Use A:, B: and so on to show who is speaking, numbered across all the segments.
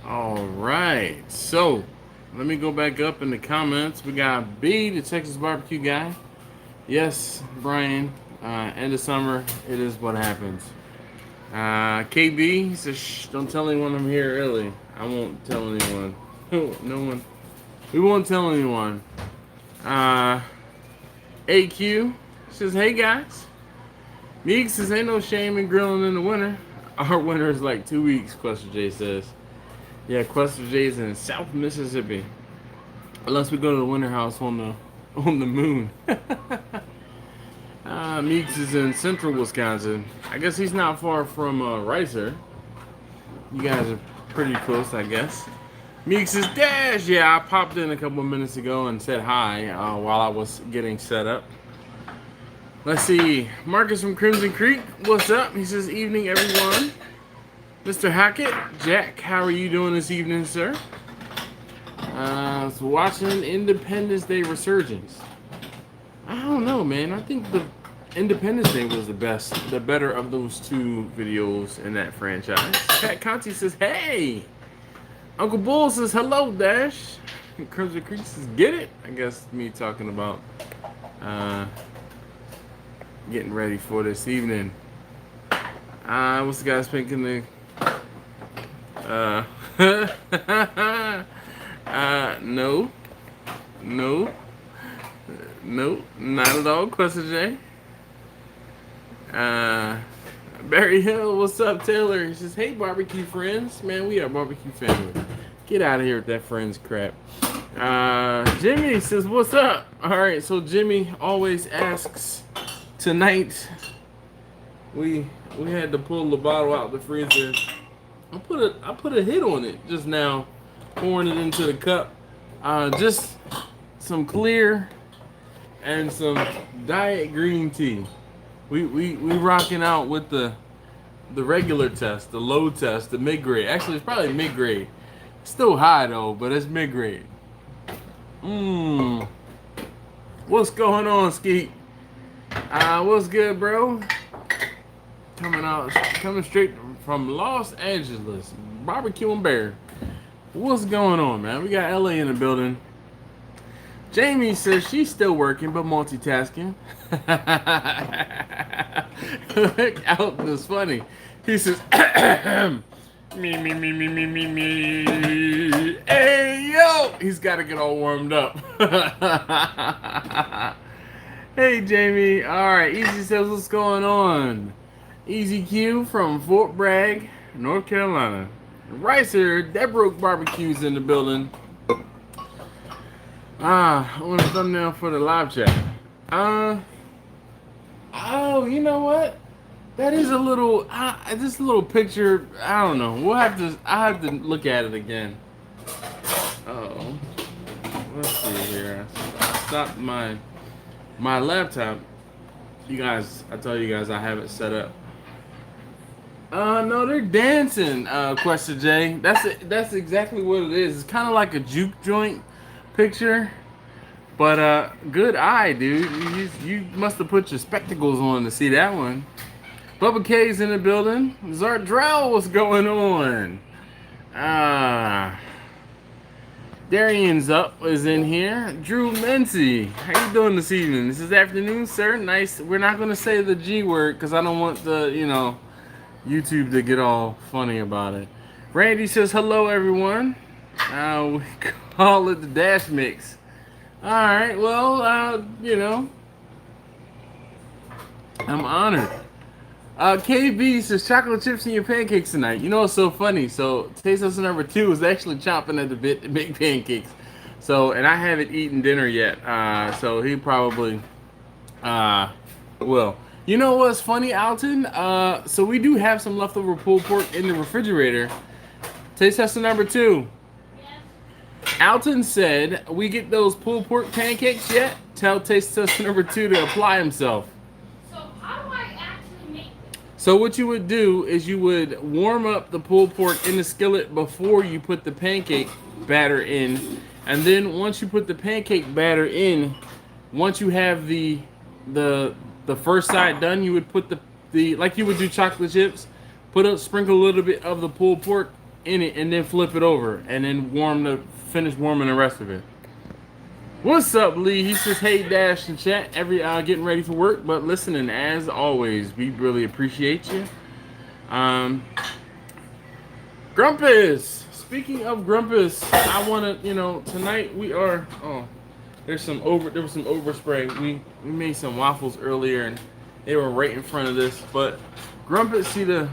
A: All right, so let me go back up in the comments. We got B, the Texas barbecue guy. Yes, Brian. End of summer, it is what happens. KB, he says, shh, don't tell anyone I'm here early. I won't tell anyone. No one. We won't tell anyone. Uh, AQ says, hey guys. Meek says, ain't no shame in grilling in the winter. Our winter is like 2 weeks, Quester J says. Yeah, Quester J is in South Mississippi. Unless we go to the winter house on the moon. Meeks is in central Wisconsin. I guess he's not far from Ricer. You guys are pretty close, I guess. Meeks is Dash. Yeah, I popped in a couple of minutes ago and said hi while I was getting set up. Let's see. Marcus from Crimson Creek. What's up? He says, evening, everyone. Mr. Hackett. Jack, how are you doing this evening, sir? So watching Independence Day Resurgence. I don't know, man. I think the Independence Day was the better of those two videos in that franchise. Pat Conti says, hey! Uncle Bull says, hello, Dash. Crimson Creek says, get it? I guess me talking about getting ready for this evening. What's the guy's thinking the no. No, not at all, Question J. Barry Hill, what's up, Taylor? He says, hey, barbecue friends. Man, we are barbecue family. Get out of here with that friends crap. Jimmy says, what's up? All right, so Jimmy always asks, tonight, we had to pull the bottle out the freezer. I put a hit on it just now, pouring it into the cup. Just some clear and some diet green tea. We rocking out with the regular test, the low test, the mid grade. Actually, it's probably mid grade. Still high though, but it's mid grade. What's going on, Skeet? What's good, bro? Coming straight from Los Angeles, Barbecue and Bear. What's going on, man? We got LA in the building. Jamie says she's still working but multitasking. Alton is funny. He says, me. Hey, yo! He's got to get all warmed up. Hey, Jamie. All right, Easy says, what's going on? Easy Q from Fort Bragg, North Carolina. Ricer, Deborah Barbecues in the building. I want a thumbnail for the live chat. Oh, you know what? That is a little, this little picture. I don't know. I have to look at it again. Oh, let's see here. I stopped my laptop. You guys, I told you guys I have it set up. No, they're dancing. Question J. That's exactly what it is. It's kind of like a juke joint picture, but good eye, dude. You must have put your spectacles on to see that one. Bubba K's in the building. Zardrell, what's going on? Darian's up is in here. Drew Mency, how you doing this evening? This is afternoon, sir. Nice. We're not gonna say the G word because I don't want the YouTube to get all funny about it. Randy says hello, everyone. We call it the Dash Mix. All right, well, I'm honored. KB says chocolate chips in your pancakes tonight. You know what's so funny? So taste tester number 2 is actually chomping at the bit to make pancakes. So, and I haven't eaten dinner yet. So he probably will. You know what's funny, Alton? So we do have some leftover pulled pork in the refrigerator. Taste tester number 2. Alton said, we get those pulled pork pancakes yet? Tell taste tester number 2 to apply himself.
B: So how do I actually make this?
A: So what you would do is you would warm up the pulled pork in the skillet before you put the pancake batter in. And then once you put the pancake batter in, once you have the first side done, you would put the like you would do chocolate chips, sprinkle a little bit of the pulled pork in it and then flip it over and then finish warming the rest of it. What's up, Lee? He says, hey, Dash and chat. Getting ready for work, but listening as always. We really appreciate you. Grumpus. Speaking of Grumpus, I want to, tonight we are. Oh, there was some overspray. We made some waffles earlier and they were right in front of this. But Grumpus, see the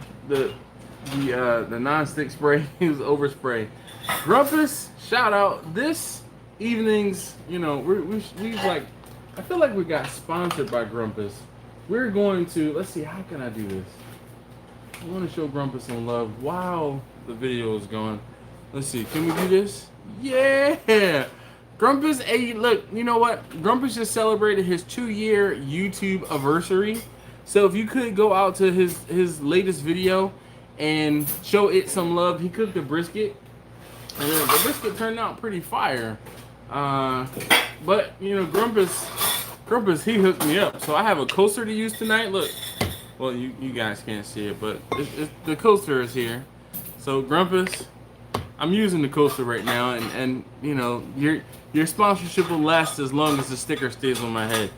A: non-stick spray. He was overspray. Grumpus, shout out this. Evenings, we like, I feel like we got sponsored by Grumpus. We're going to, let's see, how can I do this? I want to show Grumpus some love while the video is going. Let's see, can we do this? Yeah! Grumpus, hey, look, you know what? Grumpus just celebrated his 2-year YouTube anniversary. So if you could go out to his latest video and show it some love. He cooked a brisket. And the brisket turned out pretty fire. But Grumpus, he hooked me up. So I have a coaster to use tonight. Look, well, you guys can't see it, but the coaster is here. So Grumpus, I'm using the coaster right now, and your sponsorship will last as long as the sticker stays on my head.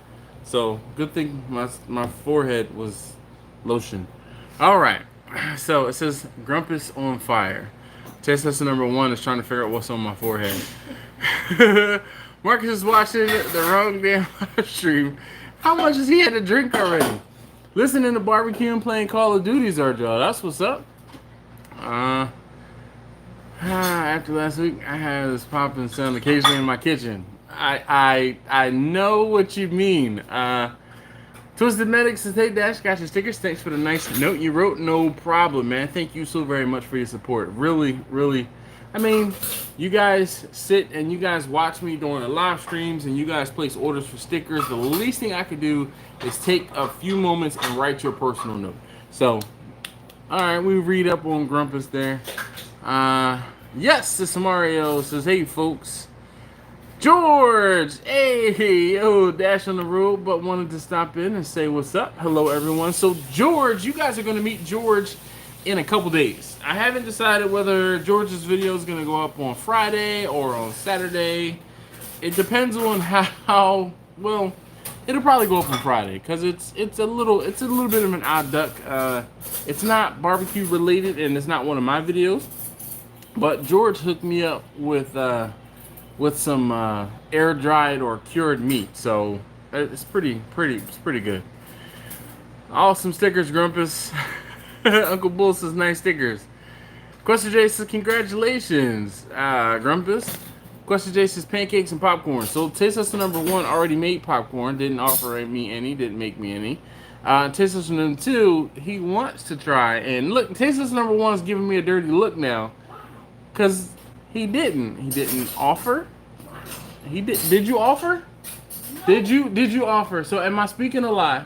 A: So good thing my forehead was lotion. All right, so it says Grumpus on fire. Test lesson number 1 is trying to figure out what's on my forehead. Marcus is watching the wrong damn live stream. How much has he had to drink already? Listening to barbecue and playing Call of Duty's our job. That's what's up. After last week, I had this popping sound occasionally in my kitchen. I know what you mean. Twisted Medic says, hey Dash, got your stickers. Thanks for the nice note you wrote. No problem, man. Thank you so very much for your support. Really, really. I mean, you guys sit and you guys watch me during the live streams and you guys place orders for stickers. The least thing I could do is take a few moments and write your personal note. So, all right, we read up on Grumpus there. Yes, this Mario says, hey folks. George, hey, yo, Dash on the road, but wanted to stop in and say what's up. Hello, everyone. So, George, you guys are going to meet George in a couple days. I haven't decided whether George's video is going to go up on Friday or on Saturday. It depends on how well. It'll probably go up on Friday because it's a little bit of an odd duck. It's not barbecue related and it's not one of my videos, but George hooked me up with some air dried or cured meat, so it's pretty good. Awesome stickers, Grumpus. Uncle Bull says nice stickers. Question J says congratulations, Grumpus. Question J says pancakes and popcorn. So taste tester number 1 already made popcorn, didn't offer me any, didn't make me any. Taste tester number 2, he wants to try, and look, taste tester number 1 is giving me a dirty look now, cause he didn't offer. He did you offer? No. Did you offer? So am I speaking a lie?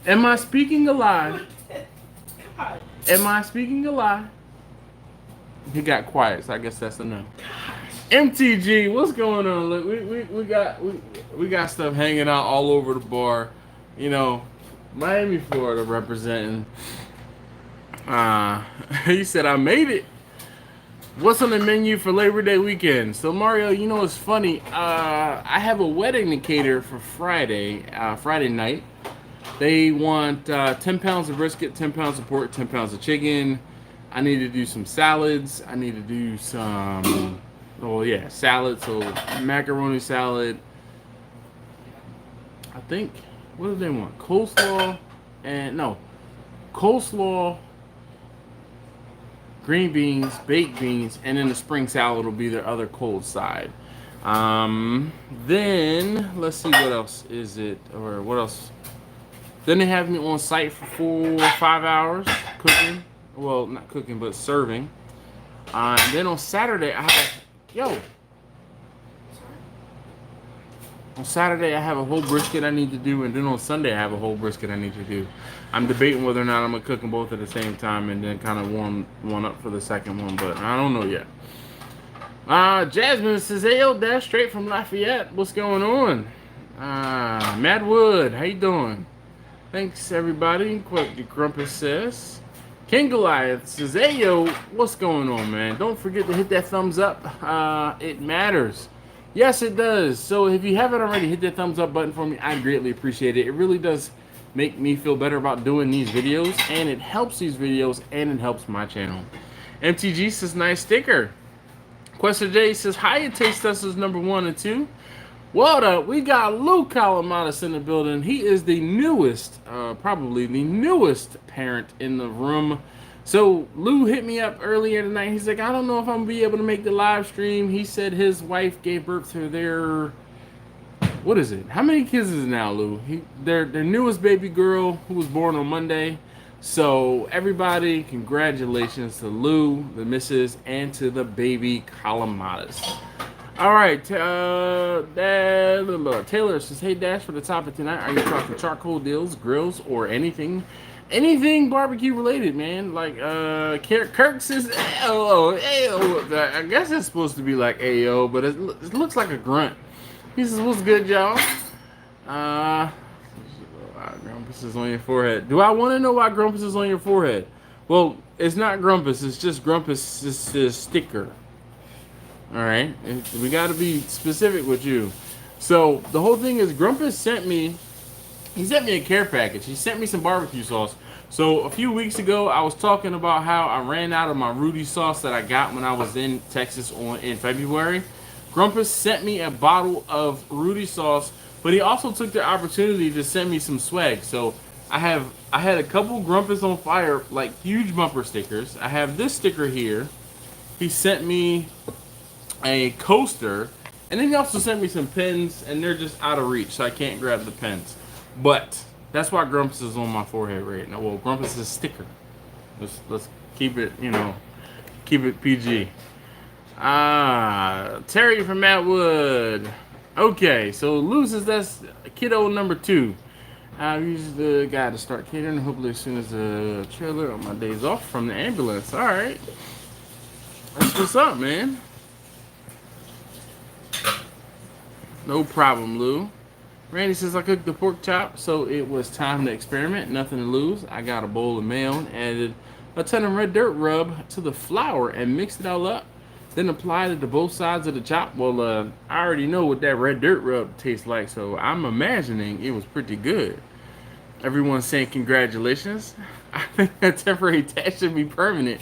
A: Am I speaking a lie? Am I speaking a lie? He got quiet, so I guess that's a no. MTG, what's going on? Look, we got stuff hanging out all over the bar. Miami, Florida representing. He said I made it. What's on the menu for Labor Day weekend? So Mario, it's funny. I have a wedding to cater for Friday night. They want 10 pounds of brisket, 10 pounds of pork, 10 pounds of chicken. I need to do some salads. I need to do some, salad. So macaroni salad. I think, what do they want? Coleslaw, green beans, baked beans, and then the spring salad will be their other cold side. Then, let's see, what else is it, or what else? Then they have me on site for 4 or 5 hours cooking. Well, not cooking, but serving. And then on Saturday, on Saturday, I have a whole brisket I need to do, and then on Sunday, I have a whole brisket I need to do. I'm debating whether or not I'm going to cook them both at the same time and then kind of warm one up for the second one, but I don't know yet. Jasmine says, hey, yo, Dash, straight from Lafayette. What's going on? Matt Wood, how you doing? Thanks, everybody. What the Grumpus says. King Goliath says, hey, yo, what's going on, man? Don't forget to hit that thumbs up. It matters. Yes, it does. So if you haven't already, hit that thumbs up button for me. I greatly appreciate it. It really does make me feel better about doing these videos, and it helps these videos, and it helps my channel. MTG says, nice sticker. Quester J says, hi, it Taste Testers number 1 and 2. What up? We got Lou Calamatis in the building. He is the newest, probably the newest parent in the room. So Lou hit me up earlier tonight. He's like, I don't know if I'm gonna be able to make the live stream. He said his wife gave birth to their, what is it? How many kids is it now, Lou? Their newest baby girl who was born on Monday. So everybody, congratulations to Lou, the missus, and to the baby Calamatis. All right, Taylor says, hey, Dash, for the topic tonight, are you talking charcoal deals, grills, or anything barbecue related, man? Like, Kirk says, Ayo, Ayo. I guess it's supposed to be like Ayo, but it looks like a grunt. He says, what's good, y'all? Grumpus is on your forehead. Do I want to know why Grumpus is on your forehead? Well, it's not Grumpus. It's just Grumpus. It's a sticker. All right, we got to be specific with you. So the whole thing is, Grumpus sent me a care package. He sent me some barbecue sauce. So a few weeks ago, I was talking about how I ran out of my Rudy sauce that I got when I was in Texas in February. Grumpus sent me a bottle of Rudy sauce, but he also took the opportunity to send me some swag. So I had a couple Grumpus on Fire, like huge bumper stickers. I have this sticker here. He sent me a coaster, and then he also sent me some pins, and they're just out of reach, so I can't grab the pins. But that's why Grumpus is on my forehead right now. Well, Grumpus is a sticker. Let's keep it, keep it PG. Terry from Matwood. Okay, so loses, that's kiddo number 2. I use the guy to start catering, hopefully as soon as the trailer on my days off from the ambulance. All right, that's what's up, man. No problem, Lou. Randy says, I cooked the pork chop, so it was time to experiment. Nothing to lose. I got a bowl of mayo and added a ton of red dirt rub to the flour and mixed it all up. Then applied it to both sides of the chop. Well, I already know what that red dirt rub tastes like, so I'm imagining it was pretty good. Everyone's saying congratulations. I think that temporary tax should be permanent.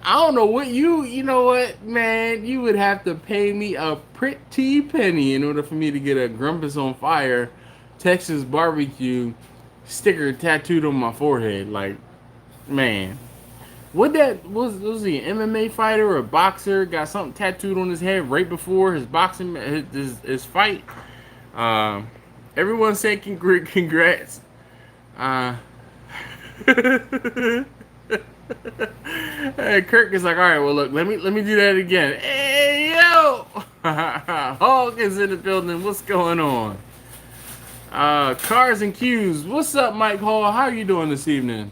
A: I don't know what you know what, man, you would have to pay me a pretty penny in order for me to get a Grumpus on Fire Texas barbecue sticker tattooed on my forehead. Like, man, was he an MMA fighter or a boxer? Got something tattooed on his head right before his boxing, his fight. Everyone saying congrats. Hey, Kirk is like, all right, well, look, let me do that again. Hey, yo, Hulk is in the building. What's going on? Cars and Q's. What's up, Mike Hall? How are you doing this evening?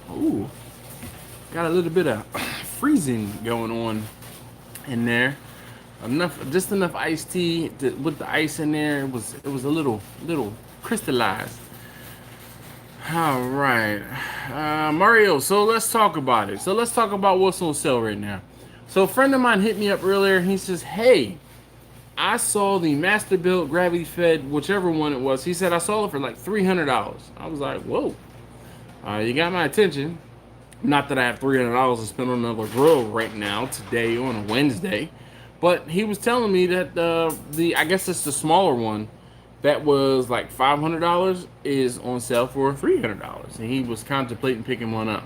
A: Ooh, got a little bit of freezing going on in there. Just enough iced tea with the ice in there. It was a little crystallized. All right, Mario, so let's talk about it. So let's talk about what's on sale right now. So a friend of mine hit me up earlier. He says, hey, I saw the Master Built Gravity Fed, whichever one it was. He said, I saw it for like $300. I was like, whoa, you got my attention. Not that I have $300 to spend on another grill right now, today on a Wednesday. But he was telling me that I guess it's the smaller one, that was like $500 is on sale for $300, and he was contemplating picking one up.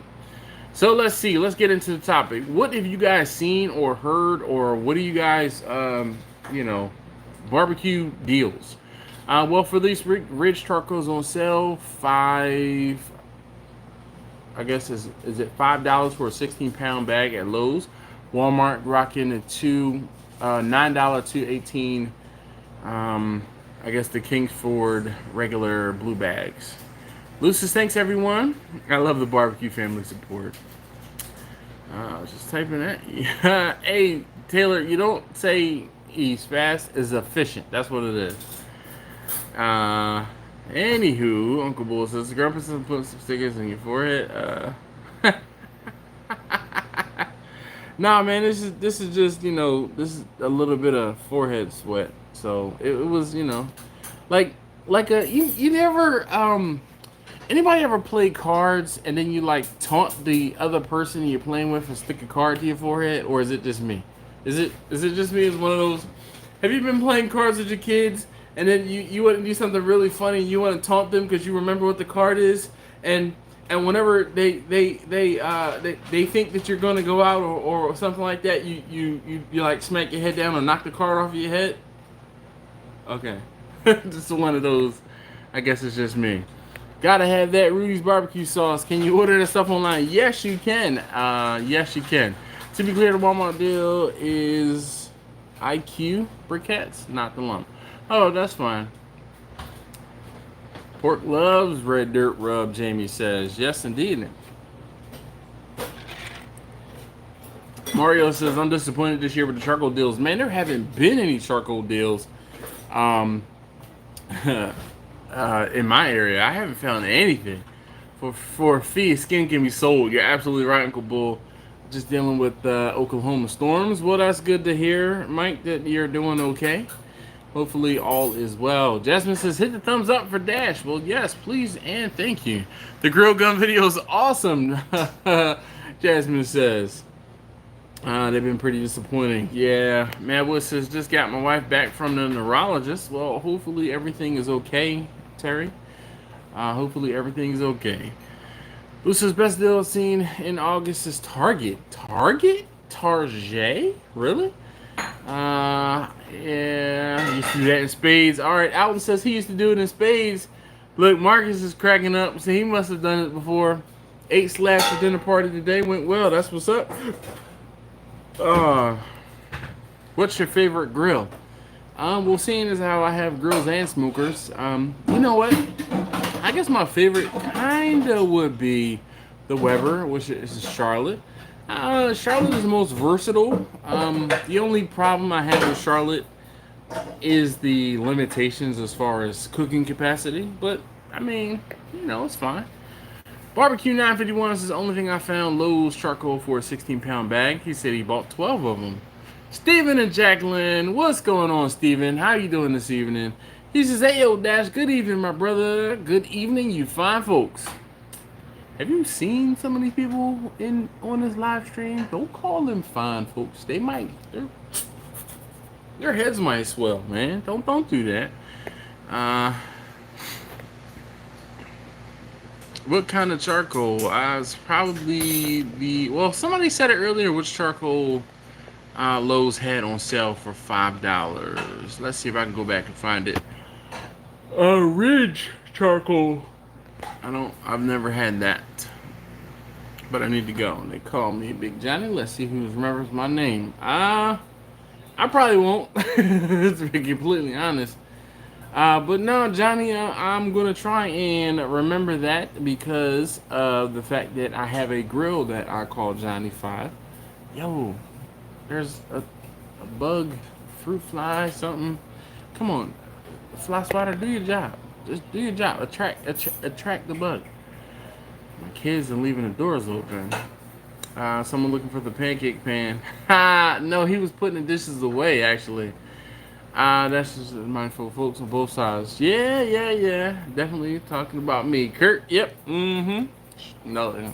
A: So let's see, let's get into the topic. What have you guys seen or heard, or what do you guys barbecue deals? Well, for these ridge charcoals on sale, I guess is it $5 for a 16-pound bag at Lowe's. Walmart rocking the $9 to $18. I guess the Kingsford regular blue bags. Lucis, thanks everyone. I love the barbecue family support. I was just typing that. Hey, Taylor, you don't say he's fast, is efficient. That's what it is. Anywho, Uncle Bull says Grumpus is putting some stickers in your forehead. Nah, man, this is just this is a little bit of forehead sweat. So it was like you never anybody ever play cards and then you like taunt the other person you're playing with and stick a card to your forehead, or is it just me? Is it just me? Is one of those? Have you been playing cards with your kids and then you want to do something really funny and you want to taunt them because you remember what the card is, and whenever they think that you're gonna go out or something like that, you like smack your head down or knock the card off your head? Okay. Just one of those. I guess it's just me. Gotta have that Rudy's barbecue sauce. Can you order that stuff online? Yes, you can. Yes, you can. To be clear, the Walmart deal is IQ briquettes, not the lump. Oh, that's fine. Pork loves red dirt rub, Jamie says. Yes, indeed. Mario says, I'm disappointed this year with the charcoal deals. Man, there haven't been any charcoal deals in my area. I haven't found anything. For a fee, skin can be sold. You're absolutely right, Uncle Bull. Just dealing with Oklahoma storms. Well, that's good to hear, Mike, that you're doing okay. Hopefully all is well. Jasmine says, hit the thumbs up for Dash. Well, yes, please and thank you. The grill gun video is awesome, Jasmine says. They've been pretty disappointing. Yeah, Madwood says, just got my wife back from the neurologist. Well, hopefully everything is okay, Terry. Hopefully everything is okay. Who says best deal I've seen in August is Target. Target? Target? Really? Yeah, he used to do that in spades. Alright, Alton says he used to do it in spades. Look, Marcus is cracking up, so he must have done it before. 8 slaps for dinner party today went well. That's what's up. What's your favorite grill? Well, seeing as how I have grills and smokers, you know what? I guess my favorite kinda would be the Weber, which is Charlotte. Charlotte is the most versatile. The only problem I have with Charlotte is the limitations as far as cooking capacity, but I mean, it's fine. Barbecue 951 is the only thing I found Lowe's charcoal for a 16-pound bag. He said he bought 12 of them. Steven and Jacqueline, what's going on, Steven? How you doing this evening? He says, hey, yo, Dash, good evening, my brother. Good evening, you fine folks. Have you seen some of these people on this live stream? Don't call them fine folks. They might, their heads might swell, man. Don't do that. What kind of charcoal? It's probably well, somebody said it earlier, which charcoal Lowe's had on sale for $5. Let's see if I can go back and find it. Ridge charcoal. I've never had that. But I need to go. They call me Big Johnny. Let's see who remembers my name. I probably won't. To be completely honest. But no, Johnny, I'm going to try and remember that because of the fact that I have a grill that I call Johnny 5. Yo, there's a bug, fruit fly, something. Come on, fly swatter, do your job. Just do your job. Attract the bug. My kids are leaving the doors open. Someone looking for the pancake pan. No, he was putting the dishes away, actually. That's just mindful folks on both sides. Yeah. Definitely talking about me. Kurt, yep. No.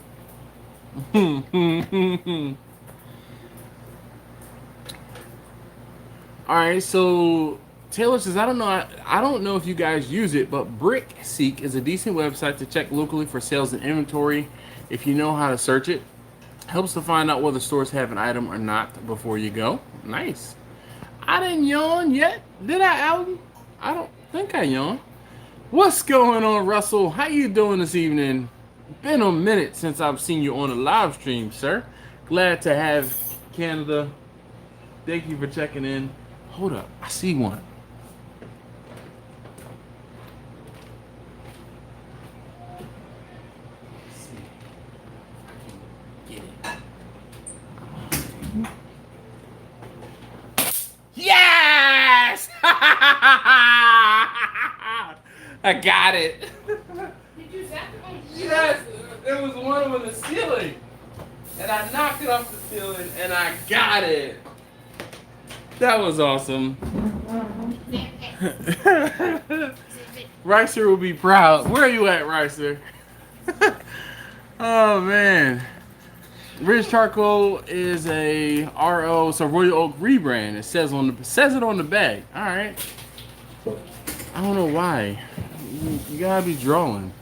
A: Alright, so Taylor says, I don't know if you guys use it, but BrickSeek is a decent website to check locally for sales and inventory if you know how to search it. Helps to find out whether stores have an item or not before you go. Nice. I didn't yawn yet. Did I, Alton? I don't think I yawned. What's going on, Russell? How you doing this evening? Been a minute since I've seen you on a live stream, sir. Glad to have Canada. Thank you for checking in. Hold up. I see one. Yes! I got it.
B: Did you zap it on the
A: Yes, there was one on the ceiling. And I knocked it off the ceiling and I got it. That was awesome. Ricer will be proud. Where are you at, Ricer? Oh man. Ridge Charcoal is a RO, so Royal Oak rebrand. It says it on the bag. All right. I don't know why. You gotta be drawing.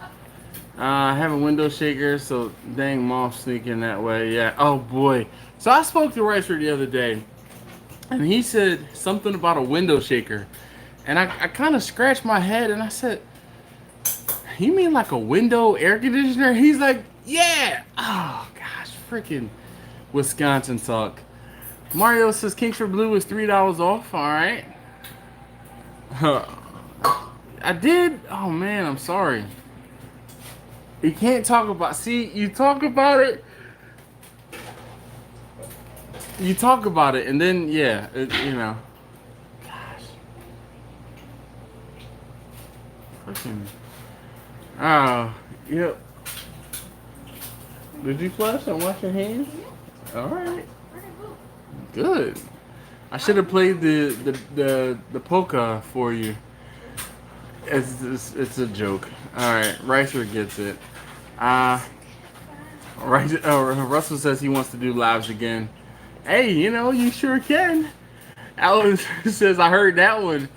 A: I have a window shaker, so dang moth sneaking that way. Yeah. Oh boy. So I spoke to Ricer the other day, and he said something about a window shaker, and I kind of scratched my head, and I said, "You mean like a window air conditioner?" He's like, "Yeah." Oh gosh, freaking Wisconsin talk. Mario says Kingsford Blue is $3 off. All right. I did. Oh man, I'm sorry. You can't talk about. See, you talk about it. You talk about it, and then yeah, you know. Gosh. Fucking. Oh, yep. Did you flush and wash your hands? All right. Good. I should have played the polka for you. It's a joke. All right, Ricer gets it. Russell says he wants to do lives again. Hey, you know, you sure can. Alan says I heard that one.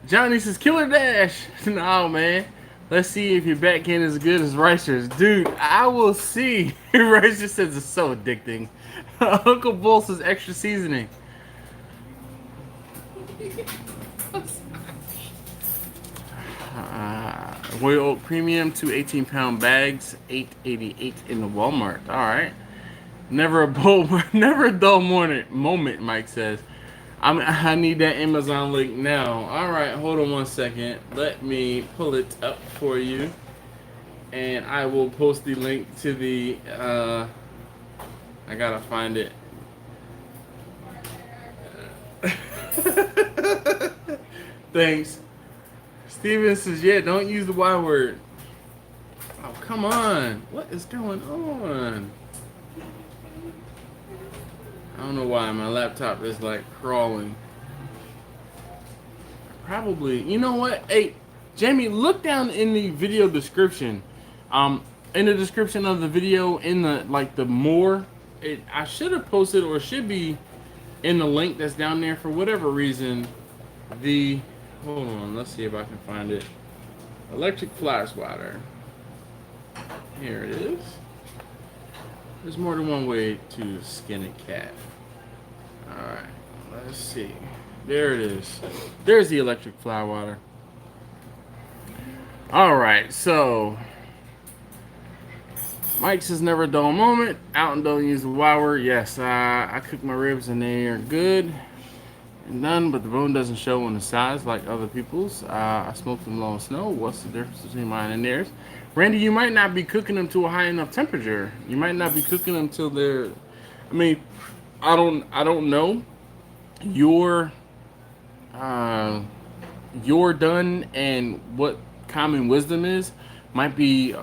A: Johnny says Killer Dash. No man. Let's see if your backhand is as good as Ricer's. Dude, I will see. Ricer says it's so addicting. Uncle Bull says extra seasoning. Royal Oak Premium, 2 18-pound bags, $8.88 in the Walmart. All right. Never a dull moment, Mike says. I need that Amazon link now. All right, hold on one second. Let me pull it up for you, and I will post the link to the. I gotta find it. Thanks. Steven says, yeah, don't use the Y word. Oh, come on. What is going on? I don't know why my laptop is like crawling. Probably, you know what? Hey, Jamie, look down in the video description. In the description of the video, in the the more, I should have posted, or should be in the link that's down there for whatever reason. Hold on, let's see if I can find it. Electric fly swatter. Here it is. There's more than one way to skin a cat. Alright, let's see. There it is. There's the electric fly water. Alright, so Mike says never a dull moment. Out and don't use the Y word. Yes, I cook my ribs and they are good. None, but the bone doesn't show on the sides like other people's. I smoked them low in snow. What's the difference between mine and theirs? Randy, you might not be cooking them to a high enough temperature. You might not be cooking them till they're. I mean, I don't know. You're done, and what common wisdom is might be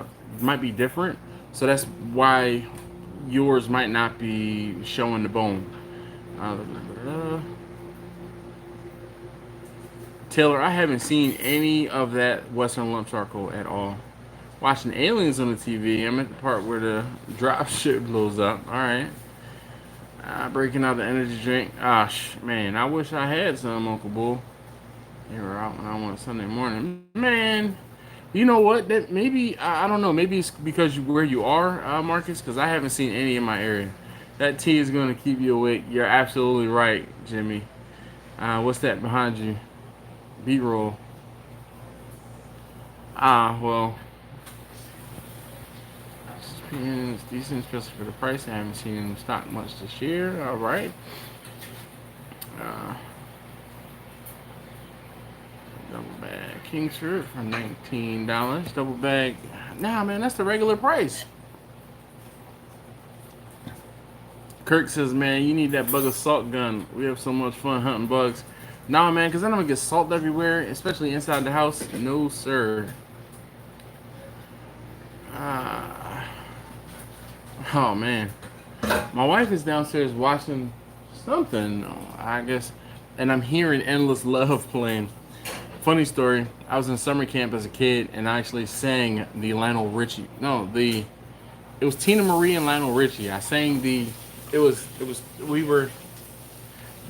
A: different. So that's why yours might not be showing the bone. Taylor, I haven't seen any of that Western lump charcoal at all. Watching Aliens on the TV. I'm at the part where the drop ship blows up. All right. Breaking out the energy drink. Man, I wish I had some, Uncle Bull. They were out when I went Sunday morning. Man, you know what? That maybe I don't know. Maybe it's because where you are, Marcus. Because I haven't seen any in my area. That tea is going to keep you awake. You're absolutely right, Jimmy. What's that behind you? B-roll. Well, it's decent, especially for the price. I haven't seen them stock much this year. All right. Double bag Kingsford for $19. Double bag. Nah, man, that's the regular price. Kirk says, man, you need that bug assault gun. We have so much fun hunting bugs. Nah, man, because then I'm going to get salt everywhere, especially inside the house. No, sir. Oh man, my wife is downstairs watching something, I guess, and I'm hearing "Endless Love" playing. Funny story. I was in summer camp as a kid, and I actually sang the Lionel Richie. No, the it was Tina Marie and Lionel Richie. I sang the. It was we were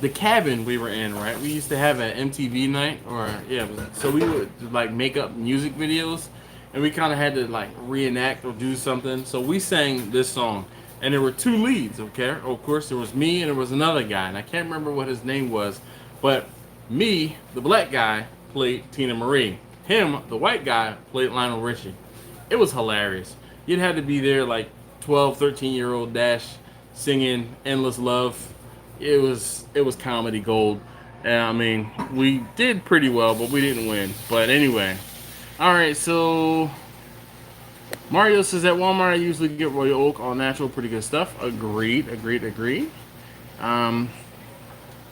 A: the cabin we were in, right? We used to have an MTV night, or yeah, so we would like make up music videos, and we kind of had to like reenact or do something. So we sang this song, and there were two leads. Okay, of course there was me and there was another guy, and I can't remember what his name was, but me, the black guy, played Tina Marie. Him, the white guy, played Lionel Richie. It was hilarious. You'd had to be there like 12, 13-year-old Dash singing "Endless Love." It was comedy gold. And I mean, we did pretty well, but we didn't win. But anyway, all right. So Mario says at Walmart I usually get Royal Oak, all natural, pretty good stuff. Agreed, agreed, agreed. Um,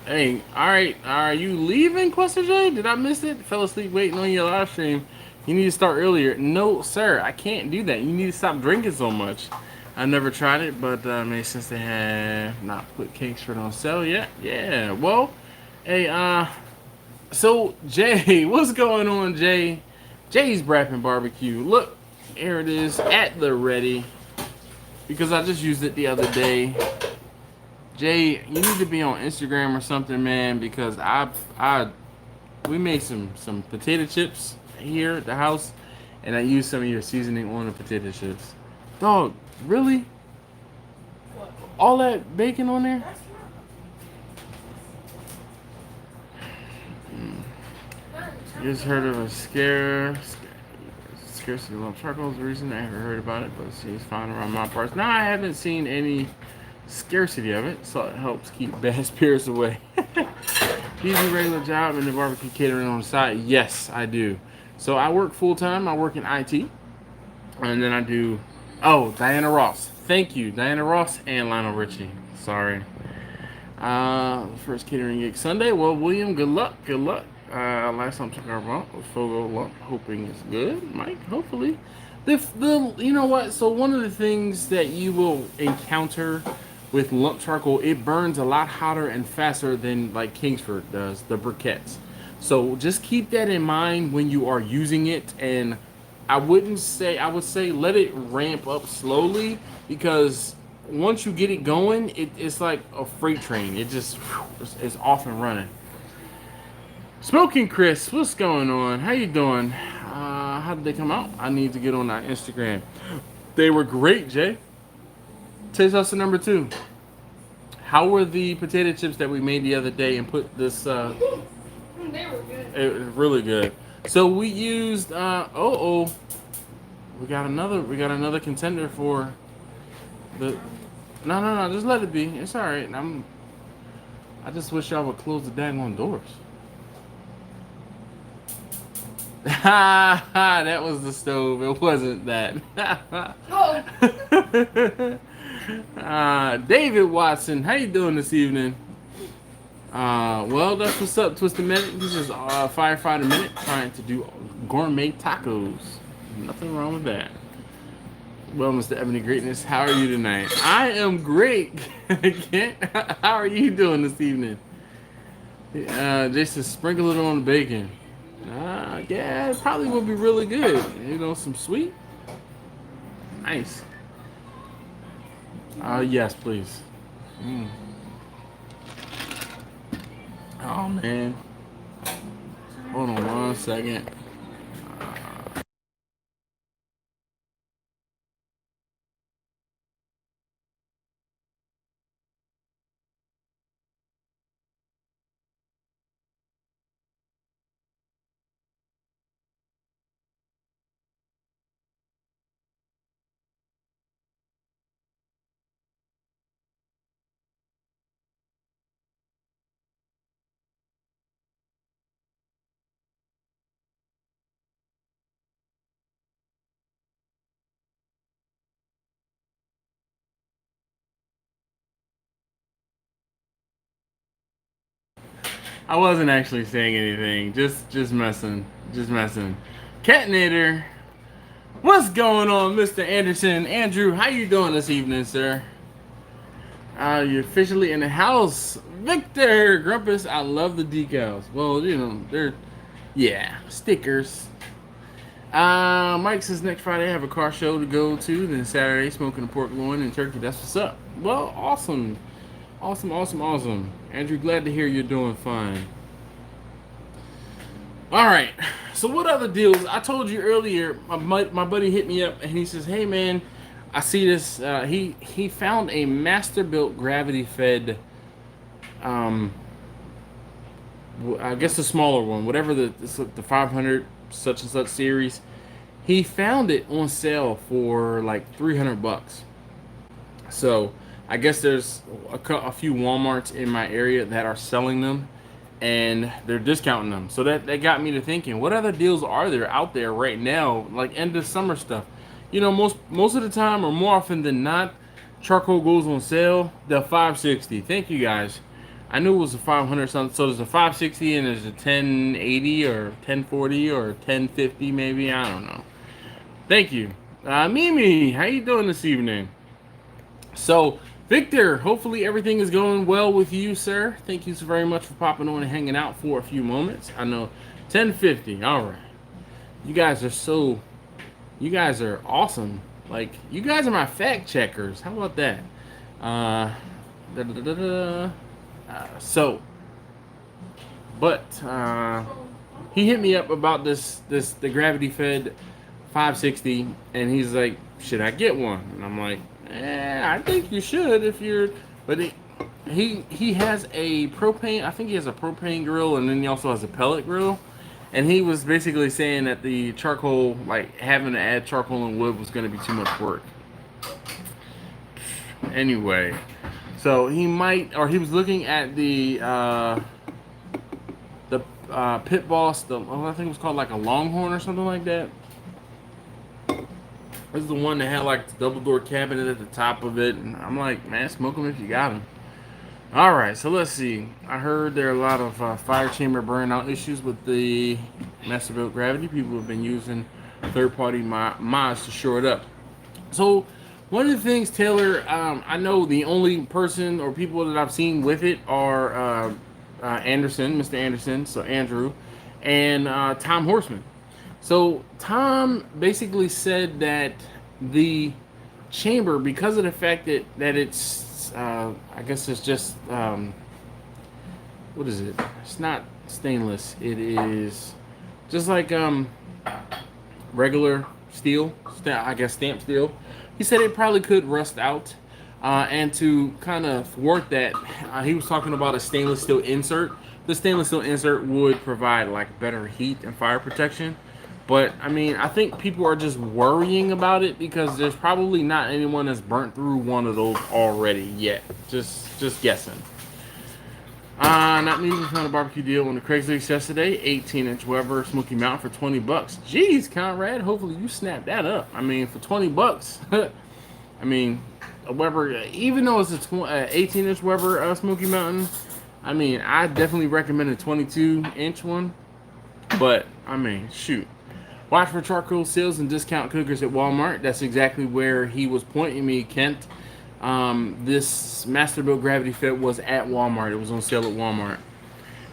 A: hey, all right. Are you leaving, Quester J? Did I miss it? Fell asleep waiting on your live stream. You need to start earlier. No, sir, I can't do that. You need to stop drinking so much. I never tried it, but maybe since they have not put Kingsford on sale yet. Yeah, well, hey, so Jay, what's going on, Jay? Jay's Brappin' Barbecue. Look, here it is at the ready because I just used it the other day. Jay, you need to be on Instagram or something, man, because we made some potato chips here at the house, and I used some of your seasoning on the potato chips. Dog, really?
B: What?
A: All that bacon on there?
B: That's not.
A: You just heard of a scarcity of lump charcoal is the reason I haven't heard about it, but it seems fine around my parts. No, I haven't seen any scarcity of it, so it helps keep bad spirits away. Do you do a regular job in the barbecue catering on the side? Yes, I do. So I work full time. I work in IT, and then I do. Oh, Diana Ross. Thank you, Diana Ross and Lionel Richie. Sorry. First catering gig Sunday. Well, William, good luck. Good luck. Last time took our bump was Fogo lump, hoping it's good. Mike, hopefully. The you know what? So one of the things that you will encounter with lump charcoal, it burns a lot hotter and faster than like Kingsford does, the briquettes. So just keep that in mind when you are using it, and I would say let it ramp up slowly because once you get it going, it's like a freight train. It just it's off and running. Smoking Chris, what's going on? How you doing? How did they come out? I need to get on that Instagram. They were great, Jay. Taste us number 2. How were the potato chips that we made the other day and put this?
B: They were good.
A: It was really good. So we used. We got another contender for the. No. Just let it be. It's all right. I just wish y'all would close the daggone doors. Ha ha! That was the stove. It wasn't that.
B: Oh.
A: David Watson, how you doing this evening? Well, that's what's up, Twisted Minute. This is Firefighter Minute, trying to do gourmet tacos. Nothing wrong with that. Well, Mr. Ebony Greatness, how are you tonight? I am great. Kent, how are you doing this evening? Jason, sprinkle it on the bacon. Yeah, it probably will be really good. You know, some sweet. Nice. Yes, please. Oh, man. Hold on 1 second. I wasn't actually saying anything. Just messing. Just messing. Catnator. What's going on, Mr. Anderson? Andrew, how you doing this evening, sir? You're officially in the house. Victor Grumpus, I love the decals. Well, you know, they're, yeah, stickers. Mike says next Friday I have a car show to go to. Then Saturday, smoking a pork loin and turkey. That's what's up. Well, awesome. Awesome, awesome, awesome. Andrew, glad to hear you're doing fine. All right. So what other deals? I told you earlier, my buddy hit me up and he says, hey, man, I see this. He found a master-built gravity-fed, I guess the smaller one, whatever the 500 such and such series. He found it on sale for like $300. So I guess there's a few Walmarts in my area that are selling them, and they're discounting them. So that got me to thinking, what other deals are there out there right now, like end of summer stuff? You know, most of the time, or more often than not, charcoal goes on sale. The 560. Thank you guys. I knew it was a 500 something. So there's a 560 and there's a 1080 or 1040 or 1050 maybe. I don't know. Thank you, Mimi. How you doing this evening? So Victor, hopefully everything is going well with you, sir. Thank you so very much for popping on and hanging out for a few moments. I know 1050. All right. You guys are awesome. Like, you guys are my fact checkers. How about that? He hit me up about the gravity fed 560, and he's like, should I get one? And I'm like, I think you should if you're. But he has a propane. I think he has a propane grill, and then he also has a pellet grill. And he was basically saying that the charcoal, like having to add charcoal and wood, was going to be too much work. Anyway, so he was looking at the Pit Boss. I think it was called like a Longhorn or something like that. This is the one that had like the double door cabinet at the top of it, and I'm like, man, smoke them if you got them. All right, so let's see. I heard there are a lot of fire chamber burnout issues with the master-built gravity. People have been using third-party mods to shore it up. So one of the things, Taylor, I know the only person or people that I've seen with it are Anderson, Mr. Anderson, so Andrew, and Tom Horseman. So Tom basically said that the chamber, because of the fact that it's, I guess it's just, what is it? It's not stainless. It is just like regular steel, I guess stamped steel. He said it probably could rust out. And to kind of thwart that, he was talking about a stainless steel insert. The stainless steel insert would provide like better heat and fire protection. But, I mean, I think people are just worrying about it because there's probably not anyone that's burnt through one of those already yet. Just guessing. Not me, we found a barbecue deal on the Craigslist yesterday. 18-inch Weber Smoky Mountain for $20. Jeez, Conrad, hopefully you snap that up. I mean, for $20. I mean, a Weber, even though it's a 18-inch Weber Smoky Mountain, I mean, I definitely recommend a 22-inch one. But, I mean, shoot. Watch for charcoal sales and discount cookers at Walmart. That's exactly where he was pointing me, Kent. This Masterbuilt Gravity Fed was at Walmart. It was on sale at Walmart.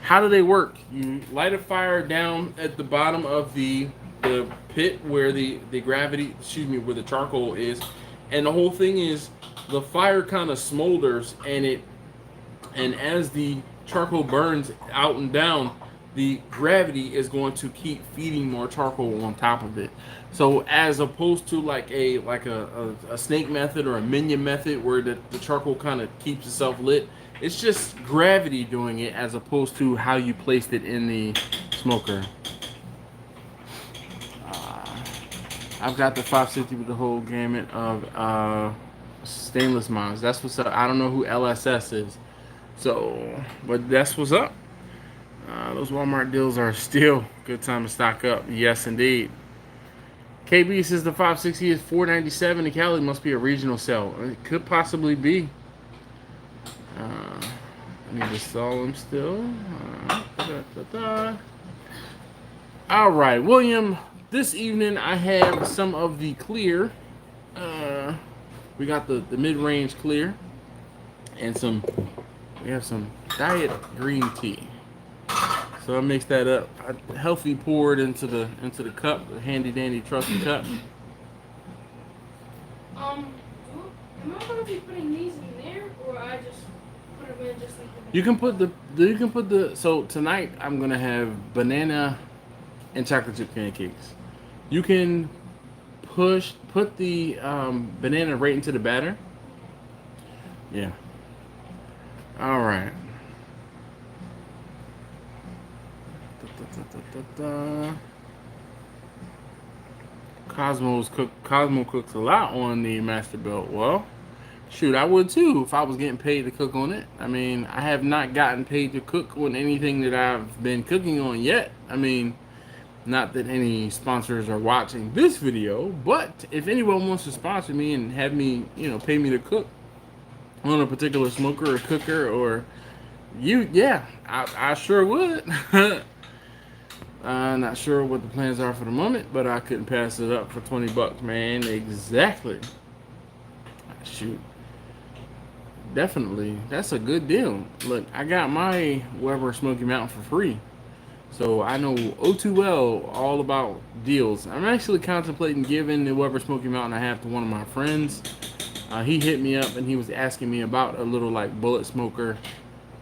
A: How do they work? You light a fire down at the bottom of the pit where the gravity, where the charcoal is, and the whole thing is the fire kind of smolders, and as the charcoal burns out and down, the gravity is going to keep feeding more charcoal on top of it. So as opposed to like a snake method or a minion method where the charcoal kind of keeps itself lit, it's just gravity doing it as opposed to how you placed it in the smoker. I've got the 560 with the whole gamut of stainless mods. That's what's up. I don't know who LSS is. So, but that's what's up. Those Walmart deals are still good time to stock up. Yes, indeed. KB says the 560 is $4.97 in Cali. Must be a regional sale. It could possibly be. I need to stall them still. All right, William this evening I have some of the clear. We got the mid-range clear, and we have some diet green tea. So I mix that up. I healthy pour it into the cup, the handy dandy trusty cup.
B: Am I gonna be putting these in there, or I just put them in just like the?
A: You can put the. So tonight I'm gonna have banana and chocolate chip pancakes. You can put the banana right into the batter. Yeah. All right. Cosmo cooks a lot on the master belt. Well, shoot, I would too if I was getting paid to cook on it. I mean, I have not gotten paid to cook on anything that I've been cooking on yet. I mean, not that any sponsors are watching this video, but if anyone wants to sponsor me and have me, pay me to cook on a particular smoker or cooker, or yeah, I sure would. Not sure what the plans are for the moment, but I couldn't pass it up for 20 bucks, man. Exactly. Shoot. Definitely. That's a good deal. Look, I got my Weber Smoky Mountain for free. So I know oh too well all about deals. I'm actually contemplating giving the Weber Smoky Mountain I have to one of my friends. He hit me up and he was asking me about a little like bullet smoker.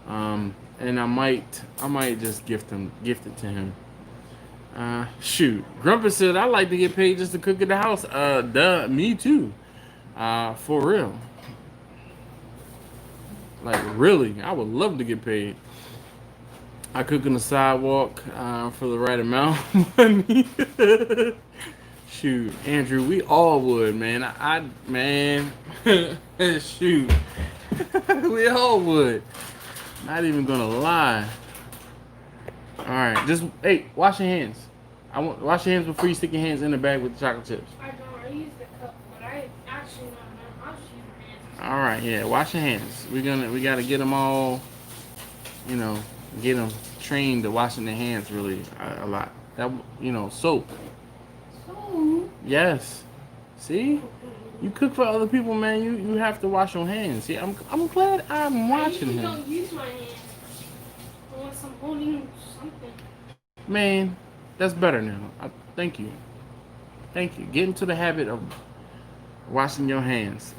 A: And I might just gift it to him. Shoot. Grumpus said I like to get paid just to cook at the house. Duh, me too. For real. Like really, I would love to get paid. I cook on the sidewalk for the right amount of money. Shoot, Andrew, we all would, man. Man, shoot, we all would. Not even gonna lie. All right, just hey, wash your hands. Wash your hands before you stick your hands in the bag with the chocolate chips.
B: I don't. I use the cup, but I actually don't know. I'll just use my hands.
A: All right, yeah, wash your hands. We gotta get them all, get them trained to washing their hands really a lot. That soap.
B: So.
A: Yes. See, you cook for other people, man. You have to wash your hands. See, I'm glad I'm watching him.
B: I don't use my hands unless I'm holding something.
A: Man, that's better now. Thank you. Thank you. Get into the habit of washing your hands.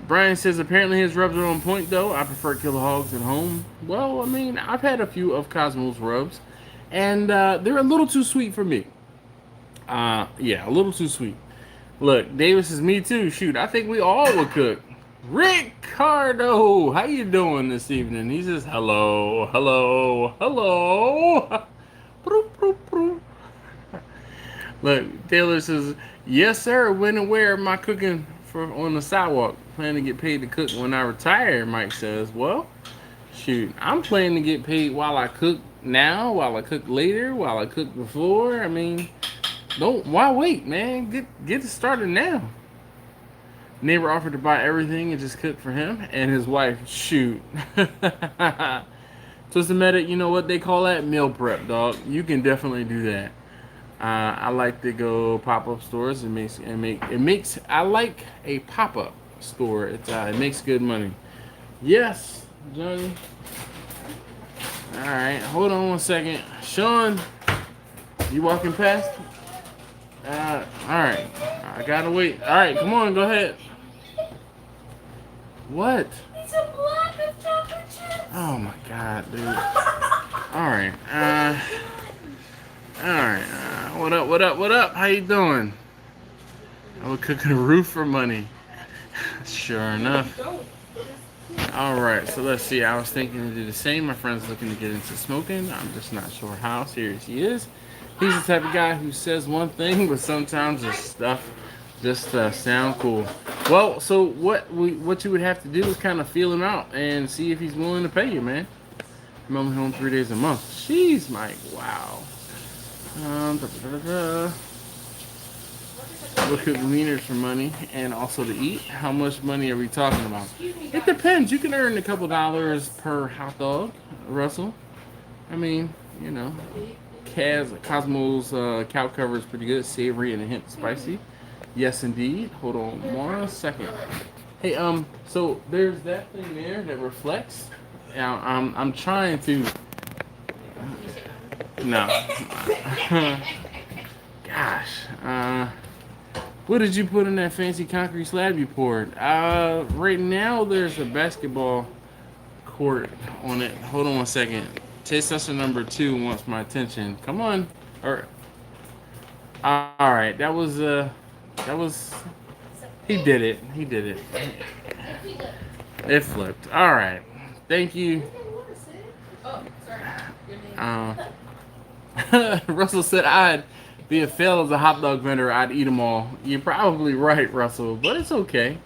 A: Brian says apparently his rubs are on point though. I prefer killer hogs at home. Well, I mean, I've had a few of Cosmo's rubs, and they're a little too sweet for me. Yeah, a little too sweet. Look, Davis is me too. Shoot, I think we all would cook. Ricardo, how you doing this evening? He says hello, hello, hello. Look, Taylor says yes, sir. When and where am I cooking on the sidewalk? Plan to get paid to cook when I retire, Mike says. Well, shoot, I'm planning to get paid while I cook now, while I cook later, while I cook before. I mean, why wait, man? Get it started now. Neighbor offered to buy everything and just cook for him and his wife. Shoot. Twisted Medic, you know what they call that? Meal prep, dog. You can definitely do that. I like to go pop-up stores. I like a pop-up store. It makes good money. Yes, Johnny. All right, hold on one second. Sean, you walking past? All right. I gotta wait. All right, come on, go ahead. What?
B: It's a block of chocolate chips.
A: Oh my God, dude. All right. All right. What up? How you doing? I was cooking a roof for money. Sure enough. All right, so let's see. I was thinking to do the same. My friend's looking to get into smoking. I'm just not sure how serious he is. He's the type of guy who says one thing, but sometimes his stuff just sound cool. Well, so what you would have to do is kind of feel him out and see if he's willing to pay you, man. I'm only home 3 days a month. Jeez, Mike. Wow. We'll cook wieners for money and also to eat. How much money are we talking about? It depends. You can earn a couple dollars per hot dog, Russell. I mean, Cosmos cow cover is pretty good, savory and a hint spicy. Yes, indeed. Hold on 1 second. Hey, so there's that thing there that reflects. Now, I'm trying to. No. Gosh. What did you put in that fancy concrete slab you poured? Right now there's a basketball court on it. Hold on 1 second. Taste tester number 2 wants my attention. Come on. All right. That was. He did it. He did it. It flipped. All right. Thank you.
B: Oh, sorry.
A: Russell said I'd be a fail as a hot dog vendor. I'd eat them all. You're probably right, Russell, but it's okay.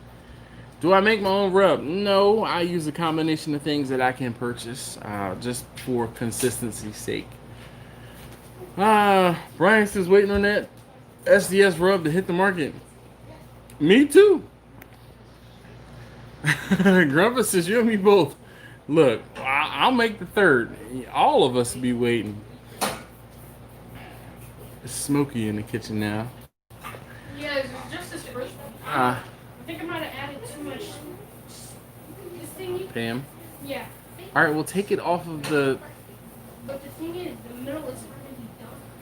A: Do I make my own rub? No, I use a combination of things that I can purchase just for consistency's sake. Brian says waiting on that SDS rub to hit the market. Me too. Grumpus says you and me both. Look, I'll make the third. All of us will be waiting. It's smoky in the kitchen now.
B: Yeah, it's just this first one. I think I might have added too much. This thingy?
A: Pam?
B: Yeah.
A: Alright, we'll take it off of the...
B: But the thing is, the middle is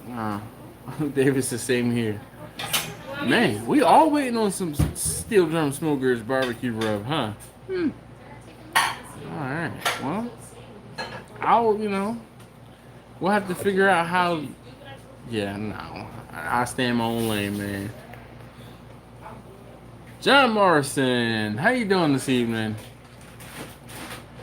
B: really done.
A: Davis the same here.
B: Well, I mean,
A: Man, we all waiting on some Steel Drum Smokers barbecue rub, huh? Alright, well, we'll have to figure out how... Yeah, no. I stay in my own lane, man. John Morrison, how you doing this evening?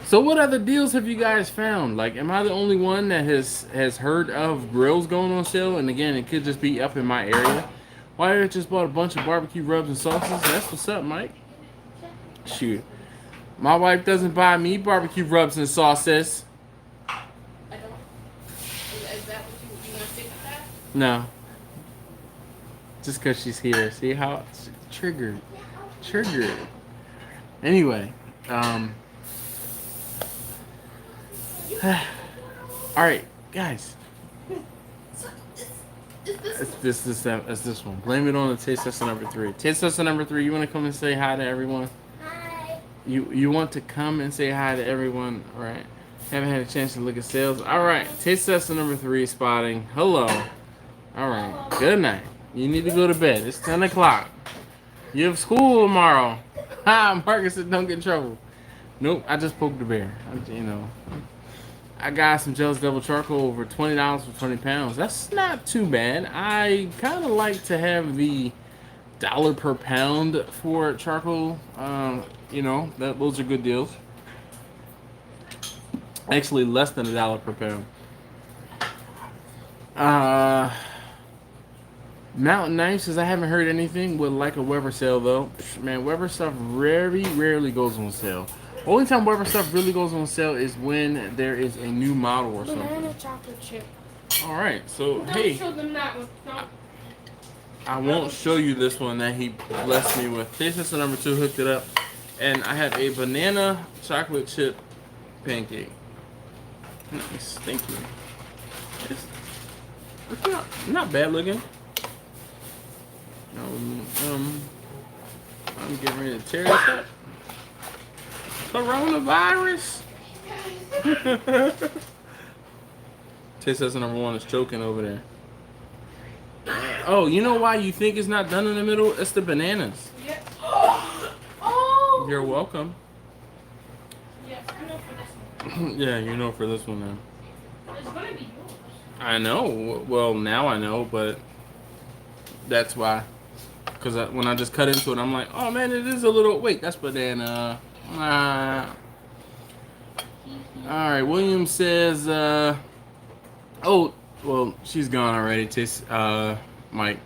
A: So what other deals have you guys found? Like, am I the only one that has heard of grills going on sale? And again, it could just be up in my area. Why I just bought a bunch of barbecue rubs and sauces? That's what's up, Mike. Shoot. My wife doesn't buy me barbecue rubs and sauces.
B: I don't. Is that what you want to stick with that?
A: No. Just because she's here. See how it's triggered. Triggered. Anyway, alright, guys. It's this one. Blame it on the taste tester number 3. Taste tester number 3, you want to come and say hi to everyone?
C: Hi.
A: You want to come and say hi to everyone? Alright. Haven't had a chance to look at sales. Alright, taste tester number 3 spotting. Hello. Alright, good night. You need to go to bed. It's 10 o'clock. You have school tomorrow. Ha! Marcus said don't get in trouble. Nope, I just poked the bear. I got some Jealous Double Charcoal over $20 for 20 pounds. That's not too bad. I kind of like to have the $1 per pound for charcoal. Those are good deals. Actually, less than $1 per pound. Mountain Knife says I haven't heard anything. Would like a Weber sale though. Man, Weber stuff very rarely goes on sale. Only time Weber stuff really goes on sale is when there is a new model or something.
B: Banana chocolate chip.
A: All right, so
B: Don't
A: hey,
B: show them that one. No.
A: I won't show you this one that he blessed me with. Taste tester number 2 hooked it up, and I have a banana chocolate chip pancake. Nice, thank you. It's not bad looking. I'm getting ready to tear this up. Coronavirus. Taste tester number 1 is choking over there. Oh, you know why you think it's not done in the middle? It's the bananas.
B: Yeah. Oh.
A: You're welcome.
B: Yes, I know for this one.
A: Yeah, you know for this one now.
B: It's gonna be yours.
A: I know. Well, now I know, but that's why. Because when I just cut into it, I'm like, oh man, it is a little. Wait, that's banana. Alright, William says, oh, well, she's gone already. Mike.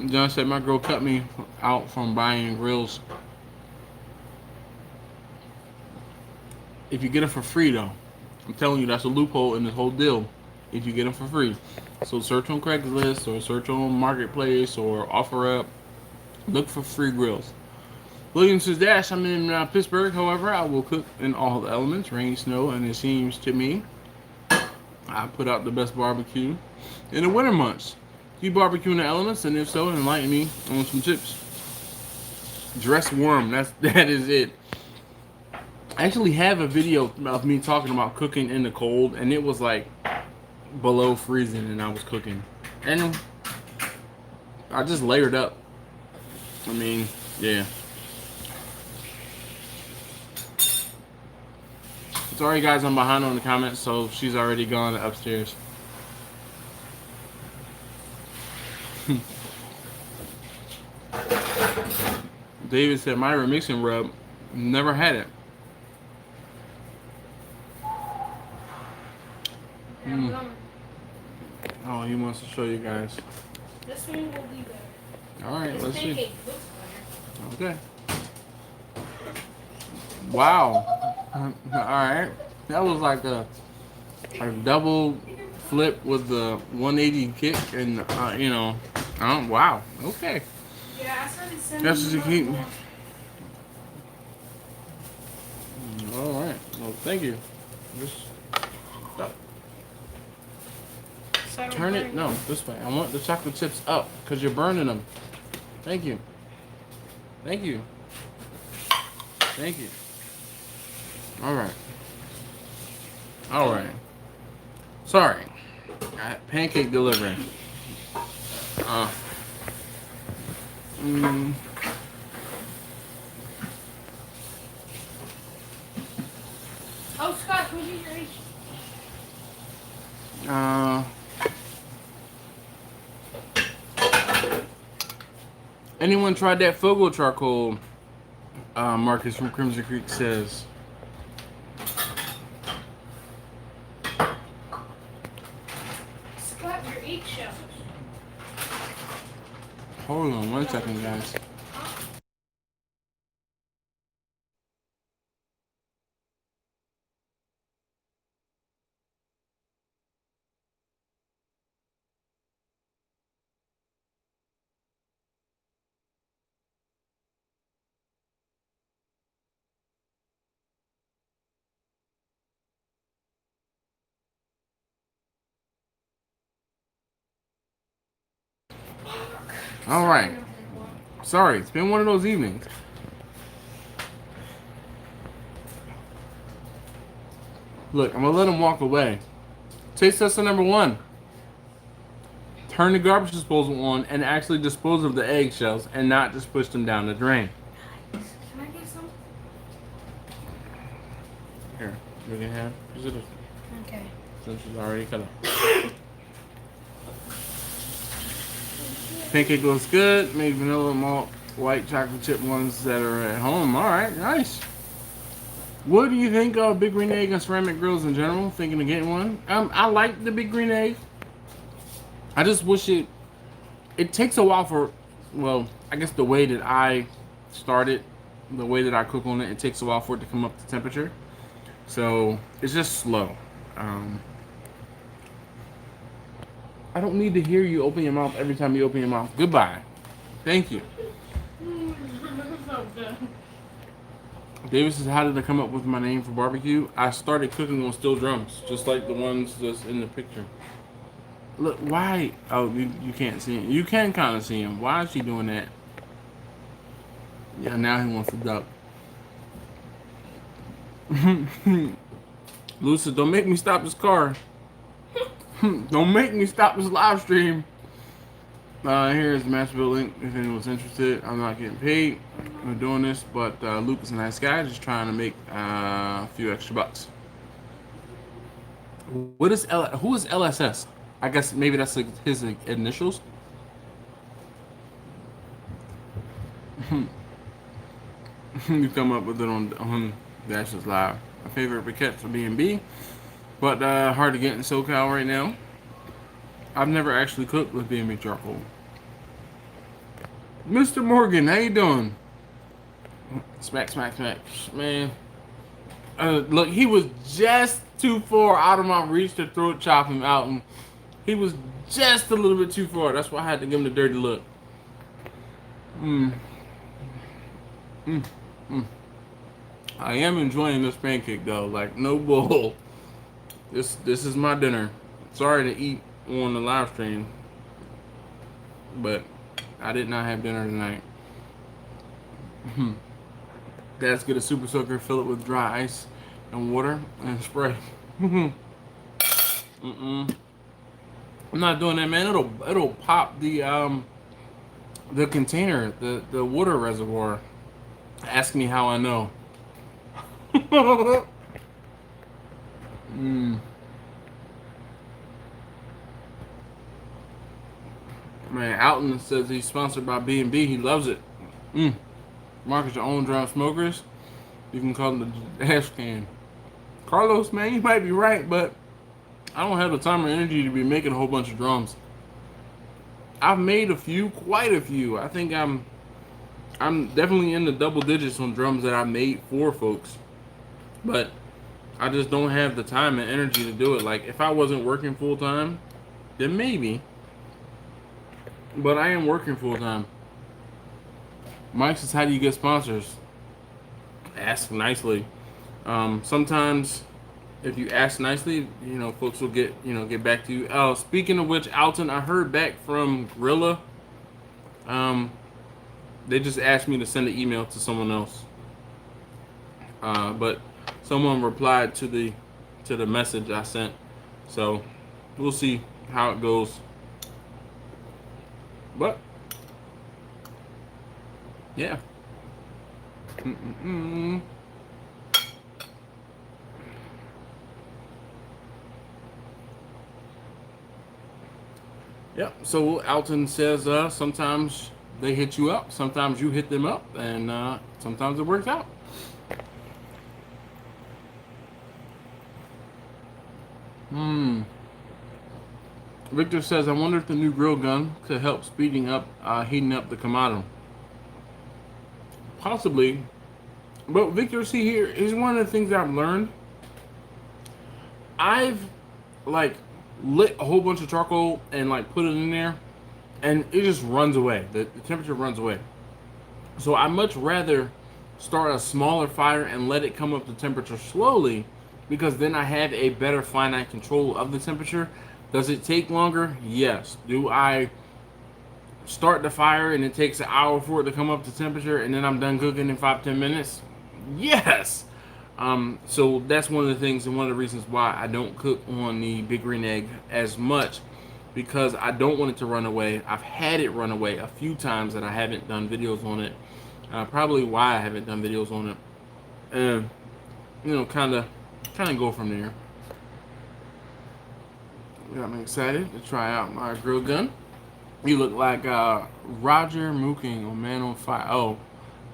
A: John said, my girl cut me out from buying grills. If you get them for free, though, I'm telling you, that's a loophole in this whole deal. If you get them for free. So search on Craigslist or search on Marketplace or OfferUp. Look for free grills. Williams says, Dash, I'm in Pittsburgh. However, I will cook in all the elements, rain, snow, and it seems to me I put out the best barbecue in the winter months. Do you barbecue in the elements? And if so, enlighten me on some tips. Dress warm. That is it. I actually have a video of me talking about cooking in the cold, and it was like below freezing, and I was cooking, and I just layered up. I mean, yeah. Sorry guys, I'm behind on the comments, so she's already gone upstairs. David said, my remixing rub, never had it. Oh, he wants to show you guys.
B: This one will be better.
A: Alright, let's see.
B: Looks better.
A: Okay. Wow. Alright. That was like a double flip with the 180 kick, and you know, wow. Okay.
B: Yeah, I started sending.
A: That's just a keep. All right. Well, thank you. Just turn it. No, this way. I want the chocolate chips up because you're burning them. Thank you. Thank you. Thank you. All right. All right. Sorry. Pancake delivery.
B: Oh, Scott, would you reach?
A: Anyone tried that Fogo charcoal? Marcus from Crimson Creek says.
B: Scott, your eggshells.
A: Hold on 1 second, guys. All right. Sorry, it's been one of those evenings. Look, I'm gonna let him walk away. Taste tester number 1. Turn the garbage disposal on and actually dispose of the eggshells and not just push them down the drain.
B: Can I get some?
A: Here, we can have.
B: Okay.
A: Since it's already cut up. Pancake looks good. Made vanilla malt, white chocolate chip ones that are at home. All right, nice. What do you think of Big Green Egg and ceramic grills in general? Thinking of getting one? I like the Big Green Egg. I just wish it takes a while for, well, I guess the way that I started, the way that I cook on it, it takes a while for it to come up to temperature. So it's just slow. I don't need to hear you open your mouth every time you open your mouth. Goodbye. Thank you. David says, how did I come up with my name for barbecue? I started cooking on steel drums, just like the ones that's in the picture. Look, why? Oh, you can't see him. You can kind of see him. Why is she doing that? Yeah, now he wants to duck. Lucy, don't make me stop this car. Don't make me stop this live stream. Here's the master build link if anyone's interested. I'm not getting paid for doing this, but Luke is a nice guy, just trying to make a few extra bucks. What is who is LSS? I guess maybe that's like his initials. You come up with it on Dash is Live. My favorite briquettes are B&B, but hard to get in SoCal right now. I've never actually cooked with B&B charcoal. Mr. Morgan, how you doing? Smack, smack, smack. Man. Look, he was just too far out of my reach to throat chop him out. And he was just a little bit too far. That's why I had to give him the dirty look. I am enjoying this pancake though. Like no bull. This is my dinner. Sorry to eat on the live stream, but I did not have dinner tonight. Dad's get a super soaker, fill it with dry ice and water and spray. I'm not doing that, man. It'll pop the container, the water reservoir. Ask me how I know. Man, Alton says he's sponsored by B&B. He loves it. Market your own drum smokers. You can call them the dash can. Carlos, man, you might be right, but I don't have the time or energy to be making a whole bunch of drums. I've made a few, quite a few. I think I'm definitely in the double digits on drums that I made for folks. But I just don't have the time and energy to do it. Like, if I wasn't working full time, then maybe. But I am working full time. Mike says, how do you get sponsors? Ask nicely. Sometimes if you ask nicely, folks will get back to you. Speaking of which, Alton, I heard back from Gorilla. They just asked me to send an email to someone else. But someone replied to the message I sent. So we'll see how it goes. But yeah. Yep. So Alton says sometimes they hit you up, sometimes you hit them up, and sometimes it works out. Victor says, I wonder if the new grill gun could help speeding up heating up the Kamado. Possibly. But Victor, see, here's one of the things I've learned. I've lit a whole bunch of charcoal and put it in there, and it just runs away. The temperature runs away. So I much rather start a smaller fire and let it come up to temperature slowly, because then I have a better finite control of the temperature. Does it take longer? Yes. Do I start the fire and it takes an hour for it to come up to temperature and then I'm done cooking in 5-10 minutes? Yes. So that's one of the things and one of the reasons why I don't cook on the Big Green Egg as much, because I don't want it to run away. I've had it run away a few times and I haven't done videos on it. Probably why I haven't done videos on it. And kind of go from there. Got me excited to try out my grill gun. You look like Roger Mooking on Man on Fire. Oh,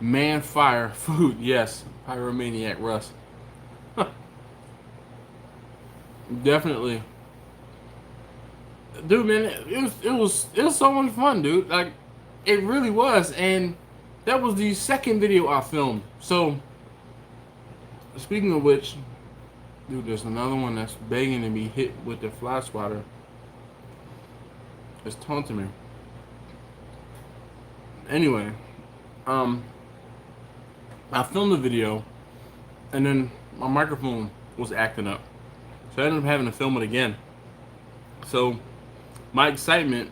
A: Man Fire Food. Yes, Pyromaniac Russ. Definitely, dude, man. It was so much fun, dude. Like, it really was. And that was the second video I filmed. So, speaking of which, dude, there's another one that's begging to be hit with the fly swatter. It's taunting me. Anyway, I filmed the video, and then my microphone was acting up, so I ended up having to film it again. So my excitement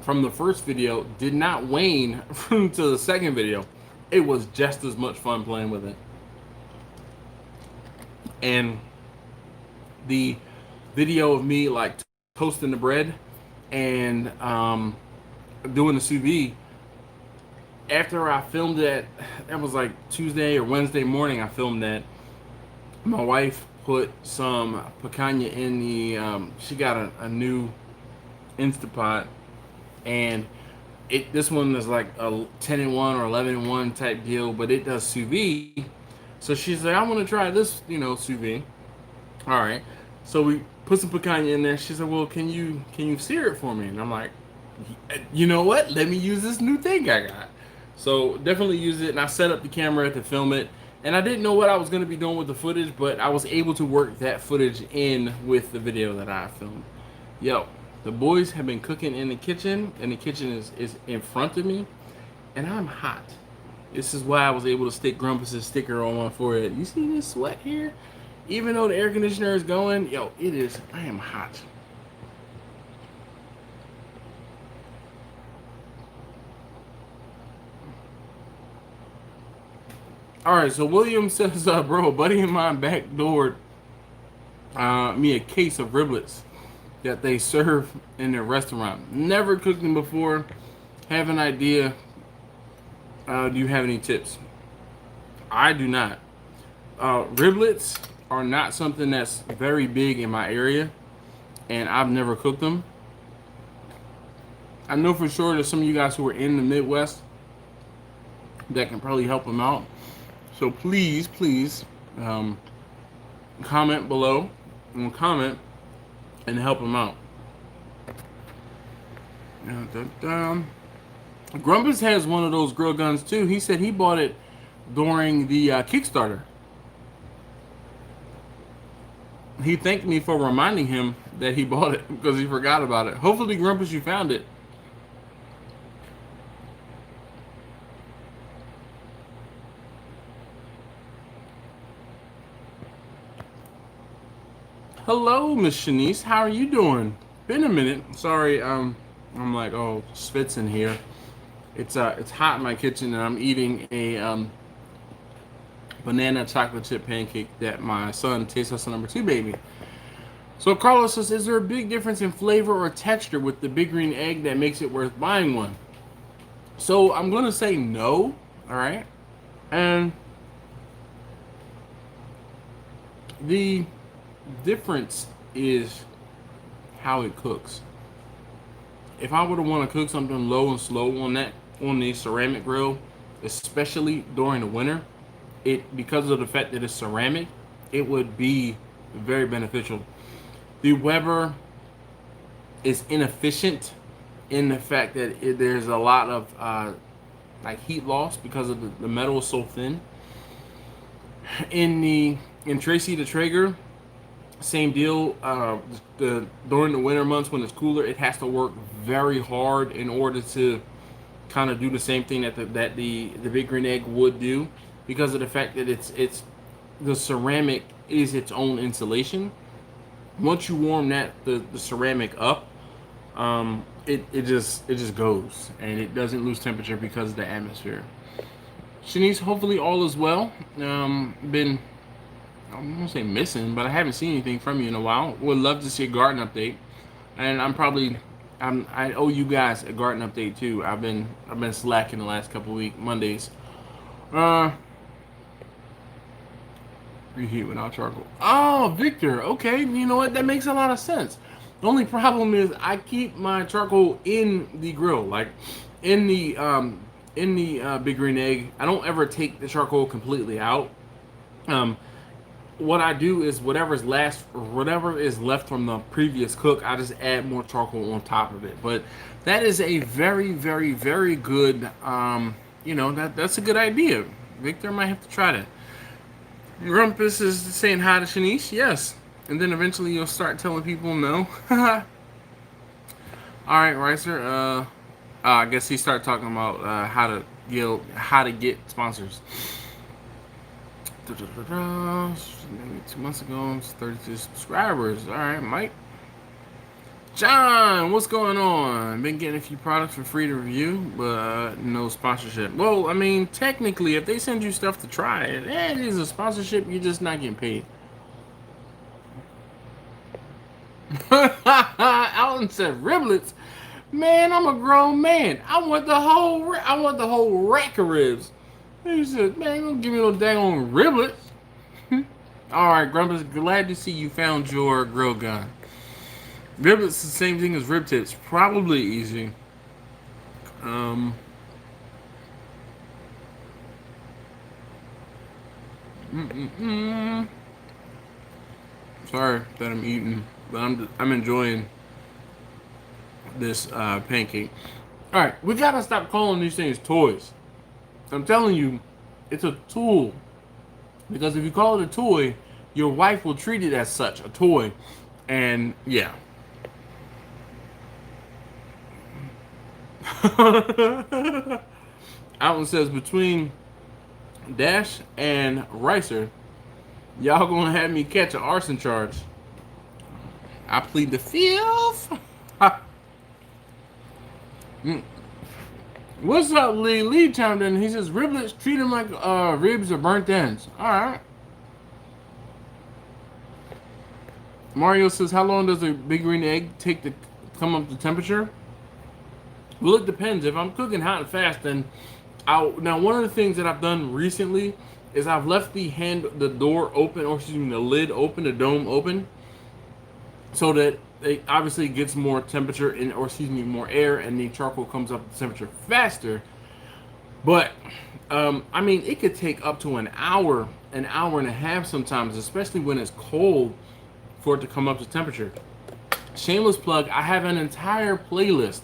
A: from the first video did not wane to the second video. It was just as much fun playing with it. And the video of me toasting the bread and doing the sous vide, after I filmed that was Tuesday or Wednesday morning. I filmed that. My wife put some picanha in the she got a new Instapot, and this one is like a 10-in-1 or 11-in-1 type deal, but it does sous vide. So she's like, I want to try this, sous vide. All right. So we put some picanha in there. She said, well, can you sear it for me? And I'm like, you know what? Let me use this new thing I got. So definitely use it. And I set up the camera to film it. And I didn't know what I was going to be doing with the footage, but I was able to work that footage in with the video that I filmed. Yo, the boys have been cooking in the kitchen, and the kitchen is in front of me, and I'm hot. This is why I was able to stick Grumpus' sticker on my forehead. You see this sweat here? Even though the air conditioner is going, yo, it is, I am hot. All right, so William says, bro, a buddy of mine backdoored me a case of riblets that they serve in their restaurant. Never cooked them before. Have an idea. Do you have any tips? I do not. Riblets are not something that's very big in my area, and I've never cooked them. I know for sure there's some of you guys who are in the Midwest that can probably help them out. So please, comment below and comment and help them out. Grumpus has one of those grill guns too. He said he bought it during the Kickstarter. He thanked me for reminding him that he bought it because he forgot about it. Hopefully, Grumpus, you found it. Hello, Miss Shanice. How are you doing? Been a minute. Sorry, I'm like, oh, spits in here. It's hot in my kitchen, and I'm eating a banana chocolate chip pancake that my son, Taste Hustle number 2 baby. So Carlos says, is there a big difference in flavor or texture with the Big Green Egg that makes it worth buying one? So I'm gonna say no. All right, and the difference is how it cooks. If I were to want to cook something low and slow on the ceramic grill, especially during the winter, because of the fact that it's ceramic, it would be very beneficial. The Weber is inefficient in the fact that there's a lot of like heat loss because of the metal is so thin. In Tracy the Traeger, same deal. During the winter months when it's cooler, it has to work very hard in order to kind of do the same thing that the Big Green Egg would do, because of the fact that it's the ceramic is its own insulation. Once you warm the ceramic up, it just goes, and it doesn't lose temperature because of the atmosphere. Shanice, hopefully all is well. I'm gonna say missing, but I haven't seen anything from you in a while. Would love to see a garden update, and I owe you guys a garden update too. I've been slacking the last couple Mondays. Reheat without charcoal. Oh, Victor. Okay, you know what? That makes a lot of sense. The only problem is I keep my charcoal in the grill, like in the Big Green Egg. I don't ever take the charcoal completely out. What I do is whatever is left from the previous cook, I just add more charcoal on top of it. But that is a very, very, very good, that's a good idea. Victor might have to try that. Grumpus is saying hi to Shanice, yes. And then eventually you'll start telling people no. All right, Ricer. I guess he started talking about how to get sponsors. Maybe 2 months ago, 32 subscribers. All right, Mike. John, what's going on? Been getting a few products for free to review, but no sponsorship. Well, I mean, technically, if they send you stuff to try, it is a sponsorship. You're just not getting paid. Alan said riblets. Man, I'm a grown man. I want the whole rack of ribs. He said, man, don't give me no daggone riblets. All right, Grumpus, glad to see you found your grill gun. Riblets the same thing as rib tips. Probably easy. Sorry that I'm eating, but I'm enjoying this pancake. All right, we gotta stop calling these things toys. I'm telling you, it's a tool. Because if you call it a toy, your wife will treat it as such, a toy. And yeah. Alton says between Dash and Ricer, y'all gonna have me catch an arson charge. I plead the fifth. What's up, Lee? Lee chimed in. He says riblets treat them like ribs or burnt ends. All right. Mario says, how long does a big green egg take to come up to temperature? Well, it depends. If I'm cooking hot and fast, then now one of the things that I've done recently is I've left the door open, or excuse me, the lid open, the dome open, so that it obviously gets more temperature in, or excuse me, more air, and the charcoal comes up to temperature faster. But I mean, it could take up to an hour and a half sometimes, especially when it's cold, for it to come up to temperature. Shameless plug, I have an entire playlist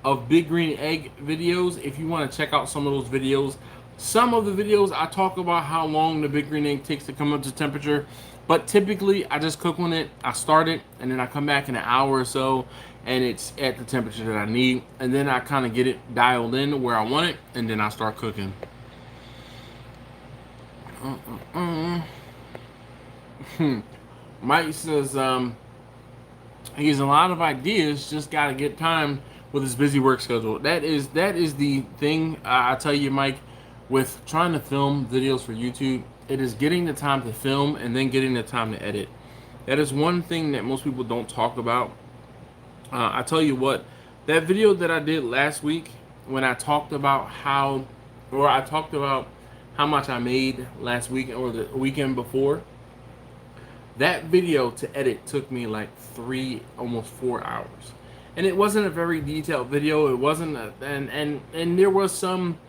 A: of big green egg videos. If you want to check out some of those videos, some of the videos I talk about how long the big green egg takes to come up to temperature, but typically I just cook on it, I start it, and then I come back in an hour or so and it's at the temperature that I need, and then I kind of get it dialed in where I want it, and then I start cooking. Mike says he has a lot of ideas, just got to get time with his busy work schedule. That is the thing. I tell you, Mike, with trying to film videos for YouTube, it is getting the time to film and then getting the time to edit. That is one thing that most people don't talk about. I tell you what, that video that I did last week when I talked about how much I made last week or the weekend before, that video to edit took me like 3, almost 4 hours. And it wasn't a very detailed video. It wasn't and there was some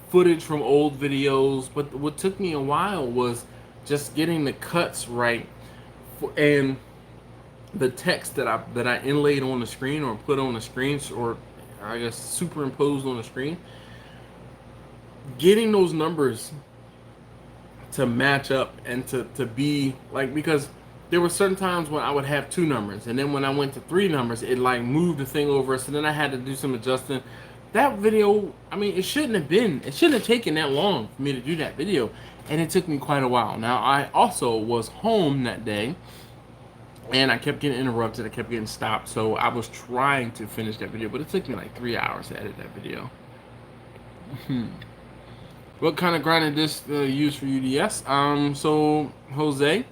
A: footage from old videos, but what took me a while was just getting the cuts right and the text that I inlaid on the screen, or put on the screen, or I guess superimposed on the screen. Getting those numbers to match up and to be like, because there were certain times when I would have 2 numbers, and then when I went to 3 numbers, it like moved the thing over, so then I had to do some adjusting. That video, I mean, it shouldn't have taken that long for me to do that video, and it took me quite a while. Now, I also was home that day, and I kept getting interrupted, I kept getting stopped, so I was trying to finish that video, but it took me like 3 hours to edit that video. What kind of grinding disc use for UDS? So Jose,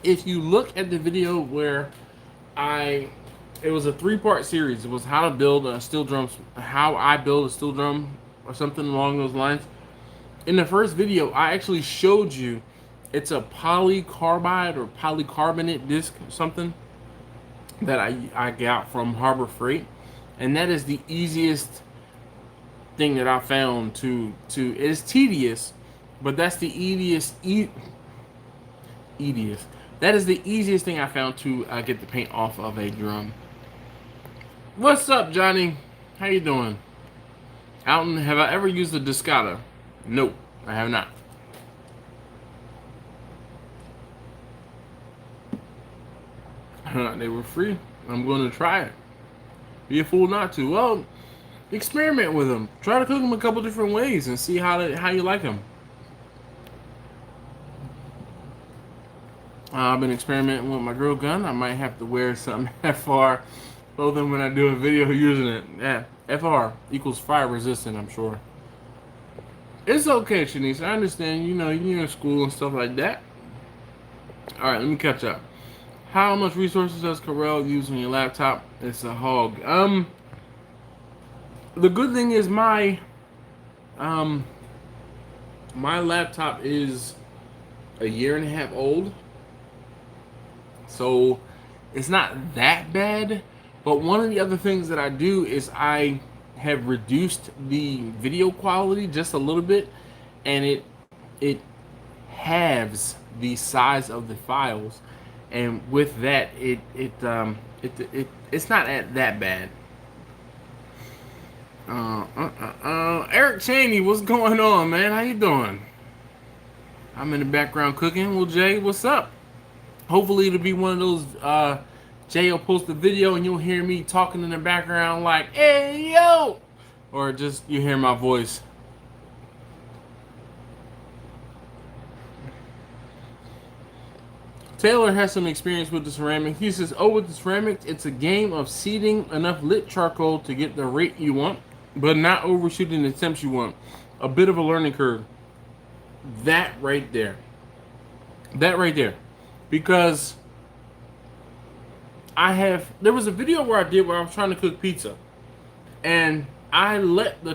A: if you look at the video where it was a 3-part series. It was how to build a steel drum, how I build a steel drum, or something along those lines. In the first video, I actually showed you it's a polycarbide or polycarbonate disc or something that I got from Harbor Freight, and that is the easiest thing that I found to it is tedious, but that's the that is the easiest thing I found to get the paint off of a drum. What's up, Johnny? How you doing? Alton, have I ever used a Discata? Nope, I have not. They were free. I'm going to try it. Be a fool not to. Well, experiment with them. Try to cook them a couple different ways and see how you like them. I've been experimenting with my grill gun. I might have to wear some FR clothing when I do a video using it. Yeah, FR equals fire resistant, I'm sure. It's okay, Shanice. I understand. You know, you're in school and stuff like that. All right, let me catch up. How much resources does Corel use on your laptop? It's a hog. The good thing is my laptop is a 1.5 years old, so it's not that bad. But one of the other things that I do is I have reduced the video quality just a little bit, and it halves the size of the files, and with that it's not that bad. Eric Cheney, what's going on, man? How you doing? I'm in the background cooking. Well, Jay, what's up? Hopefully it'll be one of those Jay will post a video and you'll hear me talking in the background like, hey, yo! Or just you hear my voice Taylor has some experience with the ceramic. He says, oh, with the ceramics, it's a game of seeding enough lit charcoal to get the rate you want, but not overshooting the temps you want. A bit of a learning curve. That right there. That right there. Because there was a video where I was trying to cook pizza. And I let the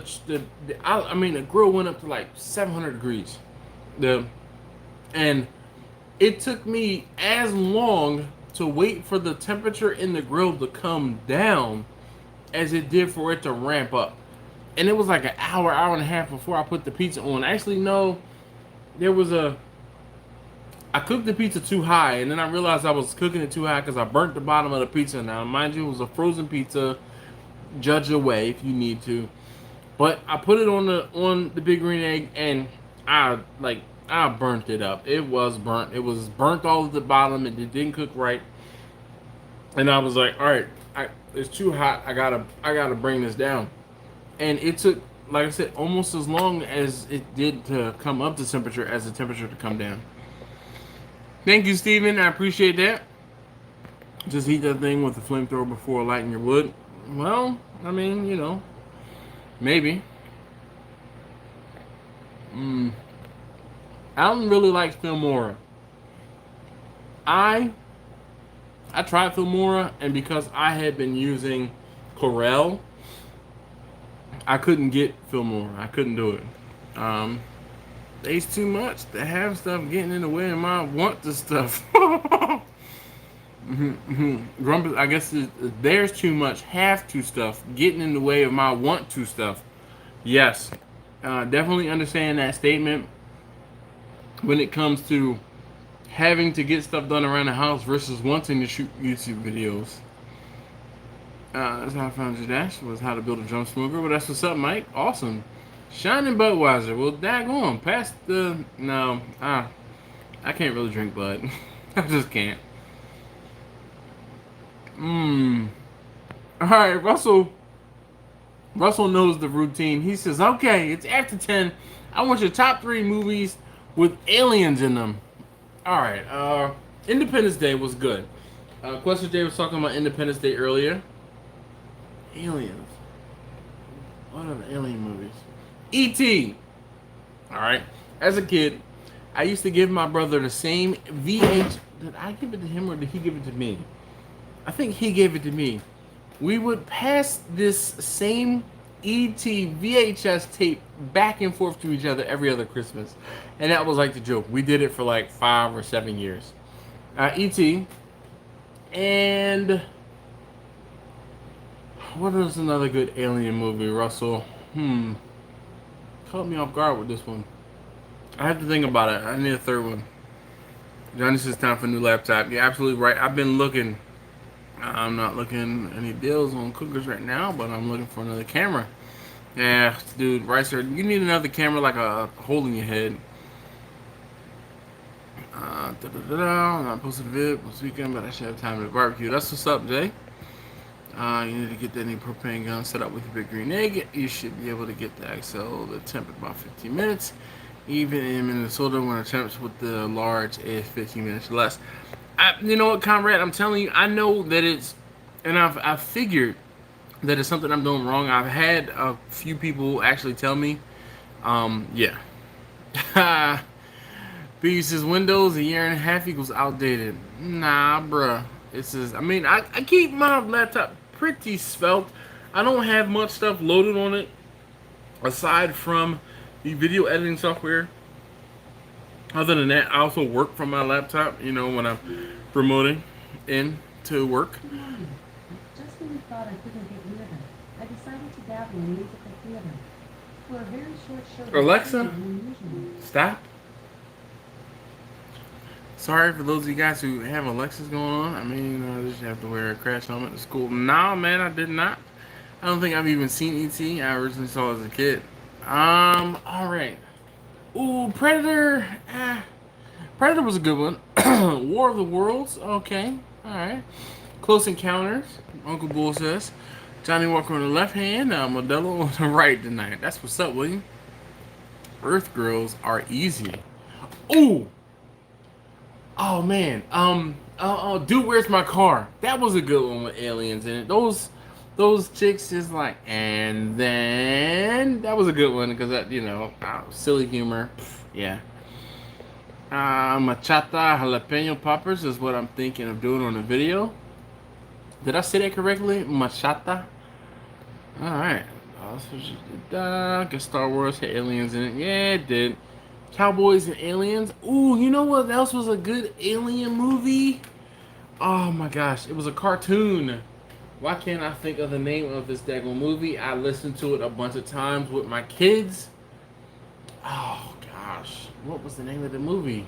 A: grill went up to like 700 degrees. And it took me as long to wait for the temperature in the grill to come down as it did for it to ramp up. And it was like an hour and a half before I put the pizza on. Actually, no, I cooked the pizza too high, and then I realized I was cooking it too high because I burnt the bottom of the pizza. Now, mind you, it was a frozen pizza. Judge away if you need to. But I put it on the big green egg, and I burnt it up. It was burnt. It was burnt all at the bottom, and it didn't cook right. And I was like, all right, it's too hot. I gotta bring this down. And it took, like I said, almost as long as it did to come up to temperature as the temperature to come down. Thank you, Steven. I appreciate that. Just heat that thing with the flamethrower before lighting your wood. Well, I mean, you know, maybe. Alan really likes Filmora. I tried Filmora, and because I had been using Corel, I couldn't get Filmora. I couldn't do it. There's too much to have stuff getting in the way of my want to stuff. Grumpus, I guess there's too much have to stuff getting in the way of my want to stuff. Yes, definitely understand that statement when it comes to having to get stuff done around the house versus wanting to shoot YouTube videos. That's how I found your dash, was how to build a drum smoker. Well, that's what's up, Mike. Awesome. Shining Budweiser. Well, daggone. Past the... No. I can't really drink Bud. I just can't. Alright, Russell knows the routine. He says, okay, it's after 10. I want your top 3 movies with aliens in them. Alright, Independence Day was good. Question Day was talking about Independence Day earlier. Aliens. What are the alien movies? E.T. Alright. As a kid, I used to give my brother the same VH. Did I give it to him or did he give it to me? I think he gave it to me. We would pass this same E.T. VHS tape back and forth to each other every other Christmas. And that was like the joke. We did it for like 5 or 7 years. E.T. And what is another good alien movie, Russell? Caught me off guard with this one. I have to think about it. I need a third one. Johnny says time for a new laptop. You're absolutely right. I've been looking. I'm not looking any deals on cookers right now, but I'm looking for another camera. Yeah, dude, right, sir. You need another camera like a hole in your head. I'm not posting a vid this weekend, but I should have time to barbecue. That's what's up, Jay. You need to get that new propane gun set up with your big green egg. You should be able to get the XL, the temp at about 15 minutes. Even in Minnesota, when attempts with the large is 15 minutes or less. You know what, Conrad? I'm telling you, I know that it's, and I've figured that it's something I'm doing wrong. I've had a few people actually tell me, yeah. B says Windows a year and a half equals outdated. Nah, bruh. It says, I mean, I keep my laptop pretty svelte. I don't have much stuff loaded on it aside from the video editing software. Other than that, I also work from my laptop, you know, when I'm promoting into work.
C: Just when you thought I couldn't get rid of them, I decided to dabble in musical theater. For a very short show...
A: Alexa, stop. Sorry for those of you guys who have Alexas going on. I mean, did you have to wear a crash helmet to school? Nah, man, I did not. I don't think I've even seen E.T. I originally saw it as a kid. Alright. Ooh, Predator. Predator was a good one. War of the Worlds. Okay. Alright. Close Encounters. Uncle Bull says. Johnny Walker on the left hand. Modelo on the right tonight. That's what's up, William. Earth Girls are easy. Ooh. Oh man, dude, where's my car? That was a good one with aliens in it. Those chicks is like, and then that was a good one because that, silly humor. Yeah. Machata jalapeno poppers is what I'm thinking of doing on the video. Did I say that correctly? Machata. All right. Got Star Wars had aliens in it. Yeah, it did. Cowboys and aliens. Ooh, you know what else was a good alien movie? Oh my gosh, it was a cartoon. Why can't I think of the name of this daggone movie? I listened to it a bunch of times with my kids. Oh gosh, what was the name of the movie?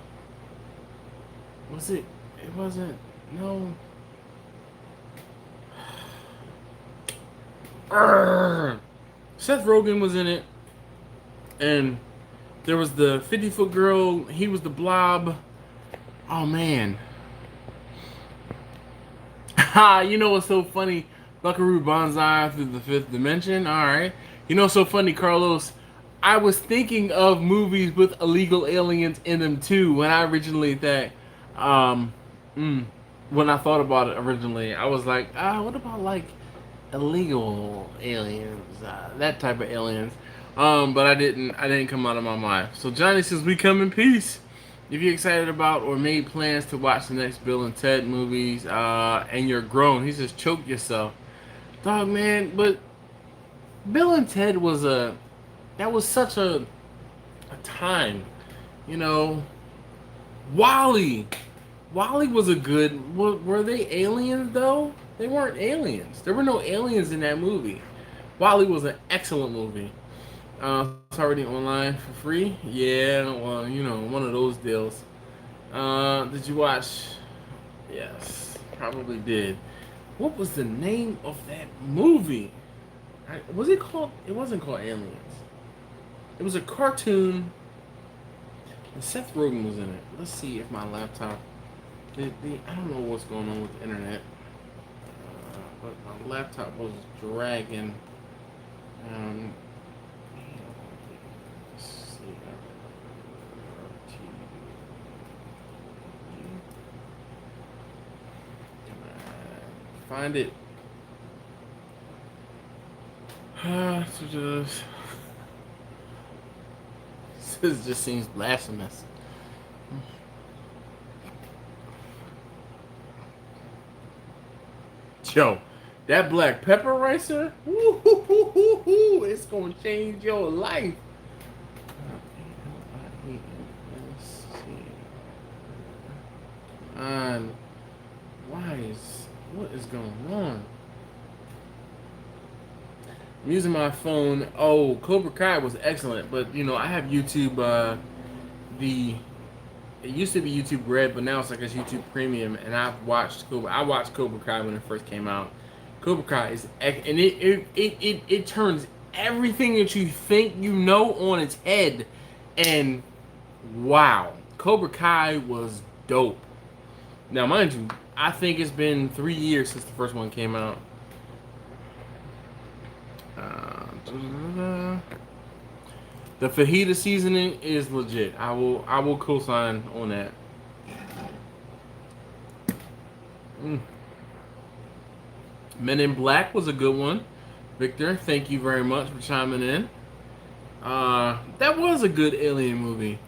A: Was it? It wasn't. No. Urgh. Seth Rogen was in it, and there was the 50-foot girl. He was the blob. Oh man. Ha! You know what's so funny? Buckaroo Banzai through the fifth dimension. All right. You know what's so funny, Carlos? I was thinking of movies with illegal aliens in them too when I originally thought. When I thought about it originally, I was like, what about like illegal aliens, that type of aliens? But I didn't come out of my mind. So Johnny says we come in peace. If you're excited about or made plans to watch the next Bill and Ted movies, and you're grown, he says choke yourself, dog man. But Bill and Ted was such a time, you know. Wally was a good. Were they aliens though? They weren't aliens. There were no aliens in that movie. Wally was an excellent movie. It's already online for free. Yeah, well, one of those deals. Did you watch? Yes, probably did. What was the name of that movie? Was it called? It wasn't called Aliens. It was a cartoon. And Seth Rogen was in it. Let's see if my laptop. I don't know what's going on with the internet, but my laptop was dragging. Let's see. Find it. This just seems blasphemous. Yo, that black pepper ricer, it's gonna change your life. And what is going on? I'm using my phone. Oh, Cobra Kai was excellent, but I have YouTube. It used to be YouTube Red, but now it's like it's YouTube Premium, and I watched Cobra Kai when it first came out. Cobra Kai is, and it turns everything that you think you know on its head, and wow, Cobra Kai was dope. Now, mind you, I think it's been 3 years since the first one came out. The fajita seasoning is legit. I will co-sign on that. Men in Black was a good one. Victor, thank you very much for chiming in. That was a good alien movie.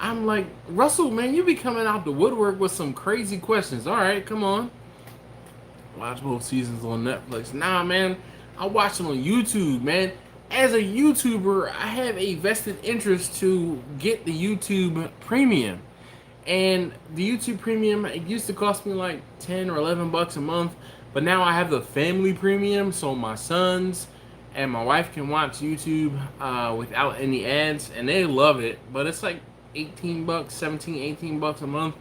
A: I'm like, Russell, man, you be coming out the woodwork with some crazy questions. All right, come on. Watch both seasons on Netflix. Nah, man, I watch them on YouTube, man. As a YouTuber, I have a vested interest to get the YouTube Premium. And the YouTube Premium, it used to cost me like 10 or 11 bucks a month, but now I have the Family Premium, so my sons and my wife can watch YouTube without any ads, and they love it. But it's like 18 bucks, 17, 18 bucks a month,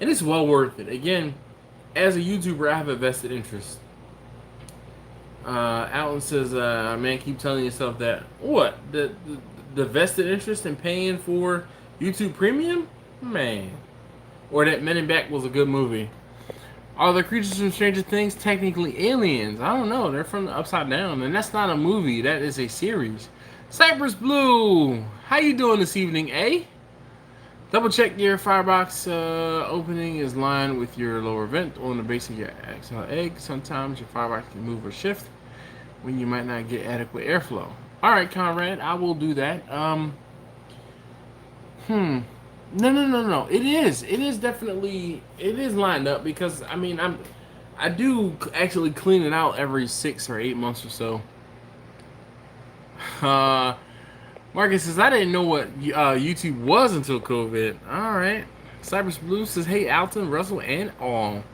A: and it's well worth it. Again, as a YouTuber, I have a vested interest. Alan says, man, keep telling yourself that. What? The vested interest in paying for YouTube Premium? Man. Or that Men in Black was a good movie. Are the creatures from Stranger Things technically aliens? I don't know. They're from the Upside Down, and that's not a movie. That is a series. Cypress Blue, how you doing this evening, eh? Double check your firebox opening is lined with your lower vent on the base of your exhale egg. Sometimes your firebox can move or shift when you might not get adequate airflow. All right, Conrad, I will do that. No. It is. It is definitely. It is lined up because I mean I do actually clean it out every 6 or 8 months or so. Uh, Marcus says I didn't know what YouTube was until COVID. All right. Cypress Blue says, "Hey, Alton, Russell, and all.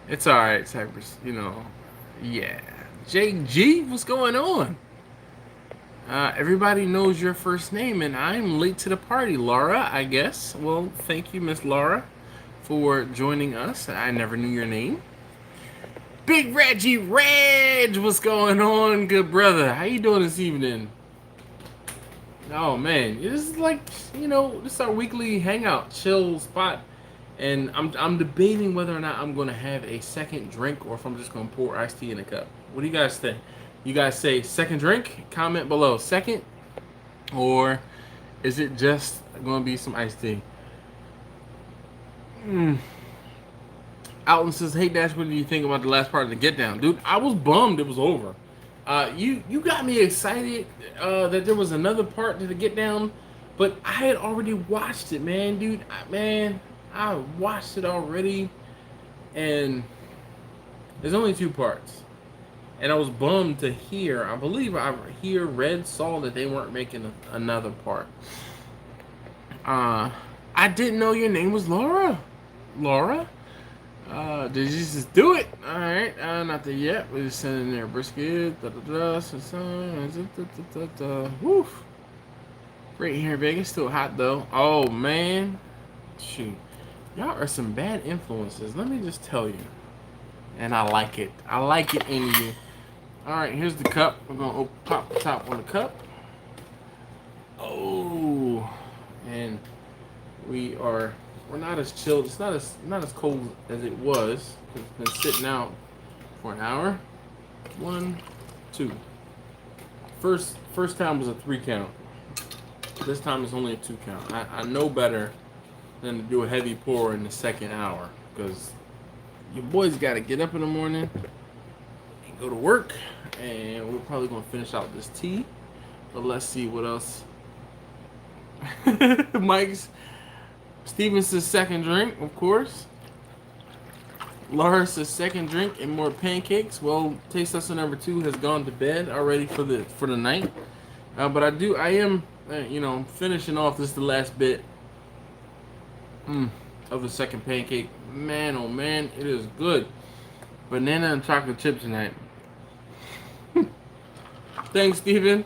A: It's all right, Cypress. You know, yeah. JG, what's going on? Everybody knows your first name, and I'm late to the party, Laura. I guess. Well, thank you, Miss Laura, for joining us. I never knew your name. Big Reggie Reg, what's going on, good brother? How you doing this evening? Oh man, this is like, you know, this is our weekly hangout, chill spot, and I'm debating whether or not I'm gonna have a second drink or if I'm just gonna pour iced tea in a cup. What do you guys think? You guys say second drink? Comment below. Second, or is it just gonna be some iced tea? Alton says, "Hey Dash, what do you think about the last part of the Get Down, dude? I was bummed it was over. You got me excited that there was another part to the Get Down, but I had already watched it, man, dude. I watched it already, and there's only 2 parts, and I was bummed to hear. I believe I read saw that they weren't making another part. I didn't know your name was Laura. Laura." Did you just do it? Alright, not there yet. We're just sending there brisket. Woof. Great here in Vegas. Still hot though. Oh man. Shoot. Y'all are some bad influences. Let me just tell you. And I like it. I like it in you. Alright, here's the cup. We're gonna pop the top on the cup. Oh. And we're not as chilled. It's not as cold as it was. It's been sitting out for an hour. 1, 2. First time was a 3 count. This time it's only a 2 count. I know better than to do a heavy pour in the second hour because your boys got to get up in the morning and go to work, and we're probably gonna finish out this tea. But let's see what else. Mike's. Stevens' second drink, of course. Laura's second drink and more pancakes. Well, taste tester number 2 has gone to bed already for the night. But I am, finishing off this the last bit of the second pancake. Man, oh man, it is good. Banana and chocolate chip tonight. Thanks, Steven.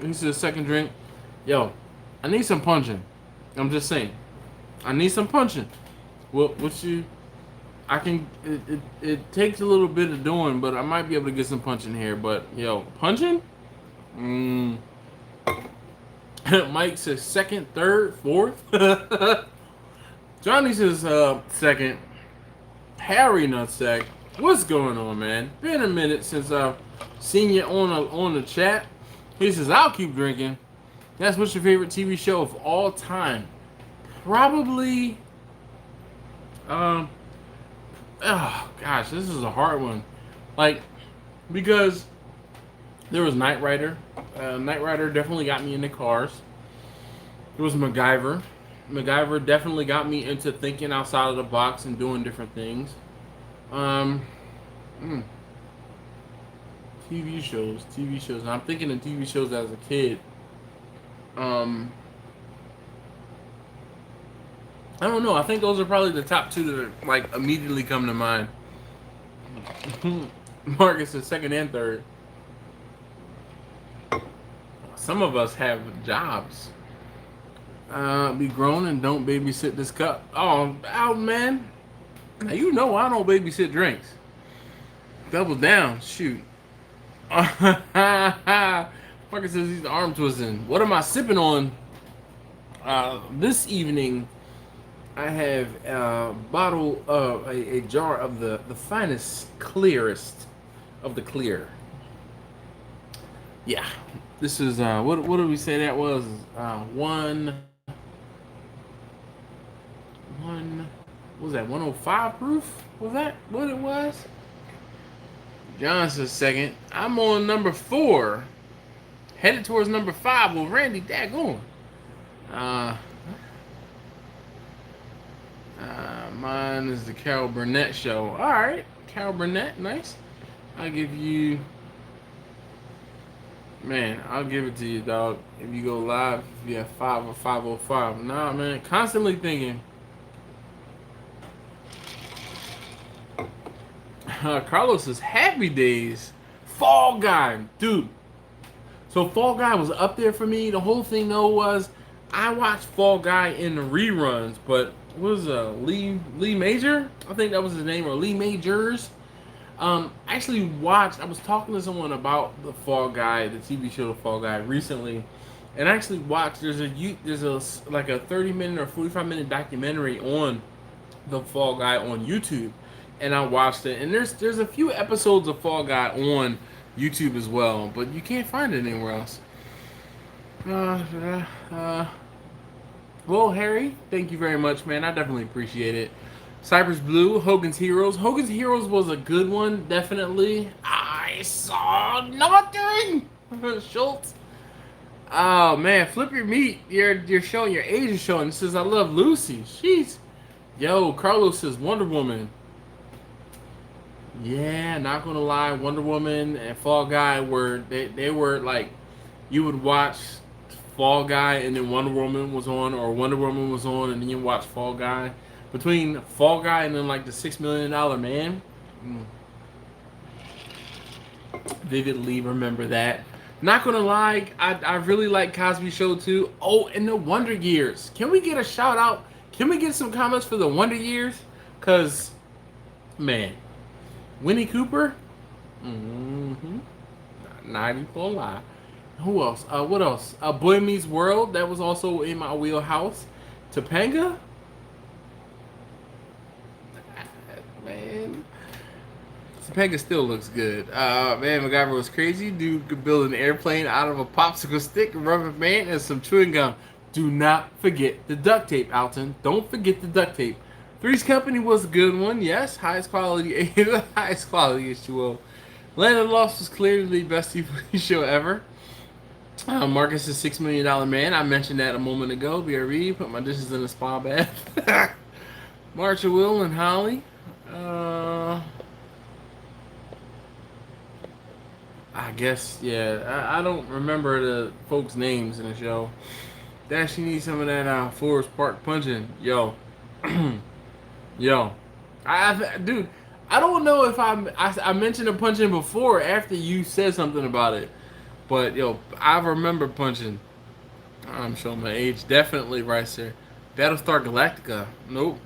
A: This is the second drink. Yo, I need some punching. I'm just saying. I need some punching. Well, it takes a little bit of doing, but I might be able to get some punching here. But, yo, punching? Mike says second, third, fourth. Johnny says second. Harry Nutsack. What's going on, man? Been a minute since I've seen you on the chat. He says, I'll keep drinking. That's what's your favorite TV show of all time? Probably. Oh gosh, this is a hard one. Like, because there was Knight Rider. Knight Rider definitely got me into cars. There was MacGyver. MacGyver definitely got me into thinking outside of the box and doing different things. TV shows. And I'm thinking of TV shows as a kid. I don't know. I think those are probably the top 2 that are, like, immediately come to mind. Marcus is second and third. Some of us have jobs. Be grown and don't babysit this cup. Oh, out, man. Now, you know I don't babysit drinks. Double down. Shoot. Marcus says he's arm twisting. What am I sipping on? This evening, I have a bottle of a jar of the finest, clearest of the clear. Yeah, this is what did we say that was? what was that 105 proof? Was that what it was? John says second. I'm on number 4. Headed towards number 5 with Randy. Daggone. Mine is the Carol Burnett show. Alright. Carol Burnett. Nice. I'll give you... Man, I'll give it to you, dog. If you go live, if you have 5 or 505. Nah, man. Constantly thinking. Carlos says, Happy Days. Fall Guy. Dude. So Fall Guy was up there for me. The whole thing, though, was I watched Fall Guy in the reruns, but what was Lee Major? I think that was his name, or Lee Majors. Actually watched, I was talking to someone about the Fall Guy, the TV show The Fall Guy recently, and I actually watched, there's a like a 30-minute or 45-minute documentary on the Fall Guy on YouTube, and I watched it, and there's a few episodes of Fall Guy on YouTube as well, but you can't find it anywhere else. Well, Harry, thank you very much, man. I definitely appreciate it. Cypress Blue, Hogan's Heroes. Hogan's Heroes was a good one, definitely. I saw nothing. Schultz. Oh man, Flip Your Meat. You're showing your age is showing. It says I love Lucy. Jeez. Yo, Carlos says Wonder Woman. Yeah, not gonna lie, Wonder Woman and Fall Guy were they were like, you would watch Fall Guy and then Wonder Woman was on, or Wonder Woman was on and then you watch Fall Guy. Between Fall Guy and then like the $6 Million Man, vividly remember that. Not gonna lie, I really like Cosby Show too. Oh, and the Wonder Years. Can we get a shout out? Can we get some comments for the Wonder Years? Cause, man, Winnie Cooper. Not even gonna lie. Who else? What else? Boy Meets World. That was also in my wheelhouse. Topanga. Man, Topanga still looks good. Man, MacGyver was crazy. Dude could build an airplane out of a popsicle stick, a rubber band, and some chewing gum. Do not forget the duct tape, Alton. Don't forget the duct tape. Three's Company was a good one. Yes, highest quality, highest quality H2O. Land of the Lost was clearly the best TV show ever. Marcus is $6 Million Man. I mentioned that a moment ago. BRE, put my dishes in a spa bath. Marsha, Will, and Holly. I guess, yeah. I don't remember the folks' names in the show. Dash, you need some of that Forest Park punching. Yo. Yo. Dude, I don't know if I mentioned the punching before or after you said something about it. But, yo, I remember punching. I'm showing my age. Definitely right there. Battlestar Galactica. Nope.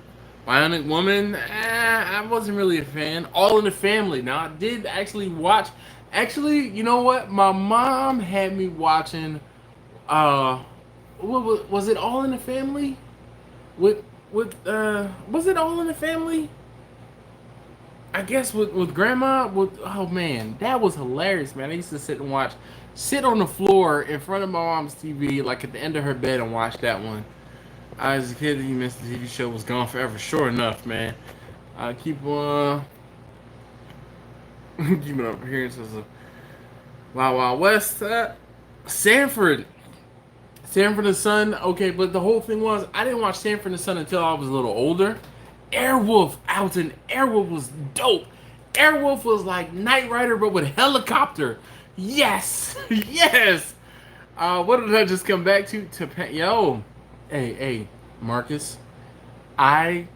A: Bionic Woman, I wasn't really a fan. All in the Family. Now, I did actually watch. Actually, you know what? My mom had me watching. What was it? All in the Family? Was it All in the Family? I guess with Grandma. Oh man, that was hilarious, man. I used to sit on the floor in front of my mom's TV, like at the end of her bed, and watch that one. As a kid, you missed the TV show was gone forever. Sure enough, man. I keep on keeping up appearances of Wild Wild West. Sanford and Son. Okay, but the whole thing was I didn't watch Sanford and Son until I was a little older. Airwolf, Alton. Airwolf was dope. Airwolf was like Knight Rider, but with helicopter. Yes, yes. What did I just come back to? Yo. Hey, Marcus, I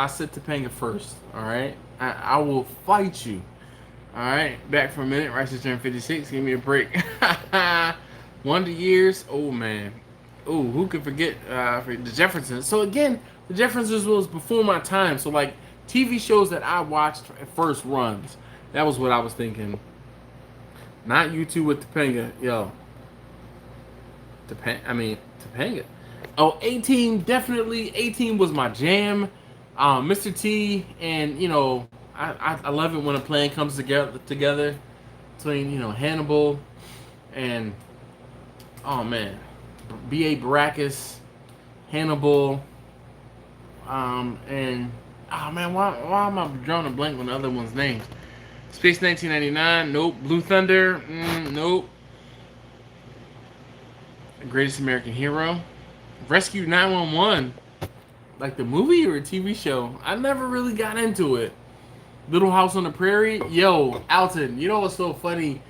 A: said Topanga first, all right? I will fight you, all right? Back for a minute, Rice turned 56, give me a break. Wonder Years, oh, man. Oh, who could forget the Jeffersons? So, again, the Jeffersons was before my time, so, like, TV shows that I watched at first runs, that was what I was thinking. Not you two with Topanga, yo. Topanga. Oh, 18, definitely. 18 was my jam. Mr. T, and, you know, I love it when a plan comes together between, you know, Hannibal and, oh, man, B.A. Baracus, Hannibal. And oh man, why am I drawing a blank on the other one's name? Space 1999, nope. Blue Thunder, nope. Greatest American Hero, Rescue 911, like the movie or a TV show. I never really got into it. Little House on the Prairie, yo, Alton. You know what's so funny?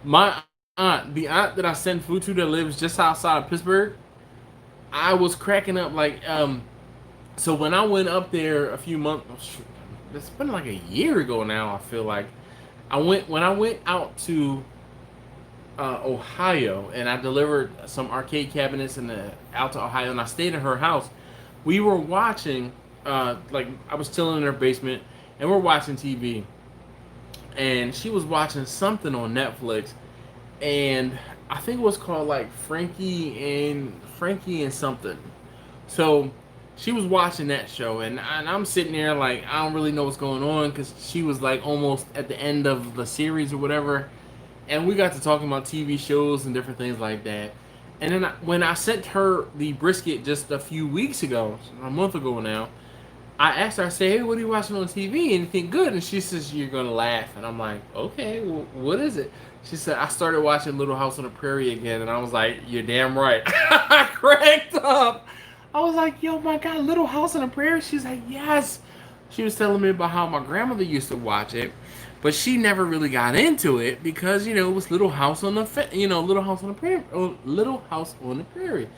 A: My aunt, the aunt that I send food to that lives just outside of Pittsburgh, I was cracking up so when I went up there a few months, it's been like a year ago now. I feel like when I went out to Ohio and I delivered some arcade cabinets out to Ohio, and I stayed in her house. We were watching, like I was chilling in her basement, and we're watching TV, and she was watching something on Netflix, and I think it was called like Frankie and something. So she was watching that show, and I'm sitting there like I don't really know what's going on because she was like almost at the end of the series or whatever, and we got to talking about TV shows and different things like that. And then when I sent her the brisket just a few weeks ago, a month ago now, I asked her, I said, hey, what are you watching on TV? Anything good? And she says, you're going to laugh. And I'm like, okay, well, what is it? She said, I started watching Little House on the Prairie again. And I was like, you're damn right. I cracked up. I was like, yo, my God, Little House on the Prairie? She's like, yes. She was telling me about how my grandmother used to watch it. But she never really got into it because, it was Little House on the Little House on the Prairie. Little House on the Prairie.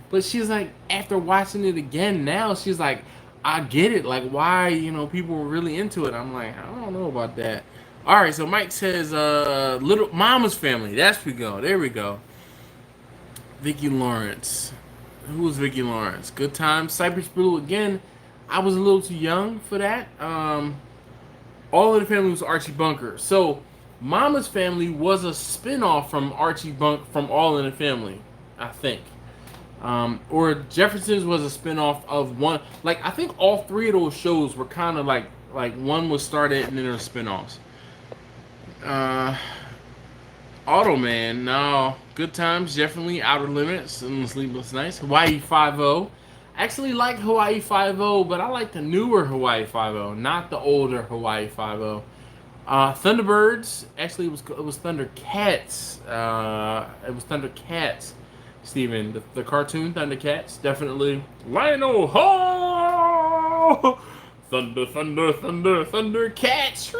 A: But she's like, after watching it again now, she's like, I get it. Like, why, people were really into it. I'm like, I don't know about that. All right, so Mike says, Little Mama's Family. There we go. Vicki Lawrence. Who was Vicki Lawrence? Good Times. Cypress Blue again. I was a little too young for that. All in the Family was Archie Bunker. So, Mama's Family was a spinoff from from All in the Family, I think. Or Jefferson's was a spinoff of one. Like, I think all three of those shows were kind of like one was started and then there were spinoffs. Automan, no. Good Times, definitely. Outer Limits and Sleepless Nights. Hawaii Five-0. I actually like Hawaii Five-0, but I like the newer Hawaii Five-0, not the older Hawaii Five-0. Thunderbirds, actually it was Thundercats. It was Thundercats, Steven. The cartoon Thundercats, definitely. Lionel Ho! Thunder, thunder, thunder, Thundercats.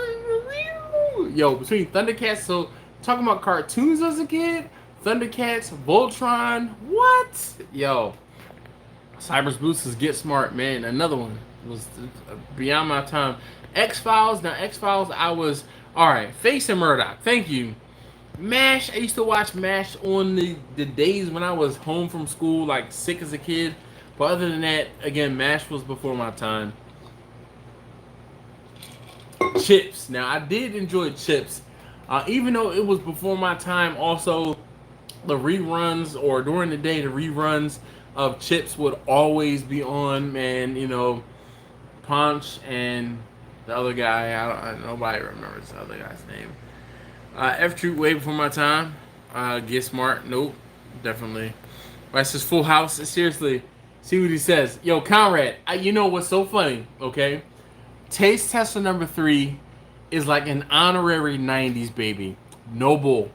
A: Yo, between Thundercats, so talking about cartoons as a kid, Thundercats, Voltron, what? Yo. Cyber's Boost is Get Smart, man. Another one was beyond my time. X-Files. Now, X-Files, I was... Alright, Face and Murdoch. Thank you. MASH. I used to watch MASH on the days when I was home from school, like sick as a kid. But other than that, again, MASH was before my time. Chips. Now, I did enjoy Chips. Even though it was before my time, also, the reruns, or during the day, the reruns of Chips would always be on, man. Punch and the other guy, nobody remembers the other guy's name. F-Troop, way before my time. Get Smart, nope, definitely. That's just Full House. Seriously, see what he says. Yo, Conrad, you know what's so funny, okay? Taste Tester number 3 is like an honorary 90s baby. No bull.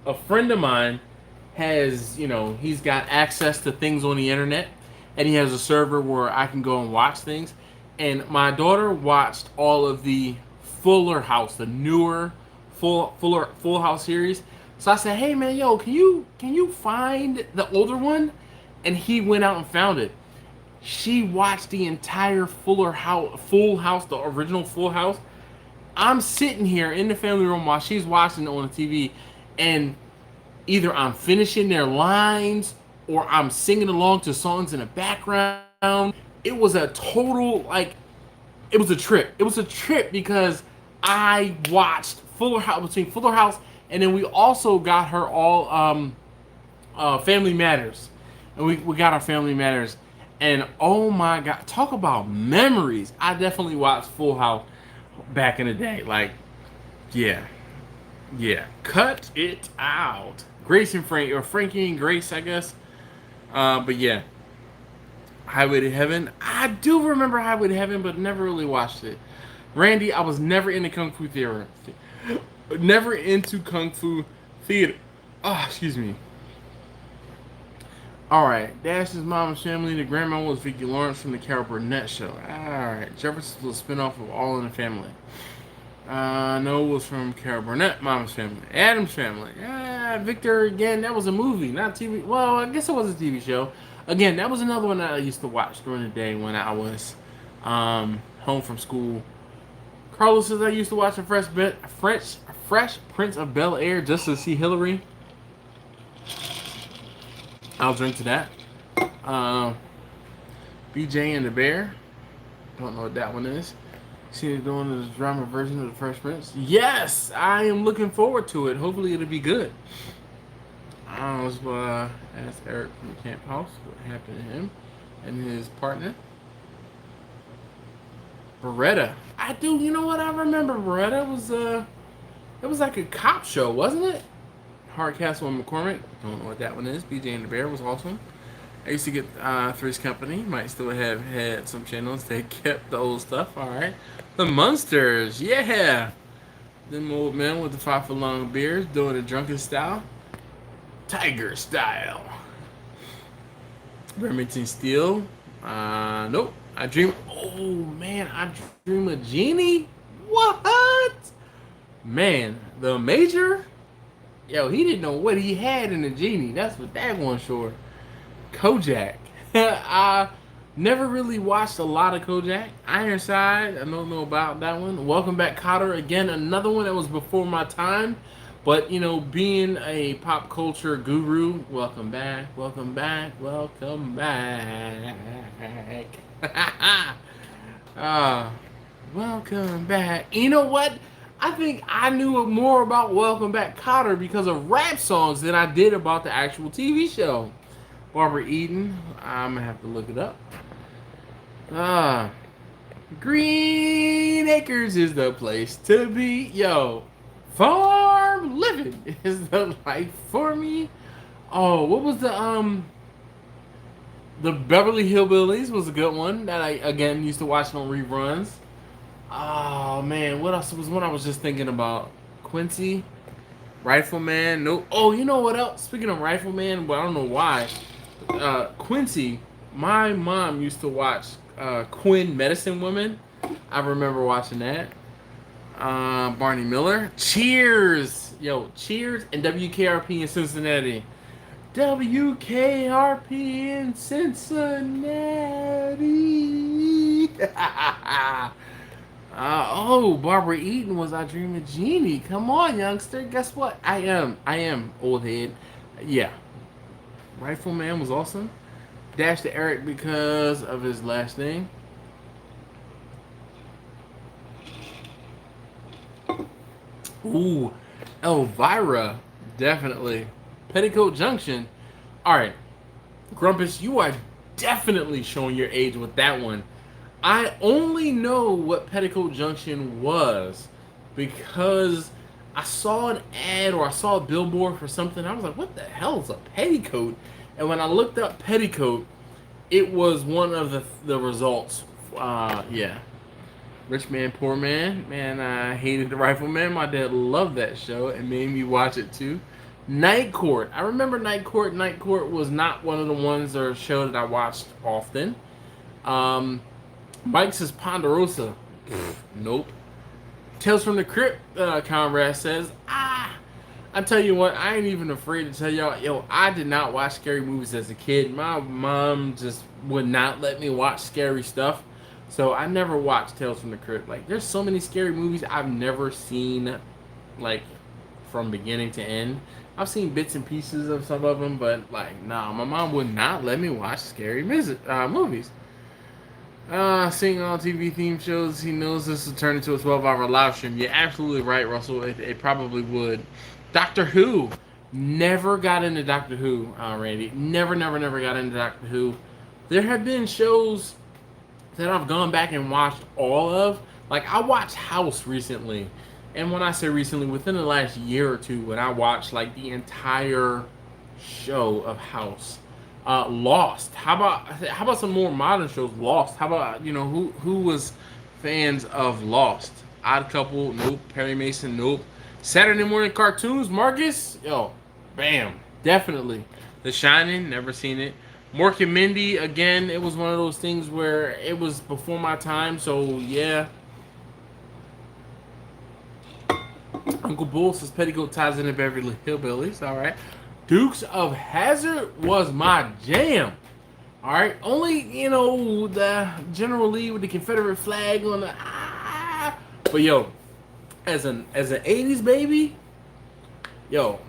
A: A friend of mine has, he's got access to things on the internet, and he has a server where I can go and watch things. And my daughter watched all of the Fuller House, the newer Full House series. So I said, hey man, yo, can you find the older one? And he went out and found it. She watched the entire Full House, the original Full House. I'm sitting here in the family room while she's watching it on the TV, and either I'm finishing their lines or I'm singing along to songs in the background. It was a total, it was a trip. It was a trip because I watched between Fuller House, and then we also got her all Family Matters. And we got our Family Matters. And oh my God, talk about memories. I definitely watched Full House back in the day. Yeah. Cut it out. Grace and Frank, or Frankie and Grace, I guess. But yeah. Highway to Heaven. I do remember Highway to Heaven, but never really watched it. Randy, I was never into Kung Fu theater. Never into Kung Fu theater. Oh, excuse me. Alright, Dash's Mama's Family. The grandma was Vicki Lawrence from the Carol Burnett Show. Alright, Jefferson was a spinoff of All in the Family. Noah was from Carol Burnett, Mama's Family. Adam's Family. Victor, again, that was a movie, not TV. Well, I guess it was a TV show. Again, that was another one that I used to watch during the day when I was home from school. Carlos says I used to watch a Fresh Prince of Bel-Air just to see Hillary. I'll drink to that. BJ and the Bear. Don't know what that one is. See, doing the drama version of the Fresh Prince. Yes, I am looking forward to it. Hopefully, it'll be good. I was asked Eric from the Camp House what happened to him and his partner. Beretta. I do. You know what? I remember Beretta was it was like a cop show, wasn't it? Hardcastle and McCormick. Don't know what that one is. BJ and the Bear was awesome. I used to get Three's Company. Might still have had some channels that kept the old stuff. All right. The Munsters. Yeah. Them old men with the 5 foot long beards doing it drunken style. Tiger style. Remington Steel. Nope. I dream. Oh man, I dream of Genie. What? Man, the Major. Yo, he didn't know what he had in the Genie. That's what that one sure. Kojak. I never really watched a lot of Kojak. Ironside. I don't know about that one. Welcome Back, Kotter. Again, another one that was before my time. But, you know, being a pop culture guru, welcome back, welcome back, welcome back. Welcome back. You know what? I think I knew more about Welcome Back, Kotter because of rap songs than I did about the actual TV show. Barbara Eden. I'm going to have to look it up. Green Acres is the place to be. Yo. Farm living is the life for me. Oh, what was the Beverly Hillbillies was a good one that I again used to watch on reruns. Oh man, what else was one I was just thinking about? Quincy, Rifleman. Nope. Oh, you know what else? Speaking of Rifleman, but I don't know why. Quincy, my mom used to watch Quinn Medicine Woman. I remember watching that. Barney Miller. Cheers! Yo, Cheers and WKRP in Cincinnati. WKRP in Cincinnati. Oh, Barbara Eden was I Dream of Genie. Come on, youngster. Guess what? I am old head. Yeah. Rifleman was awesome. Dash to Eric because of his last name. Ooh, Elvira, definitely. Petticoat Junction. All right, Grumpus, you are definitely showing your age with that one. I only know what Petticoat Junction was because I saw an ad or I saw a billboard for something. I was like, what the hell is a petticoat? And when I looked up petticoat, it was one of the results. Yeah. Rich Man, Poor Man. Man, I hated The Rifleman. My dad loved that show and made me watch it too. Night Court. I remember Night Court. Night Court was not one of the ones or show that I watched often. Mike says Ponderosa. Nope. Tales from the Crypt, Conrad says. I tell you what, I ain't even afraid to tell y'all, yo, I did not watch scary movies as a kid. My mom just would not let me watch scary stuff. So I never watched Tales from the Crypt. Like, there's so many scary movies I've never seen, like, from beginning to end. I've seen bits and pieces of some of them, but, like, nah, my mom would not let me watch scary movies. Seeing all TV theme shows, he knows this will turn into a 12-hour live stream. You're absolutely right, Russell. It probably would. Doctor Who. Never got into Doctor Who, Randy. Never got into Doctor Who. There have been shows that I've gone back and watched all of. Like, I watched House recently. And when I say recently, within the last year or two, when I watched, like, the entire show of House. Lost. How about some more modern shows? Lost. How about who was fans of Lost? Odd Couple, nope. Perry Mason, nope. Saturday morning cartoons, Marcus, yo, bam, definitely. The Shining, never seen it. Mork and Mindy, again, it was one of those things where it was before my time, so yeah. Uncle Bull says Petticoat ties in the Beverly Hillbillies, all right. Dukes of Hazzard was my jam. All right, only the General Lee with the Confederate flag on the but yo, as an '80s baby, yo,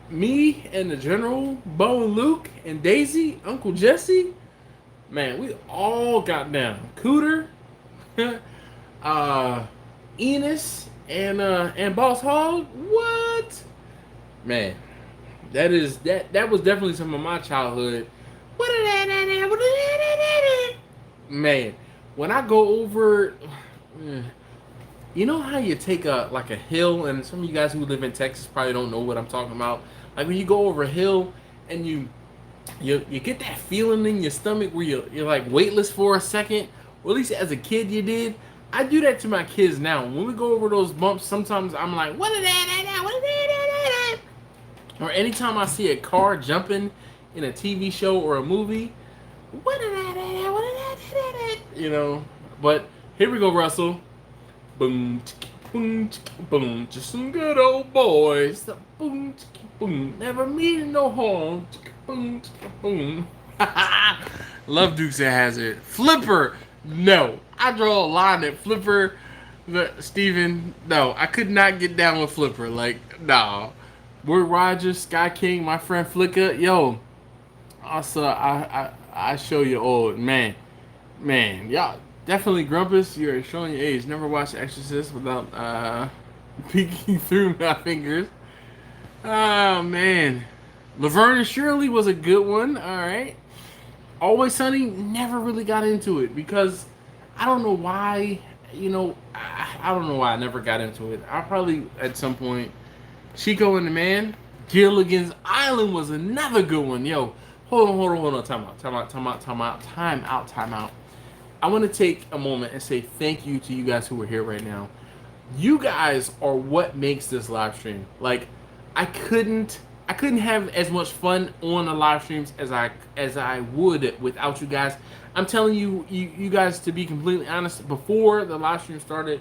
A: me and the General, Bo and Luke and Daisy, Uncle Jesse, man, we all got down. Cooter, Enos, and Boss Hog. What? Man, that was definitely some of my childhood. Man, when I go over, you know how you take a hill, and some of you guys who live in Texas probably don't know what I'm talking about. Like when you go over a hill and you get that feeling in your stomach where you're like weightless for a second, or at least as a kid you did. I do that to my kids now. When we go over those bumps, sometimes I'm like, what is that? What is that? Or anytime I see a car jumping in a TV show or a movie, what is that? What is that? But here we go, Russell. Boom, boom, boom, just some good old boys. Boom, boom, never meeting no harm. Boom, boom. Love Dukes of Hazzard. Flipper, no. I draw a line at Flipper. Steven, no. I could not get down with Flipper. Like, nah. Word Rogers, Sky King, my friend Flicker. Yo, also, I show you old. Man, y'all. Definitely Grumpus, you're showing your age. Never watched Exorcist without peeking through my fingers. Oh, man. Laverne and Shirley was a good one. All right. Always Sunny, never really got into it because I don't know why. I don't know why I never got into it. I probably, at some point, Chico and the Man. Gilligan's Island was another good one. Yo, hold on. Time out. I want to take a moment and say thank you to you guys who are here right now. You guys are what makes this live stream. Like, I couldn't have as much fun on the live streams as I would without you guys. I'm telling you guys, to be completely honest, before the live stream started,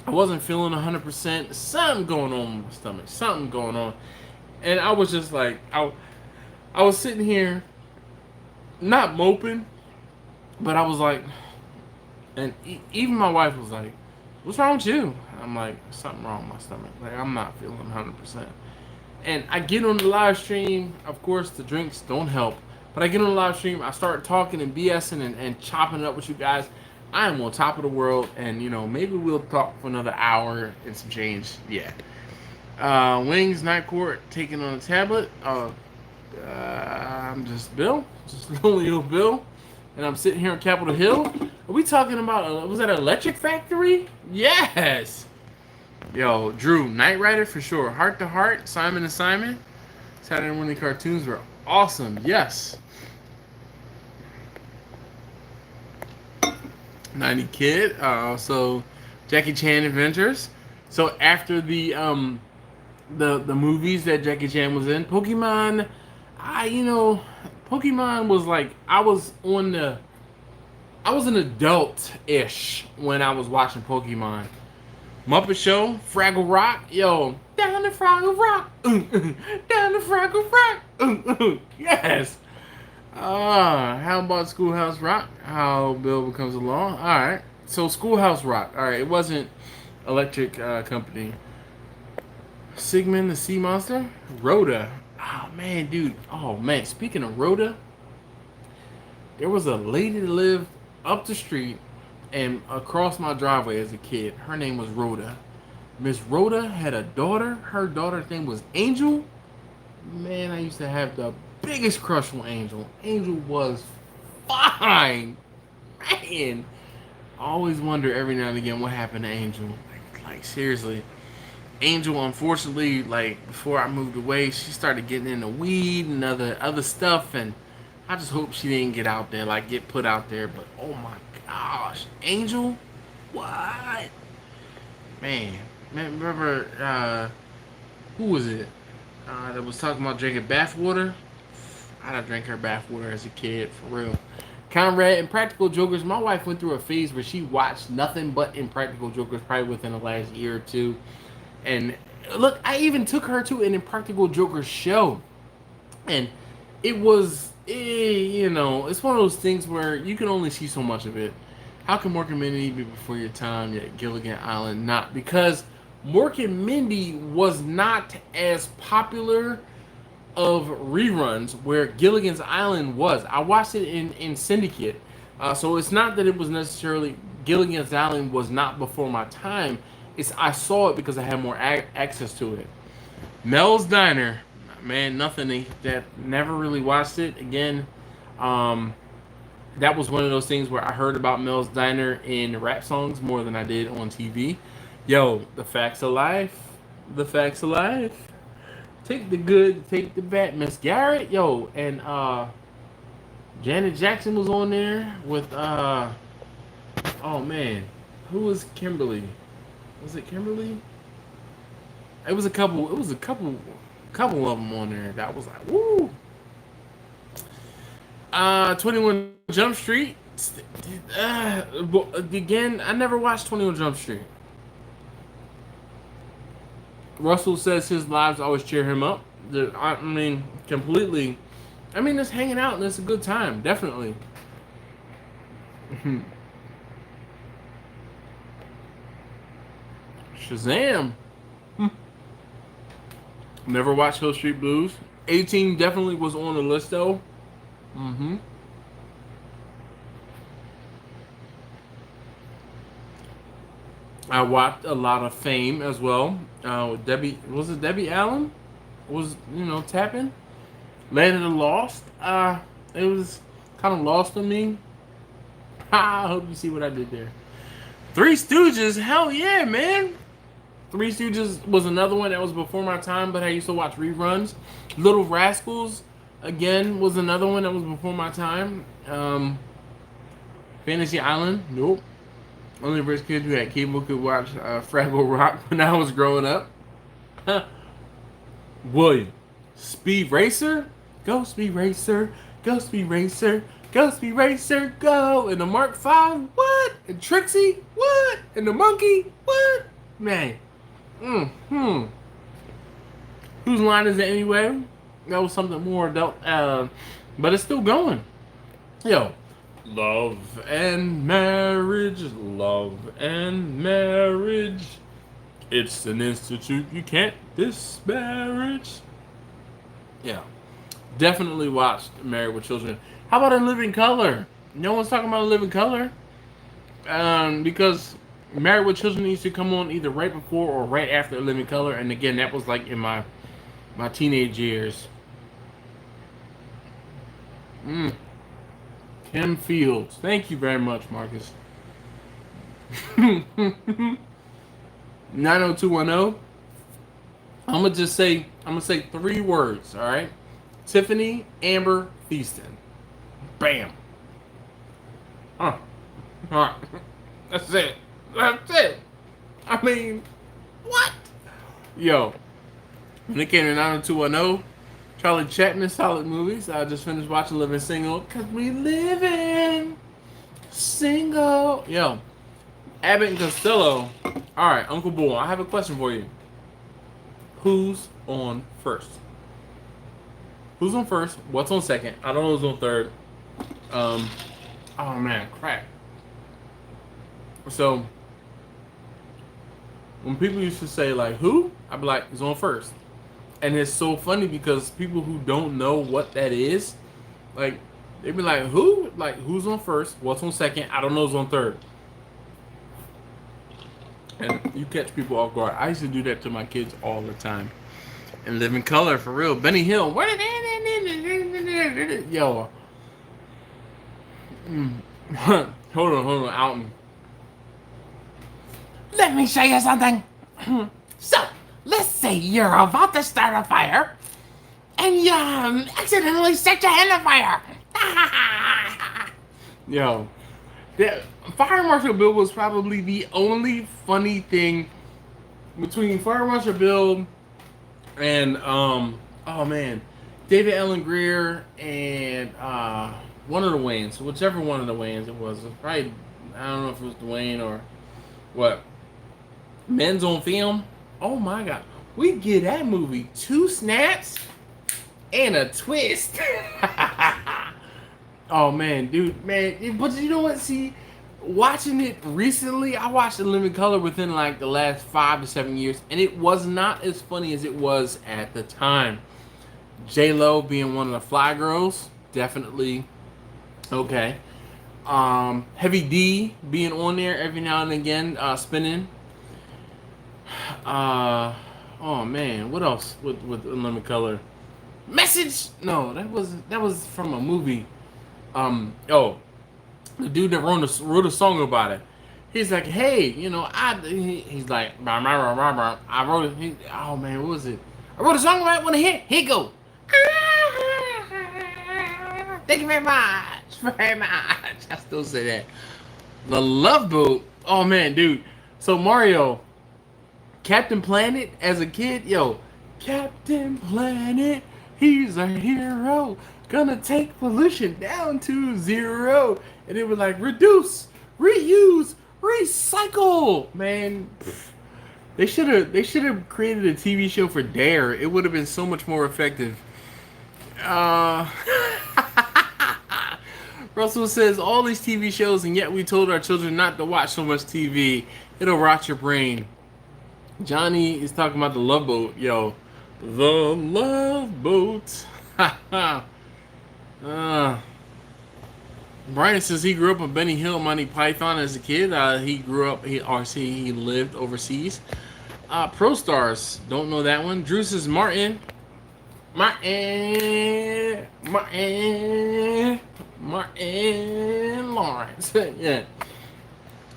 A: I wasn't feeling 100%. Something going on with my stomach. Something going on. And I was just like, I was sitting here, not moping, but I was like, and even my wife was like, what's wrong with you? I'm like, something wrong with my stomach. Like, I'm not feeling 100%. And I get on the live stream. Of course, the drinks don't help. But I get on the live stream. I start talking and BSing and chopping it up with you guys. I am on top of the world. And, maybe we'll talk for another hour and some change. Yeah. Wings, Night Court, taking on a tablet. I'm just Bill. Just lonely old Bill. And I'm sitting here on Capitol Hill. Are we talking about, was that an Electric Factory? Yes. Yo, Drew, Knight Rider for sure. Heart to Heart, Simon and Simon. Saturday morning cartoons were awesome. Yes. 90 Kid. So Jackie Chan Adventures. So after the movies that Jackie Chan was in, Pokemon, Pokemon was like, I was an adult-ish when I was watching Pokemon. Muppet Show, Fraggle Rock, yo, down the Fraggle Rock, down the Fraggle Rock, yes. How about Schoolhouse Rock? How Bill becomes a law. All right, so Schoolhouse Rock. All right, it wasn't Electric Company. Sigmund the Sea Monster, Rhoda. Oh man, dude. Oh man, speaking of Rhoda, there was a lady that lived up the street and across my driveway as a kid. Her name was Rhoda. Miss Rhoda had a daughter. Her daughter's name was Angel. Man, I used to have the biggest crush on Angel. Angel was fine. Man, I always wonder every now and again what happened to Angel. Like seriously. Angel, unfortunately, like before I moved away, she started getting into weed and other stuff, and I just hope she didn't get out there, like get put out there. But oh my gosh, Angel, what? Man, remember who was it that was talking about drinking bath water? I done drank her bath water as a kid, for real. Conrad, Impractical Jokers. My wife went through a phase where she watched nothing but Impractical Jokers probably within the last year or two. And look, I even took her to an Impractical Jokers show. And it was, you know, it's one of those things where you can only see so much of it. How can Mork and Mindy be before your time, yet Gilligan Island not? Because Mork and Mindy was not as popular of reruns where Gilligan's Island was. I watched it in Syndicate. So it's not that it was necessarily Gilligan's Island was not before my time. It's I saw it because I had more access to it. Mel's Diner, man, nothing that never really watched it. Again, that was one of those things where I heard about Mel's Diner in rap songs more than I did on TV. Yo, the facts of life. The facts of life. Take the good, take the bad. Miss Garrett, yo, and Janet Jackson was on there with oh man, who was Kimberly? Was it Kimberly? It was a couple of them on there. That was like woo. 21 Jump Street. Again, I never watched 21 Jump Street. Russell says his lives always cheer him up. I mean, completely. I mean, it's hanging out and it's a good time, definitely. Shazam. Never watched Hill Street Blues. 18 definitely was on the list though. I watched a lot of Fame as well. Debbie, was it Debbie Allen? Was, you know, tapping? Land of the Lost. It was kind of lost on me. I hope you see what I did there. Three Stooges, hell yeah, man. Three Stooges was another one that was before my time, but I used to watch reruns. Little Rascals, again, was another one that was before my time. Fantasy Island, nope. Only rich kids who had cable could watch Fraggle Rock when I was growing up. William, Speed Racer, go Speed Racer, go Speed Racer, go Speed Racer, go. And the Mark V, what? And Trixie, what? And the Monkey, what? Man, Whose line is it anyway? That was something more adult, but it's still going. Yo. Love and marriage, love and marriage. It's an institute you can't disparage. Yeah. Definitely watched Married with Children. How about In Living Color? No one's talking about In Living Color. Because Married with Children used to come on either right before or right after In Living Color. And again, that was like in my teenage years. Kim Fields. Thank you very much, Marcus. 90210. I'm gonna say three words, alright? Tiffany Amber Thiessen. Bam. Alright. That's it. That's it. I mean, what? Yo. When it came to 90210, Charlie Chaplin, solid movies. I just finished watching Living Single. Cause we living single. Yo. Abbott and Costello. Alright, Uncle Bull, I have a question for you. Who's on first? Who's on first? What's on second? I don't know who's on third. Oh man, crap. So when people used to say like who, I'd be like, who's on first? And it's so funny because people who don't know what that is, like, they'd be like, who? Like, who's on first? What's on second? I don't know who's on third. And you catch people off guard. I used to do that to my kids all the time. And Live in Color, for real. Benny Hill. Yo. Hold on, Alton.
D: Let me show you something. So, let's say you're about to start a fire, and you accidentally set your hand on fire.
A: Yo, that Fire Marshal Bill was probably the only funny thing between Fire Marshal Bill and oh man, David Allen Greer and one of the Wayans, whichever one of the Wayans it was. Probably, I don't know if it was Dwayne or what. Men's on Film. Oh my God, we get that movie 2 snaps and a twist. Oh man, dude, man. But you know what? See, watching it recently, I watched it in living color within like the last 5 to 7 years, and it was not as funny as it was at the time. J-Lo being one of the fly girls, definitely okay. Heavy D being on there every now and again, spinning. Oh man, what else with living color? Message? No, that was from a movie. The dude that wrote a song about it. He's like, hey, he's like, I wrote it. Oh man, what was it? I wrote a song about it when it hit. Here you go. Thank you very much, very much. I still say that. The Love Boat. Oh man, dude. So Mario, Captain Planet as a kid, Captain Planet, he's a hero. Gonna take pollution down to 0. And it was like reduce, reuse, recycle. Man, they should have created a TV show for Dare. It would have been so much more effective. Russell says all these TV shows, and yet we told our children not to watch so much TV. It'll rot your brain. Johnny is talking about The Love Boat. Yo, The Love Boat. Brian says he grew up on Benny Hill, Monty Python as a kid. He lived overseas. Pro Stars, don't know that one. Drew says Martin Lawrence. Yeah.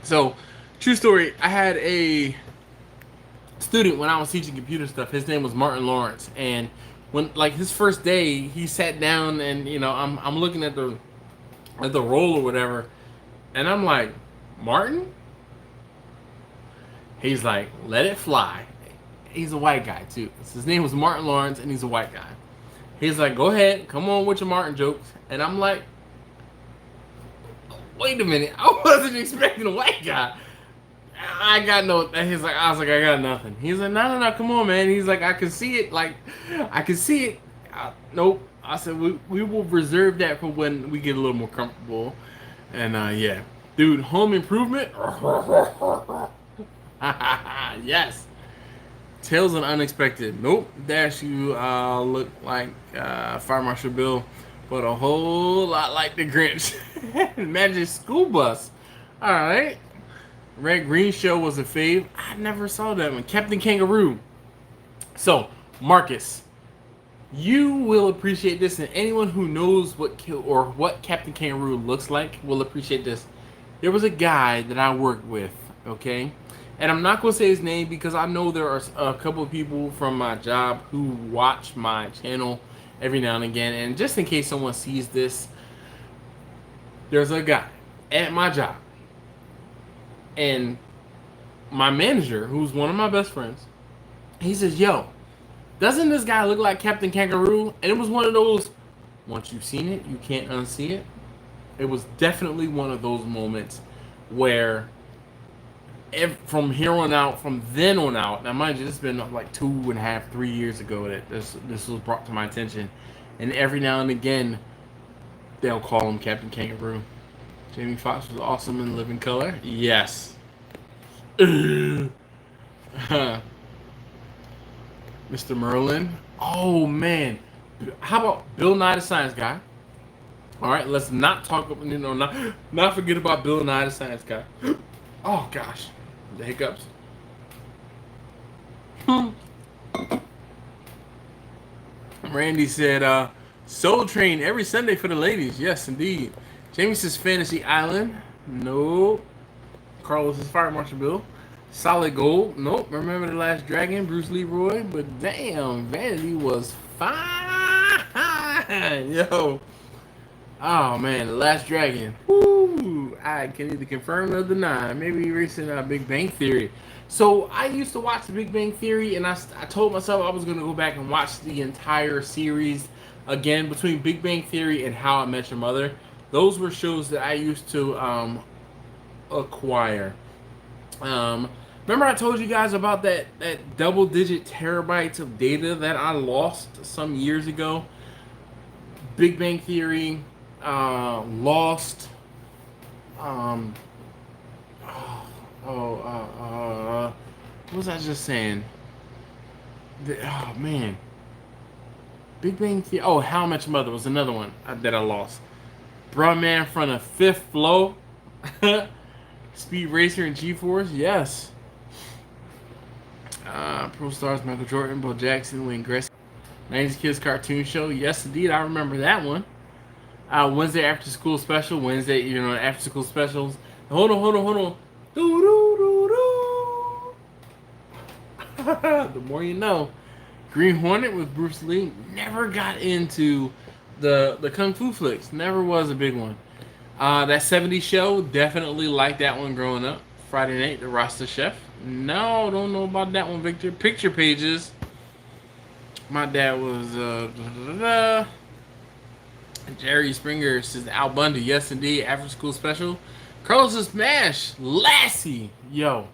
A: So, true story. I had a student when I was teaching computer stuff. His name was Martin Lawrence, and when like his first day, he sat down and I'm looking at the roll or whatever, and I'm like, Martin? He's like, let it fly. He's a white guy too. His name was Martin Lawrence, and he's a white guy. He's like, go ahead, come on with your Martin jokes. And I'm like, wait a minute, I wasn't expecting a white guy. I got no. I was like, I got nothing. He's like, no, come on, man. He's like, I can see it. Like, I can see it. Nope. I said, we will reserve that for when we get a little more comfortable. And yeah, dude, Home Improvement. Yes. Tales of Unexpected. Nope. Dash, you look like Fire Marshal Bill, but a whole lot like the Grinch. Magic School Bus. All right. Red Green Show was a fave. I never saw that one. Captain Kangaroo. So, Marcus, you will appreciate this, and anyone who knows what Captain Kangaroo looks like will appreciate this. There was a guy that I worked with, okay? And I'm not going to say his name because I know there are a couple of people from my job who watch my channel every now and again. And just in case someone sees this, there's a guy at my job. And my manager, who's one of my best friends, he says, yo, doesn't this guy look like Captain Kangaroo? And it was one of those, once you've seen it, you can't unsee it. It was definitely one of those moments where from then on out, now mind you, this has been like 2.5, 3 years ago that this was brought to my attention. And every now and again, they'll call him Captain Kangaroo. Jamie Foxx was awesome in Living Color. Yes. Mr. Merlin. Oh, man. How about Bill Nye the Science Guy? All right, let's not talk about, not forget about Bill Nye the Science Guy. Oh, gosh. The hiccups. Randy said, Soul Train every Sunday for the ladies. Yes, indeed. Jamie says Fantasy Island. Nope. Carlos says Fire Marshal Bill. Solid Gold. Nope. Remember the Last Dragon, Bruce Leroy. But damn, Vanity was fine. Yo. Oh man, The Last Dragon. Woo! I can either confirm or deny. Maybe recent Big Bang Theory. So I used to watch The Big Bang Theory, and I told myself I was going to go back and watch the entire series again between Big Bang Theory and How I Met Your Mother. Those were shows that I used to acquire. Remember I told you guys about that double-digit terabytes of data that I lost some years ago? Big Bang Theory, Lost, what was I just saying? Oh man, Big Bang Theory. Oh, How I Met Your Mother was another one that I lost. Bruh Man from the Fifth Floor, Speed Racer and G-Force, yes. Pro Stars, Michael Jordan, Bo Jackson, Wayne Gretzky. 90s Kids Cartoon Show, yes indeed, I remember that one. Wednesday After School Special, Wednesday, after school specials. Hold on. The more you know. Green Hornet with Bruce Lee. Never got into the Kung Fu flicks. Never was a big one. That 70s show, definitely liked that one growing up. Friday Night, The Rasta Chef. No, don't know about that one, Victor. Picture Pages. My dad was Jerry Springer says Al Bundy, yes indeed. After School Special. Carlos Smash, Lassie, yo.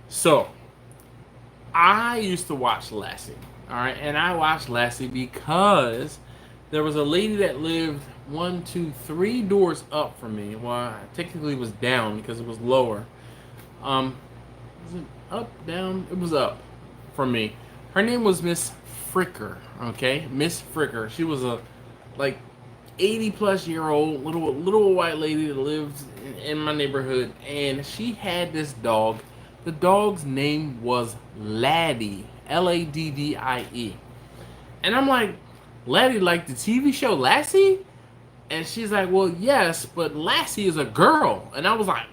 A: So I used to watch Lassie, all right, and I watched Lassie because there was a lady that lived 1, 2, 3 doors up from me. Well, I technically was down because it was lower. Was it up, down? It was up from me. Her name was Miss Fricker, okay? Miss Fricker. She was a, 80-plus-year-old little white lady that lived in my neighborhood, and she had this dog. The dog's name was Laddie, Laddie. And I'm like, Laddie, like the TV show Lassie? And she's like, well, yes, but Lassie is a girl. And I was like,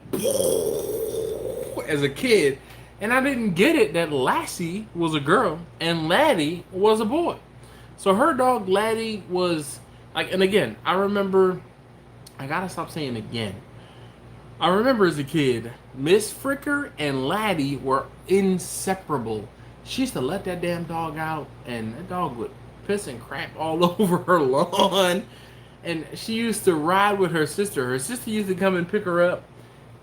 A: as a kid. And I didn't get it that Lassie was a girl and Laddie was a boy. So her dog Laddie was and again, I remember, I gotta stop saying again. I remember as a kid, Miss Fricker and Laddie were inseparable. She used to let that damn dog out, and that dog would piss and crap all over her lawn. And she used to ride with her sister. Her sister used to come and pick her up,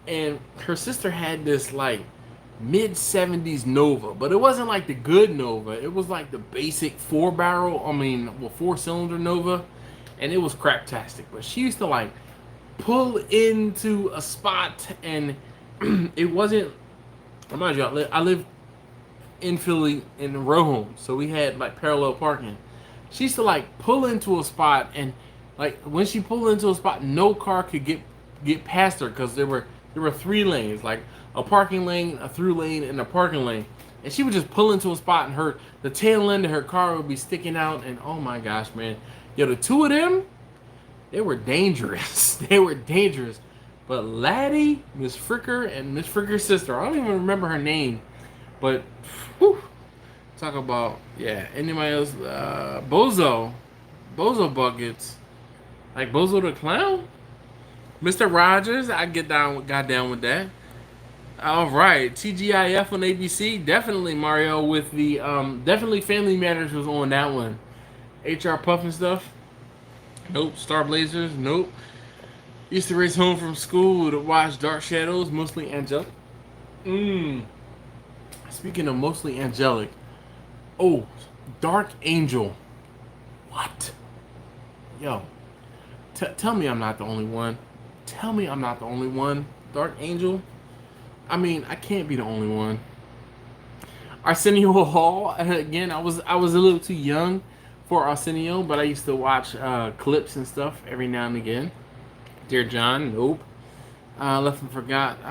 A: and her sister had this mid-70s Nova, but it wasn't like the good Nova. It was like the basic 4-cylinder Nova, and it was craptastic. But she used to pull into a spot, and it wasn't. Mind you, I live in Philly in a row home, so we had parallel parking. She used to pull into a spot, and when she pulled into a spot, no car could get past her because there were 3 lanes, a parking lane, a through lane, and a parking lane. And she would just pull into a spot, and the tail end of her car would be sticking out. And oh my gosh, man, yo, the two of them, they were dangerous. They were dangerous. But Laddie, Miss Fricker, and Miss Fricker's sister, I don't even remember her name, but whew, talk about anybody else? Bozo buckets, Bozo the Clown, Mr. Rogers. I got down with that. All right, TGIF on ABC, definitely Mario with the definitely Family Matters was on that one. HR Puff and stuff. Nope. Star Blazers. Nope. Used to race home from school to watch Dark Shadows, mostly angelic. Speaking of mostly angelic, oh, Dark Angel. What? Yo, tell me I'm not the only one. Tell me I'm not the only one. Dark Angel. I mean, I can't be the only one. Arsenio Hall. Again, I was a little too young for Arsenio, but I used to watch clips and stuff every now and again. Dear John, nope. Left and forgot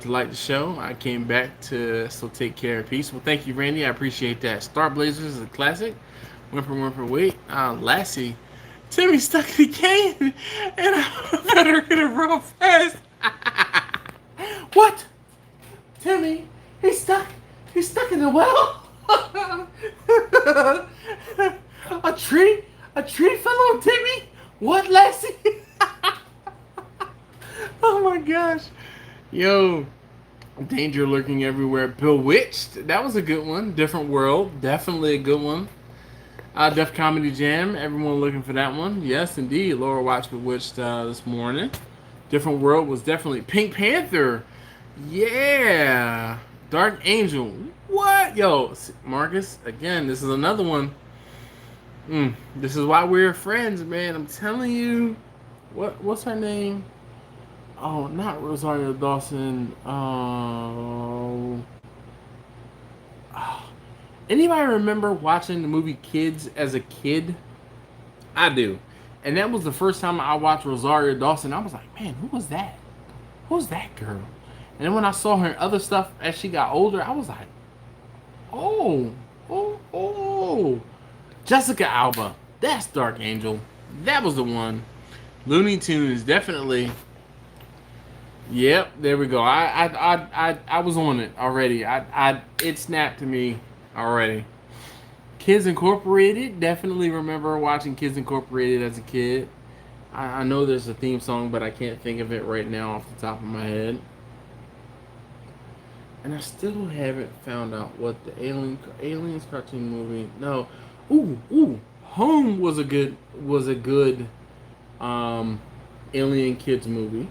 A: to like the show. I came back to still take care of peace. Well, thank you, Randy. I appreciate that. Star Blazers is a classic. Whimper, wait. Lassie. Timmy stuck in the cane, and I better get it real fast. What? Timmy, he's stuck in the well. A tree fell on Timmy. What, Lassie? Oh my gosh. Yo, danger lurking everywhere. Bewitched. That was a good one. Different World. Definitely a good one. Def Comedy Jam. Everyone looking for that one. Yes, indeed. Laura watched Bewitched this morning. Different World was definitely Pink Panther. Yeah. Dark Angel. What? Yo, Marcus, again, this is another one. This is why we're friends, man. I'm telling you. What's her name? Oh, not Rosario Dawson. Anybody remember watching the movie Kids as a kid? I do. And that was the first time I watched Rosario Dawson. I was like, man, who was that? Who's that girl? And then when I saw her in other stuff as she got older, I was like, oh. Jessica Alba. That's Dark Angel. That was the one. Looney Tunes, definitely. Yep, there we go. I was on it already. It snapped to me already. Kids Incorporated, definitely remember watching Kids Incorporated as a kid. I know there's a theme song, but I can't think of it right now off the top of my head. And I still haven't found out what the Aliens cartoon movie. No, Home was a good Alien Kids movie.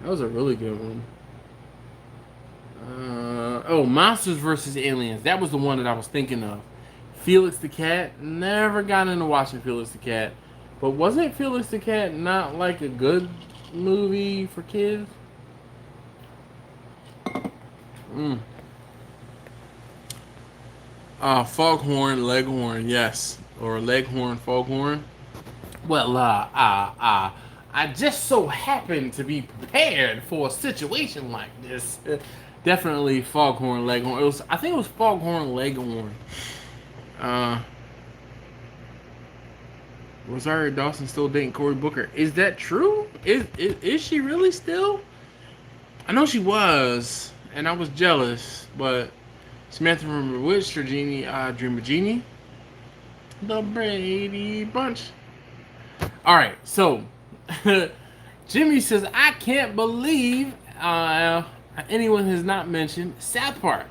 A: That was a really good one. Monsters vs. Aliens. That was the one that I was thinking of. Felix the Cat. Never got into watching Felix the Cat. But wasn't Felix the Cat not like a good movie for kids? Foghorn Leghorn, yes. Or Leghorn Foghorn. Well, I just so happened to be prepared for a situation like this. Definitely Foghorn Leghorn. I think it was Foghorn Leghorn. Rosario Dawson still dating Cory Booker. Is that true? Is she really still? I know she was, and I was jealous, but Samantha from Bewitched, or Genie, Dream of Genie. The Brady Bunch. Alright, so Jimmy says, I can't believe anyone has not mentioned South Park.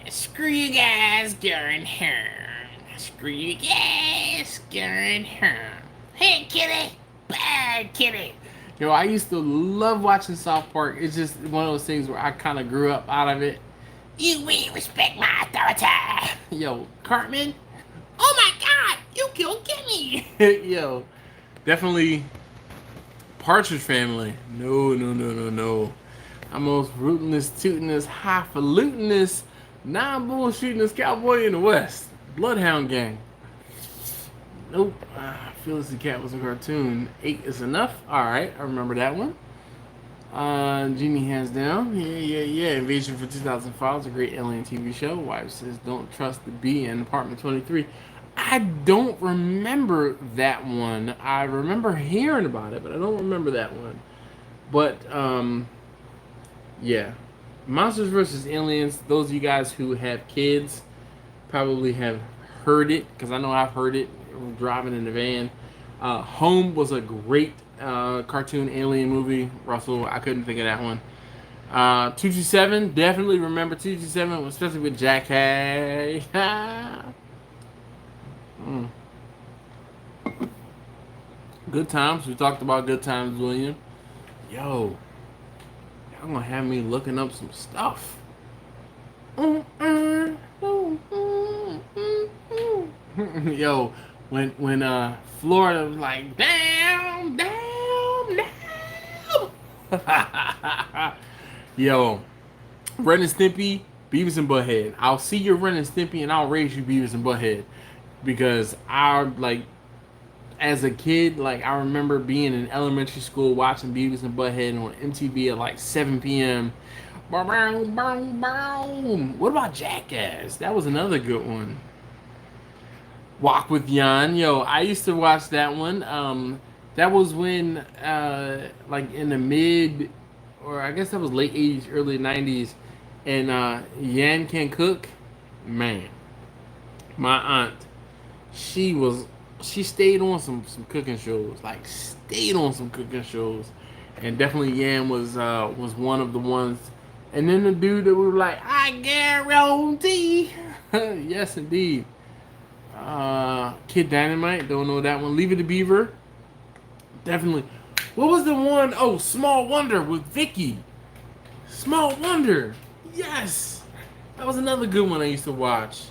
A: Screw you guys, going home. Screw you guys, going home. Hey, kitty. Bad kitty. Yo, I used to love watching South Park. It's just one of those things where I kind of grew up out of it. You will respect my authority. Yo, Cartman. Oh my God, you killed Kimmy. Yo, definitely Partridge Family. No. I'm most rootin'est, tootin'est, highfalutin'est, non-bullshootin'est cowboy in the West. Bloodhound Gang. Nope. Phyllis the Cat was a cartoon. 8 is enough. Alright, I remember that one. Genie Hands Down. Yeah. Invasion for 2005 was a great alien TV show. Wife says, don't trust the bee in Apartment 23. I don't remember that one. I remember hearing about it, but I don't remember that one. But, yeah. Monsters vs. Aliens, those of you guys who have kids probably have heard it, because I know I've heard it driving in the van. Home was a great cartoon alien movie. Russell, I couldn't think of that one. 227, definitely remember 227, especially with Jack Hay. Good Times, we talked about Good Times, William. Yo, y'all gonna have me looking up some stuff. Yo, when Florida was like, down. Yo, Ren and Stimpy, Beavis and Butthead. I'll see your Ren and Stimpy and I'll raise you Beavis and Butthead. Because as a kid, I remember being in elementary school watching Beavis and Butthead on MTV at like 7 p.m. What about Jackass? That was another good one. Walk with Jan. Yo, I used to watch that one. That was when, in the mid, or I guess that was late 80s, early 90s. And Yan Can Cook. Man, my aunt, she was she stayed on some cooking shows, like stayed on some cooking shows, and definitely Yam was one of the ones. And then the dude that we were like, I guarantee, yes indeed. Kid Dynamite, don't know that one. Leave It to Beaver, definitely. What was the one? Oh, Small Wonder with Vicky. Small Wonder, yes, that was another good one I used to watch.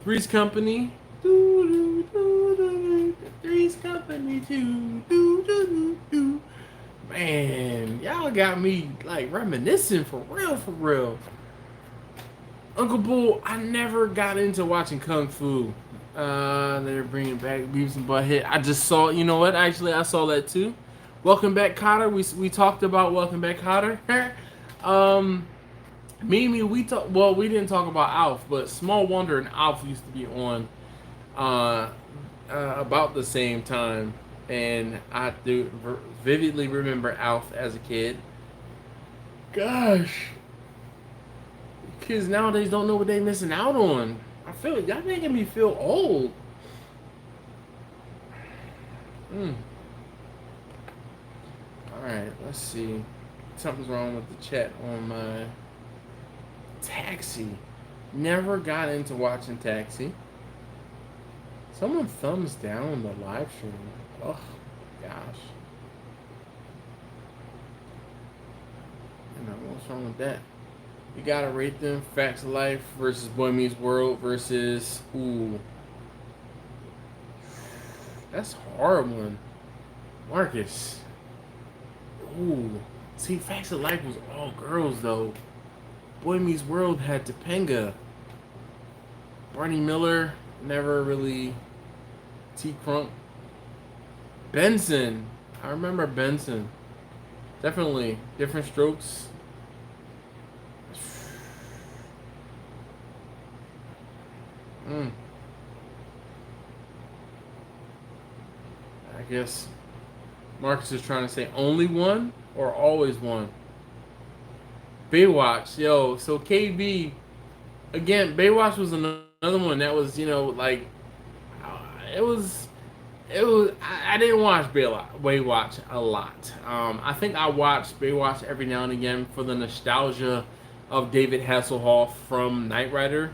A: Three's Company. Three's Company too. Man, y'all got me like reminiscing for real, for real. Uncle Bull, I never got into watching Kung Fu. They're bringing back Beavis and Butthead. I just saw, you know what? Actually, I saw that too. Welcome Back, Kotter. We talked about Welcome Back, Kotter. Mimi, we didn't talk about Alf, but Small Wonder and Alf used to be on about the same time, and I do vividly remember Alf as a kid. Gosh, kids nowadays don't know what they're missing out on. I feel y'all making me feel old. Alright, let's see. Something's wrong with the chat on my Taxi. Never got into watching Taxi. Someone thumbs down the live stream. Oh, gosh. You know, what's wrong with that? You gotta rate them. Facts of Life versus Boy Meets World versus... Ooh. That's a hard one. Marcus. Ooh. See, Facts of Life was all girls, though. Boy Meets World had Topanga. Barney Miller, never really. T. Crunk. Benson. I remember Benson. Definitely. Different Strokes. I guess Marcus is trying to say only one or always one. Baywatch, yo. So KB, again, Baywatch was another one that was, you know, like it was. I didn't watch Baywatch a lot. I think I watched Baywatch every now and again for the nostalgia of David Hasselhoff from Knight Rider.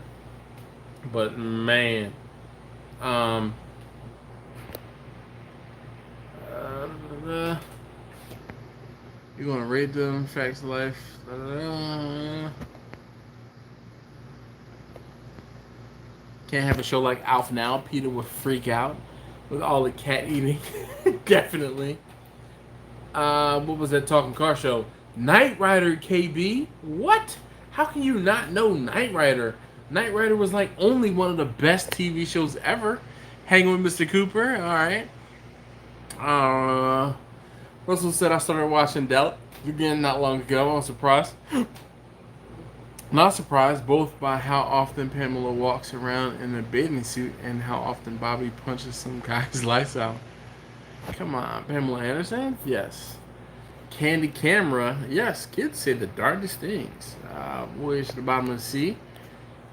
A: But man, you're gonna rate them Facts of Life. Can't have a show like Alf now. Peter would freak out with all the cat eating. Definitely. What was that talking car show? Knight Rider, KB. What? How can you not know Knight Rider? Knight Rider was like only one of the best TV shows ever. Hanging with Mr. Cooper. All right. Russell said I started watching Delic again not long ago. I'm surprised. Not surprised both by how often Pamela walks around in a bathing suit and how often Bobby punches some guy's lights out. Come on, Pamela Anderson? Yes. Candy Camera? Yes. Kids say the darndest things. Voyage to the Bottom of the Sea.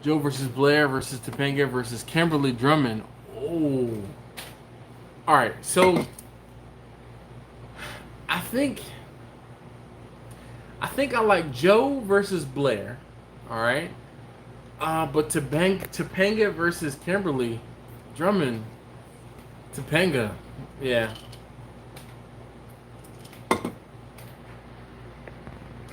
A: Joe versus Blair versus Topanga versus Kimberly Drummond. Oh. Alright, so I think I like Joe versus Blair. Alright. But Topanga versus Kimberly Drummond. Topanga. Yeah.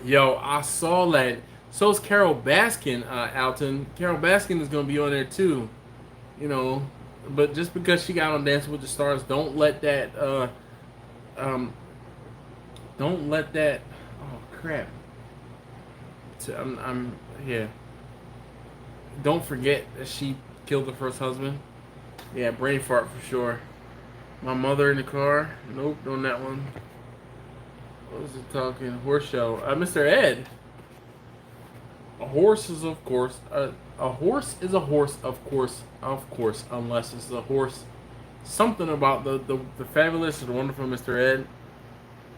A: Yo, I saw that. So's Carol Baskin, Alton. Carol Baskin is gonna be on there too. You know, but just because she got on Dancing with the Stars, don't let that oh crap. I'm yeah. Don't forget that she killed her first husband. Yeah, brain fart for sure. My mother in the car. Nope, on that one. What was it talking? Horse show. Mr. Ed. A horse is of course a horse is a horse of course unless it's a horse. Something about the fabulous or the wonderful Mr. Ed.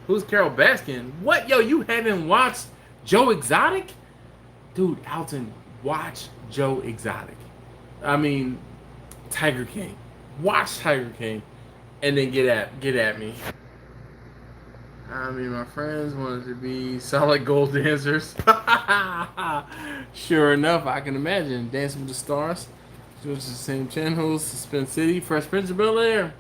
A: Who's Carol Baskin? What? Yo, you haven't watched Joe Exotic? Dude, Alton, watch Joe Exotic. I mean, Tiger King. Watch Tiger King. and then get at me. I mean, my friends wanted to be solid gold dancers. Sure enough, I can imagine Dancing with the Stars, which is the same channels, Suspense City, Fresh Prince of Bel-Air.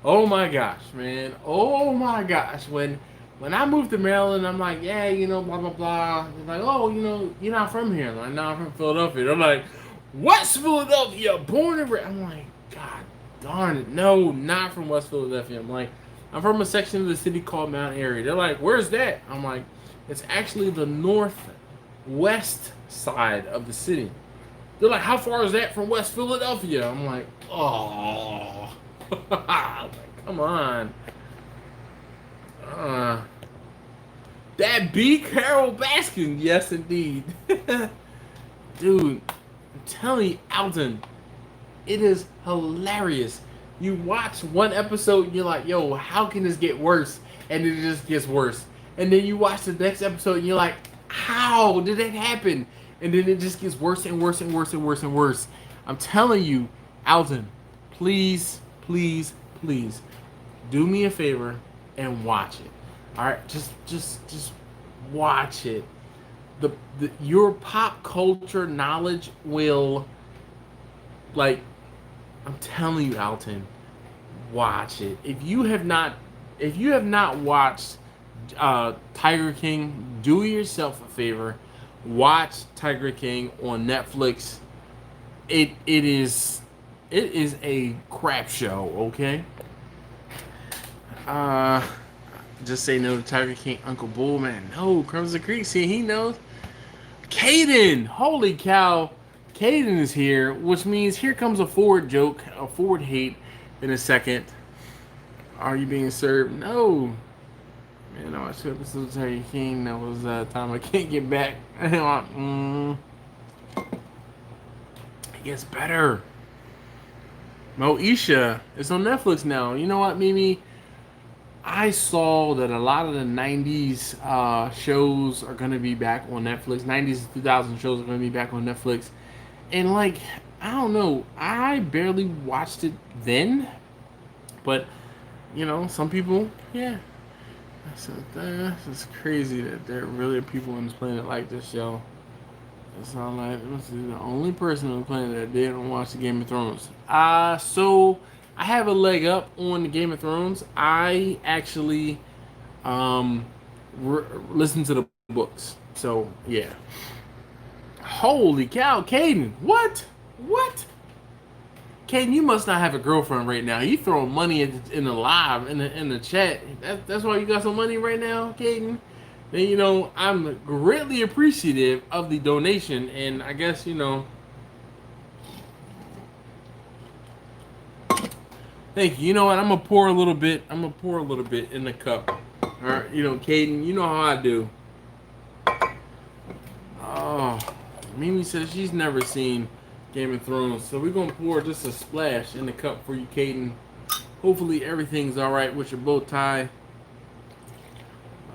A: Oh my gosh, man! Oh my gosh! When I moved to Maryland, I'm like, yeah, you know, blah blah blah. They're like, oh, you know, you're not from here. I'm like, no, I'm from Philadelphia. I'm like, West Philadelphia, born and raised. I'm like, God darn it, no, not from West Philadelphia. I'm like, I'm from a section of the city called Mount Airy. They're like, where's that? I'm like, it's actually the northwest side of the city. They're like, how far is that from West Philadelphia? I'm like, oh, like, come on. That B. Carol Baskin, yes indeed. Dude, I'm telling you, Alton, it is hilarious. You watch one episode and you're like, yo, how can this get worse? And it just gets worse. And then you watch the next episode and you're like, how did that happen? And then it just gets worse and worse and worse and worse and worse. I'm telling you, Alton, please, please, please, do me a favor and watch it. All right, just watch it. Your pop culture knowledge will, like, I'm telling you, Alton, watch it. If you have not watched Tiger King, do yourself a favor. Watch Tiger King on Netflix. It is a crap show, okay? Just say no to Tiger King, Uncle Bull, man. No, Crimson Creek. See, he knows. Caden, holy cow, Caden is here, which means here comes a forward joke, a forward hate in a second. Are you being served? No. Man, I watched 2 episodes of Tiger King. That was time I can't get back. It gets better. Moesha, it's on Netflix now. You know what, Mimi? I saw that a lot of the 90s shows are going to be back on Netflix. 90s and 2000 shows are going to be back on Netflix. And, like, I don't know. I barely watched it then. But, you know, some people, yeah. That's crazy that there really are people on this planet like this show. It's not like this is the only person on the planet that didn't watch the Game of Thrones. So I have a leg up on the Game of Thrones. I actually listen to the books. So yeah. Holy cow, Caden! What? Caden, you must not have a girlfriend right now. You throwing money in the live in the chat. That's why you got some money right now, Caden. Then, you know, I'm greatly appreciative of the donation, and I guess, you know, thank you. You know what? I'm gonna pour a little bit in the cup. All right, you know, Caden, you know how I do. Oh, Mimi says she's never seen Game of Thrones, so we're gonna pour just a splash in the cup for you, Caden. Hopefully everything's all right with your bow tie.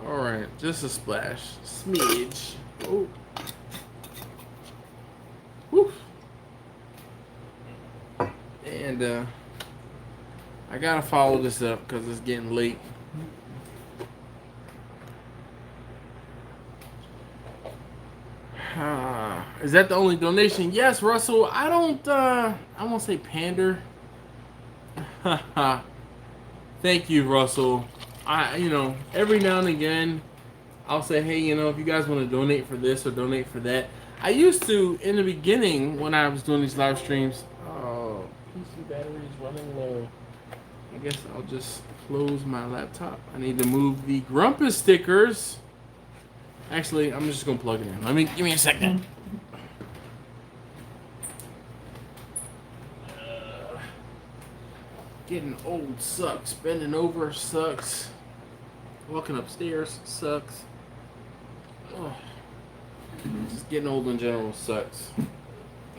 A: All right, just a splash, smidge. Oh, whew. And I gotta follow this up because it's getting late. Is that the only donation? Yes, Russell. I won't say pander. Thank you, Russell. You know, every now and again, I'll say, hey, you know, if you guys want to donate for this or donate for that. I used to, in the beginning, when I was doing these live streams, oh, PC battery's running low. I guess I'll just close my laptop. I need to move the Grumpus stickers. Actually, I'm just going to plug it in. Give me a second. Getting old sucks. Bending over sucks. Walking upstairs sucks. Oh. Just getting old in general sucks.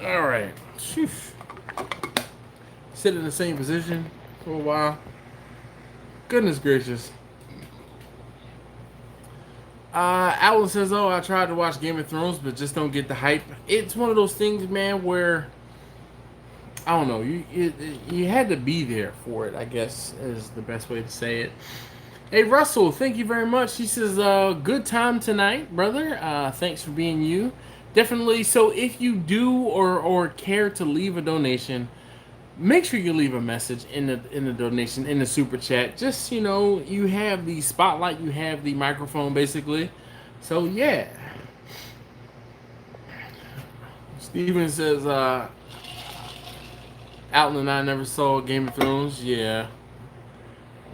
A: Alright. Sit in the same position for a while. Goodness gracious. Alan says, oh, I tried to watch Game of Thrones, but just don't get the hype. It's one of those things, man, where I don't know. You had to be there for it, I guess, is the best way to say it. Hey, Russell, thank you very much. He says, good time tonight, brother. Thanks for being you. Definitely. So if you do or care to leave a donation, make sure you leave a message in the donation, in the super chat. Just, you have the spotlight, you have the microphone, basically. So, yeah. Steven says, Alton and I never saw Game of Thrones. Yeah.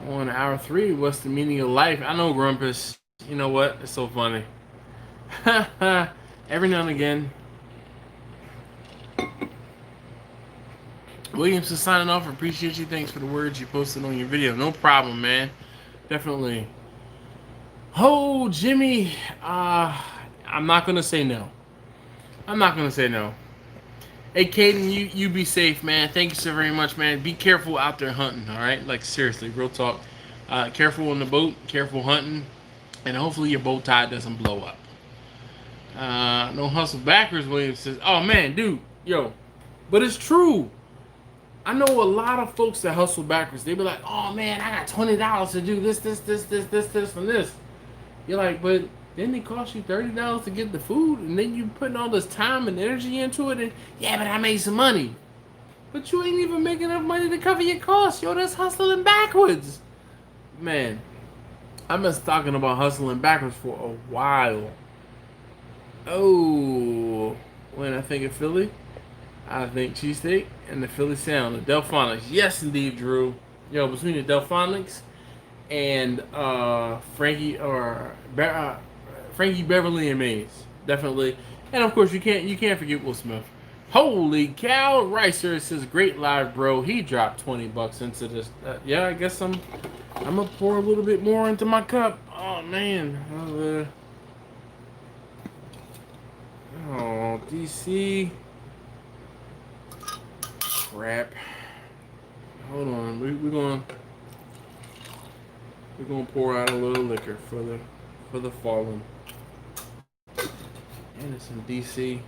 A: On hour 3, what's the meaning of life? I know, Grumpus. You know what? It's so funny. Every now and again. Williams is signing off. Appreciate you. Thanks for the words you posted on your video. No problem, man. Definitely. Oh, Jimmy. I'm not going to say no. I'm not going to say no. Hey, Caden, you be safe, man. Thank you so very much, man. Be careful out there hunting, all right? Like, seriously, real talk. Careful on the boat, careful hunting, and hopefully your bow tie doesn't blow up. No hustle backwards, William says. Oh, man, dude, yo. But it's true. I know a lot of folks that hustle backwards. They be like, oh, man, I got $20 to do this, and this. You're like, but then it cost you $30 to get the food, and then you putting all this time and energy into it, and yeah, but I made some money. But you ain't even making enough money to cover your costs. Yo, that's hustling backwards. Man, I've been talking about hustling backwards for a while. Oh, when I think of Philly, I think cheesesteak and the Philly sound, the Delphonics. Yes, indeed, Drew. Yo, between the Delphonics and Frankie Beverly and Mays, definitely. And of course, you can't forget Will Smith. Holy cow! Ricer says, "Great live, bro." He dropped $20 into this. Yeah, I guess I'm gonna pour a little bit more into my cup. Oh man. Oh, DC. Crap. Hold on. We're gonna pour out a little liquor for the fallen. And it's in DC.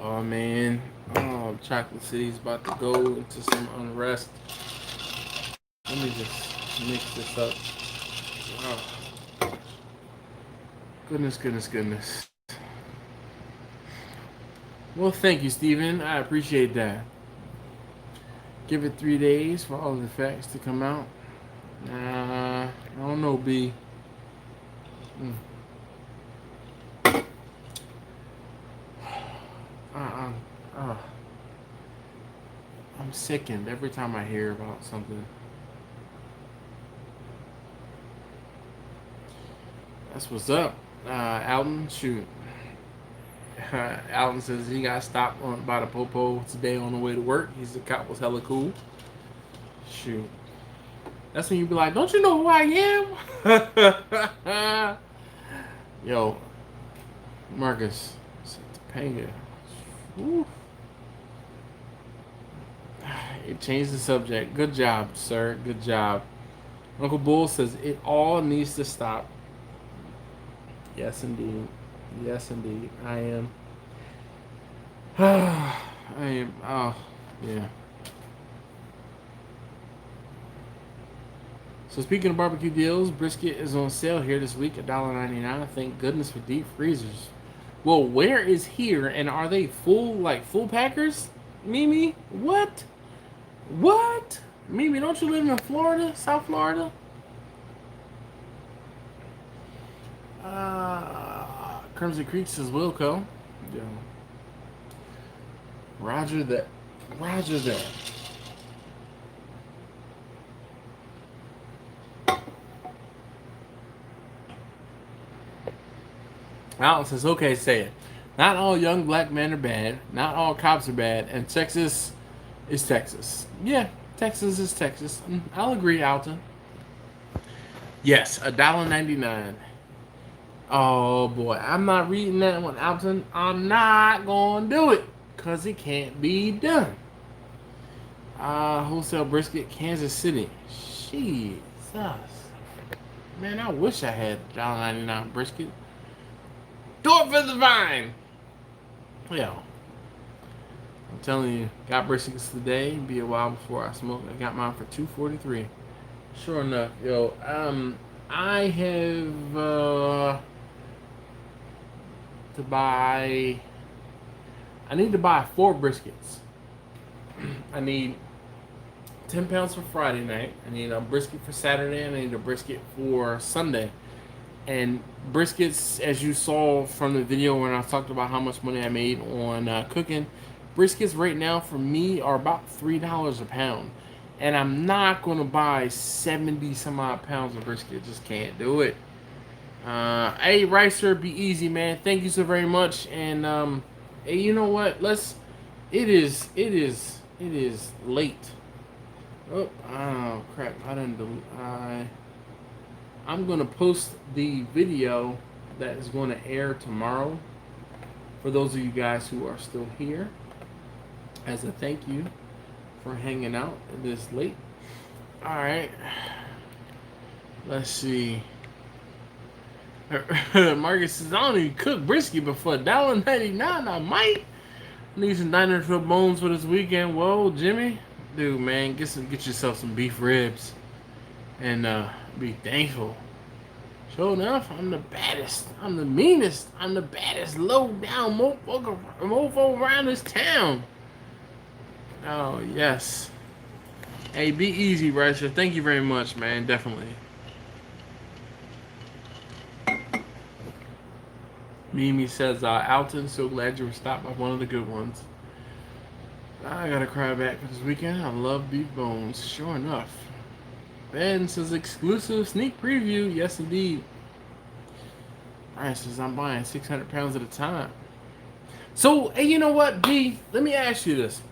A: Oh man. Oh, Chocolate City's about to go into some unrest. Let me just mix this up. Oh. Goodness. Well, thank you, Steven. I appreciate that. Give it 3 days for all the facts to come out. I don't know, B. I'm sickened every time I hear about something. That's what's up. Alton, shoot. Alton says he got stopped by the popo today on the way to work. He's the cop was hella cool. Shoot. That's when you be like, don't you know who I am? Yo, Marcus, Topanga. Woo. It changed the subject. Good job, sir. Good job. Uncle Bull says it all needs to stop. Yes, indeed. Yes, indeed. I am. I am. Oh, yeah. So speaking of barbecue deals, brisket is on sale here this week at $1.99. Thank goodness for deep freezers. Well, where is here, and are they full packers? Mimi, what? What? Mimi, don't you live in Florida, South Florida? Crimson Creek says Wilco. Yeah. Roger that. Roger that. Alan says, okay, say it. Not all young black men are bad. Not all cops are bad. And Texas is Texas. Yeah, Texas is Texas. I'll agree, Alton. Yes, $1.99. Oh, boy. I'm not reading that one, Alton. I'm not going to do it. Because it can't be done. Wholesale brisket, Kansas City. Jesus. Man, I wish I had $1.99 brisket. Do it for the vine. Yeah. I'm telling you, got briskets today. Be a while before I smoke. I got mine for $2.43. Sure enough, yo. I have to buy. I need to buy 4 briskets. I need 10 pounds for Friday night. I need a brisket for Saturday, and I need a brisket for Sunday. And briskets, as you saw from the video when I talked about how much money I made on cooking, briskets right now for me are about $3 a pound. And I'm not going to buy 70 some odd pounds of brisket. Just can't do it. Hey, Ricer, be easy, man. Thank you so very much. And, hey, you know what? It is late. Oh, crap. I'm going to post the video that is going to air tomorrow for those of you guys who are still here as a thank you for hanging out this late. All right. Let's see. Marcus says, I don't even cook brisket before $1.99. I might need some diner for bones for this weekend. Whoa, Jimmy. Dude, man, get yourself some beef ribs and be thankful. Sure enough, I'm the baddest. I'm the meanest. I'm the baddest low down mofo around this town. Oh, yes. Hey, be easy, Ricer. Thank you very much, man. Definitely. Mimi says, Alton, so glad you were stopped by one of the good ones. I gotta cry back for this weekend. I love beef bones. Sure enough. Ben says, exclusive sneak preview. Yes, indeed. Alright, says, I'm buying 600 pounds at a time. So, hey, you know what, B? Let me ask you this.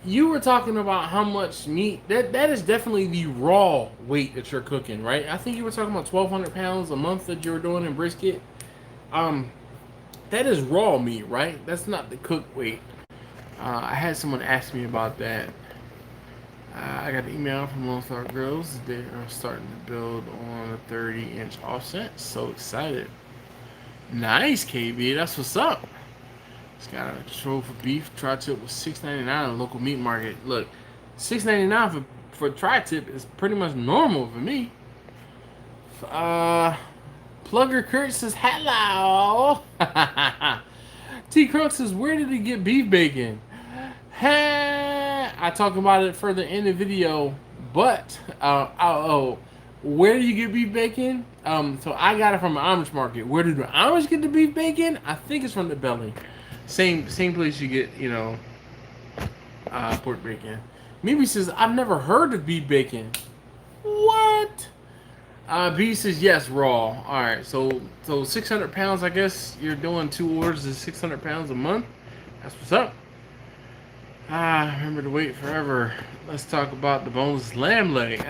A: You were talking about how much meat. That is definitely the raw weight that you're cooking, right? I think you were talking about 1,200 pounds a month that you were doing in brisket. That is raw meat, right? That's not the cooked weight. I had someone ask me about that. I got an email from Lone Star Grills. They are starting to build on a 30-inch offset. So excited. Nice, KB. That's what's up. It's got a control for beef. Tri-tip was $6.99 at a local meat market. Look, $6.99 for tri-tip is pretty much normal for me. Plugger Kurt says, hello. T. Crux says, where did he get beef bacon? I talk about it further in the video, but where do you get beef bacon? So I got it from an Amish market. Where do the Amish get the beef bacon? I think it's from the belly. Same place you get, pork bacon. Mimi says, I've never heard of beef bacon. What? B says, yes, raw. All right, so 600 pounds, I guess you're doing 2 orders of 600 pounds a month. That's what's up. Remember to wait forever. Let's talk about the boneless lamb leg.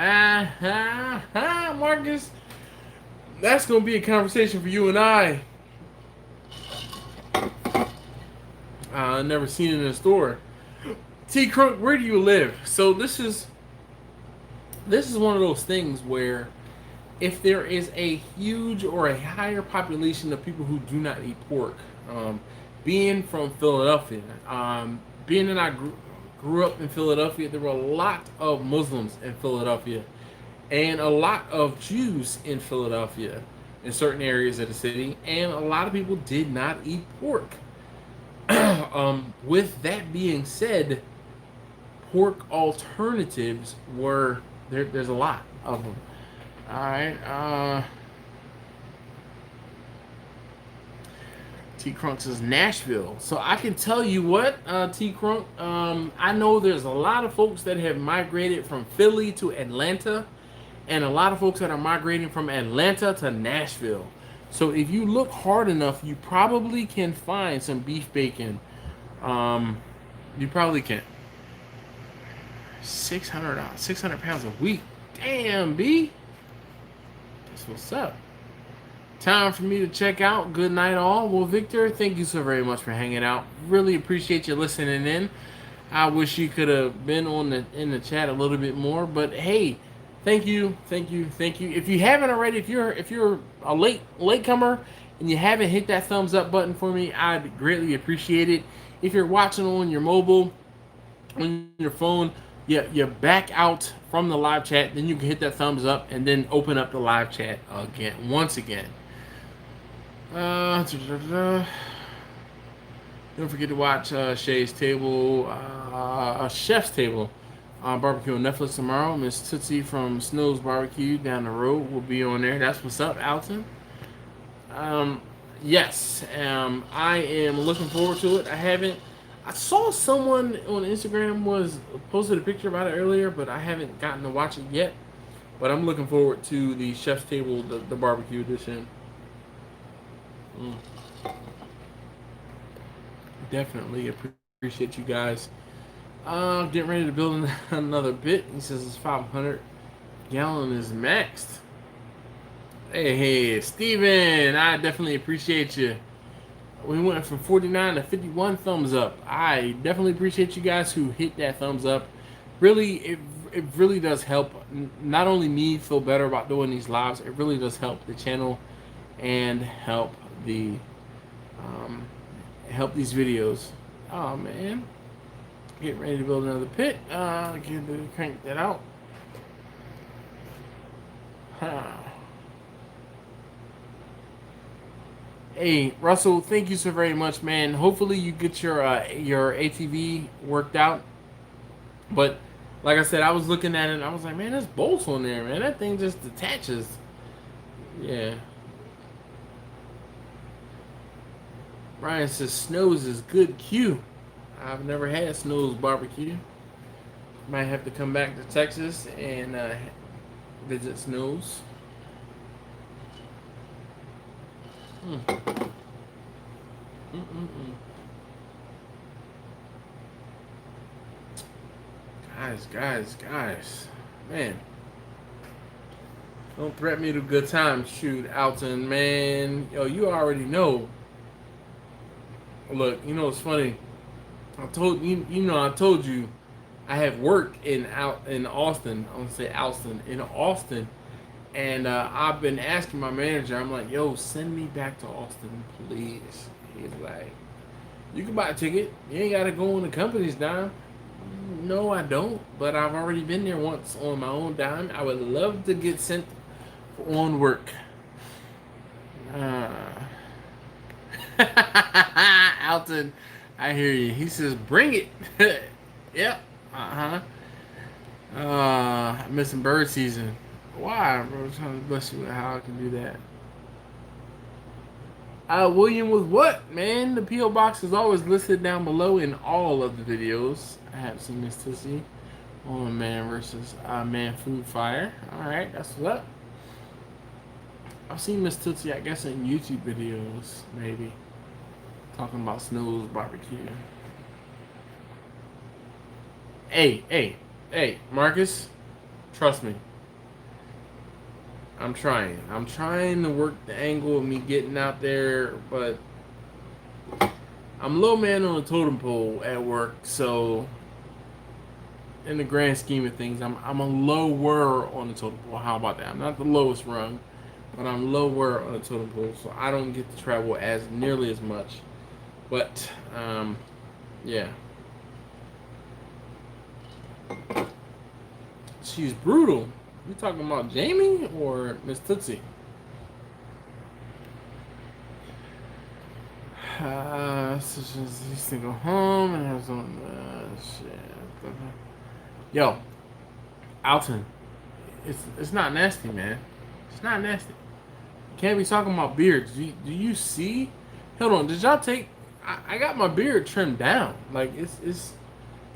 A: Marcus. That's going to be a conversation for you and I. Never seen it in a store. T. Crunk, where do you live? So this is one of those things where if there is a huge or a higher population of people who do not eat pork, being from Philadelphia, being that I grew up in Philadelphia, there were a lot of Muslims in Philadelphia and a lot of Jews in Philadelphia in certain areas of the city, and a lot of people did not eat pork. With that being said, pork alternatives were there's a lot of them. All right. T. Crunk says Nashville. So I can tell you what, T. Crunk, I know there's a lot of folks that have migrated from Philly to Atlanta, and a lot of folks that are migrating from Atlanta to Nashville. So if you look hard enough, you probably can find some beef bacon. You probably can. 600 pounds a week. Damn, B. That's what's up. Time for me to check out. Good night, all. Well, Victor, thank you so very much for hanging out. Really appreciate you listening in. I wish you could have been in the chat a little bit more, but hey, thank you. If you haven't already, if you're a latecomer and you haven't hit that thumbs up button for me, I'd greatly appreciate it. If you're watching on your mobile, on your phone, you back out from the live chat, then you can hit that thumbs up and then open up the live chat again, once again. Don't forget to watch Shay's Table, Chef's Table on barbecue on Netflix tomorrow. Miss Tootsie from Snow's Barbecue down the road will be on there. That's what's up, Alton. Yes, I am looking forward to it. I saw someone on Instagram was posted a picture about it earlier, but I haven't gotten to watch it yet. But I'm looking forward to the Chef's Table, the barbecue edition. Definitely appreciate you guys. Getting ready to build another bit. He says his 500 gallon is maxed. Hey, Steven, I definitely appreciate you. We went from 49 to 51 thumbs up. I definitely appreciate you guys who hit that thumbs up. Really, it really does help. Not only me feel better about doing these lives, it really does help the channel and help the help these videos. Oh man, get ready to build another pit. Get to crank that out. Hey Russell, thank you so very much, man. Hopefully you get your ATV worked out. But like I said, I was looking at it and I was like, man, there's bolts on there, man. That thing just detaches. Yeah. Ryan says Snow's is good Q. I've never had Snow's barbecue. Might have to come back to Texas and visit Snow's. Guys. Man. Don't threaten me to good time. Shoot, Alton, man. Yo, you already know. Look, you know it's funny. I told you I have work in Austin. I'm gonna say Austin, in Austin. And I've been asking my manager, I'm like, yo, send me back to Austin, please. He's like, you can buy a ticket. You ain't got to go on the company's dime. No, I don't. But I've already been there once on my own dime. I would love to get sent on work. Alton, I hear you. He says, bring it. Yep. Missing bird season. Why, bro? I'm trying to bless you with how I can do that. William with what, man? The P.O. box is always listed down below in all of the videos. I have seen Miss Tootsie on Man versus Man Food Fire. Alright, that's what's up. I've seen Miss Tootsie, I guess, in YouTube videos, maybe. Talking about Snow's barbecue. Hey, Marcus. Trust me. I'm trying to work the angle of me getting out there, but I'm low man on the totem pole at work, so in the grand scheme of things, I'm a lower on the totem pole. How about that? I'm not the lowest rung, but I'm lower on the totem pole, so I don't get to travel as nearly as much. But yeah. She's brutal. You talking about Jamie or Miss Tootsie? He's to go home and have some shit. Yo, Alton, it's not nasty, man. It's not nasty. You can't be talking about beards. Do you see? Hold on. Did y'all take? I got my beard trimmed down. Like it's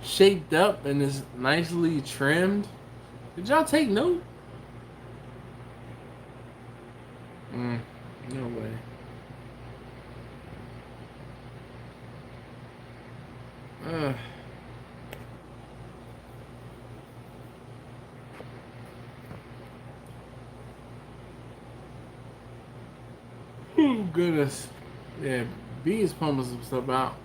A: shaped up and it's nicely trimmed. Did y'all take note? No way. Oh goodness. Yeah, B is pumping some stuff out.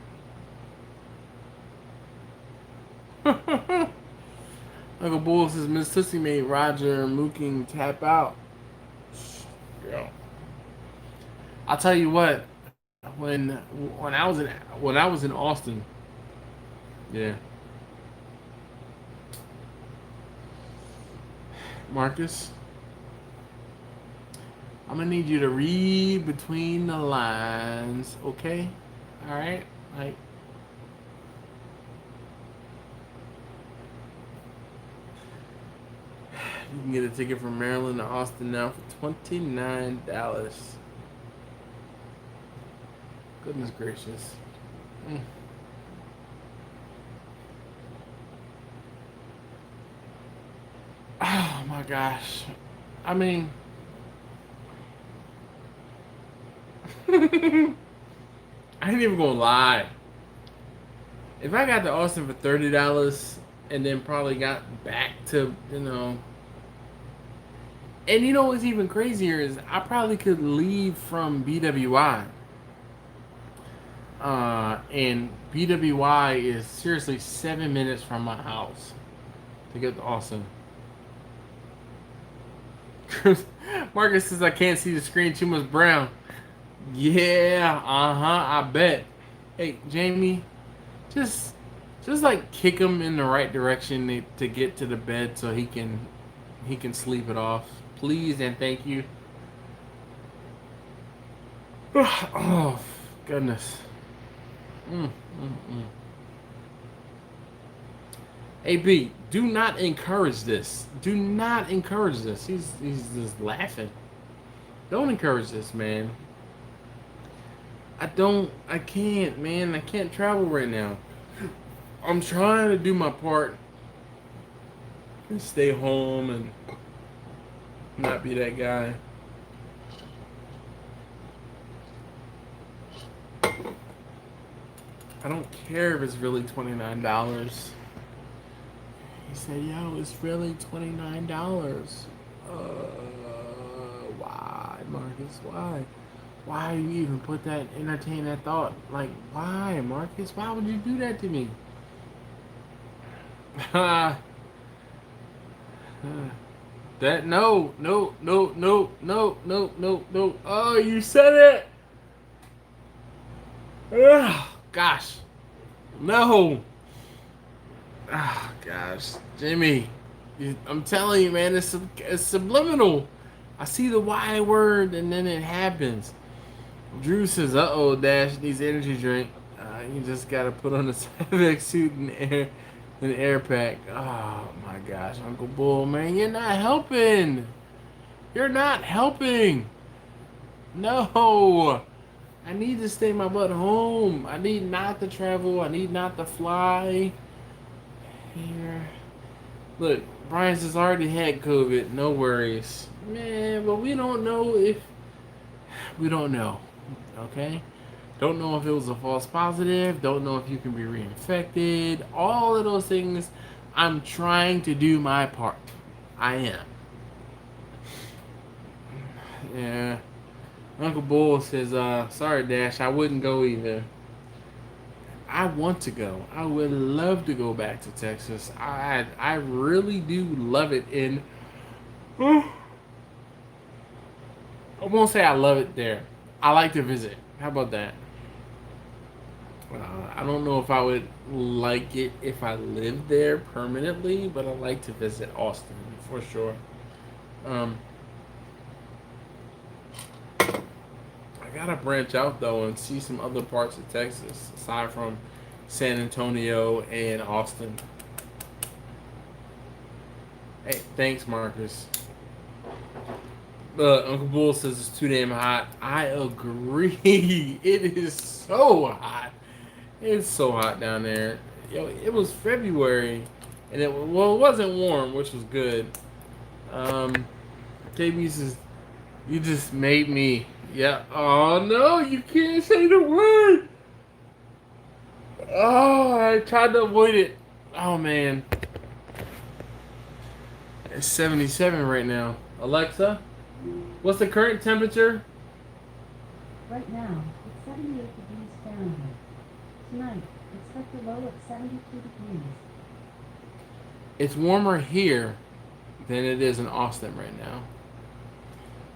A: Uncle Bull says Miss Tootsie made Roger Mooking tap out. Yeah. I'll tell you what. When I was in Austin, yeah, Marcus. I'm gonna need you to read between the lines, okay? All right, like. You can get a ticket from Maryland to Austin now for $29. Goodness gracious. Oh my gosh. I mean, I ain't even gonna lie. If I got to Austin for $30 and then probably got back to, and you know what's even crazier is I probably could leave from BWI. And BWI is seriously 7 minutes from my house to get to Austin. Marcus says I can't see the screen, too much brown. Yeah, I bet. Hey, Jamie, just like kick him in the right direction to get to the bed so he can sleep it off. Please and thank you. Oh, goodness. AB, do not encourage this. Do not encourage this. He's just laughing. Don't encourage this, man. I can't, man. I can't travel right now. I'm trying to do my part and stay home and not be that guy. I don't care if it's really $29. He said, yo, it's really $29. Why, Marcus? Why? Why do you even entertain that thought? Like, why, Marcus? Why would you do that to me? No. Oh, you said it. Ugh, gosh. No. Oh, gosh. Jimmy, I'm telling you, man, it's subliminal. I see the Y word and then it happens. Drew says, uh-oh, Dash needs energy drink. You just got to put on the Subjavik suit and air pack. Oh, my gosh. Uncle Bull, man, you're not helping. You're not helping. No. I need to stay my butt home. I need not to travel. I need not to fly. Here. Look, Brian's has already had COVID. No worries. Man, but we don't know if... We don't know. Okay? Don't know if it was a false positive. Don't know if you can be reinfected. All of those things. I'm trying to do my part. I am. Yeah. Uncle Bull says, sorry, Dash, I wouldn't go either. I want to go. I would love to go back to Texas. I really do love it in... I won't say I love it there. I like to visit. How about that? I don't know if I would like it if I lived there permanently, but I like to visit Austin for sure. I gotta branch out though and see some other parts of Texas aside from San Antonio and Austin. Hey, thanks, Marcus. Uncle Bull says it's too damn hot. I agree. It is so hot. It's so hot down there. Yo, it was February, and it wasn't warm, which was good. KB says, you just made me. Yeah. Oh no, you can't say the word. Oh, I tried to avoid it. Oh man. It's 77 right now. Alexa, what's the current temperature?
C: Right now, it's 78 degrees Fahrenheit. Tonight, expect a low of 72 degrees.
A: It's warmer here than it is in Austin right now.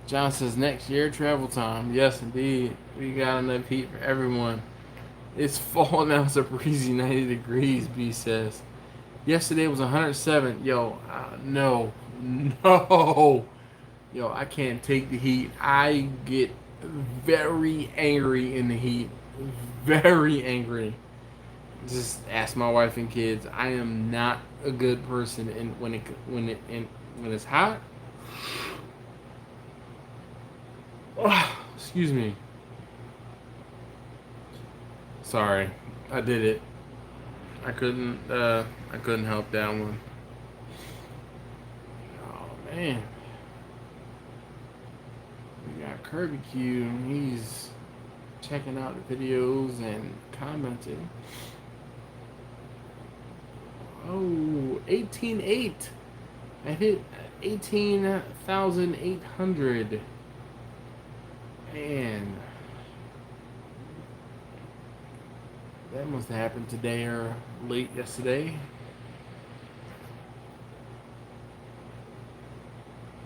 A: John says next year travel time. Yes, indeed. We got enough heat for everyone. It's fall now. It's a breezy 90 degrees, B says. Yesterday was 107. Yo, no. No. Yo, I can't take the heat. I get very angry in the heat. Very angry. Just ask my wife and kids. I am not a good person, and when it's hot. Oh, excuse me. Sorry, I did it. I couldn't help that one. Oh man. We got Kirby Q. He's checking out the videos and commenting. Oh, 18.8. I hit 18,800. Man. That must have happened today or late yesterday.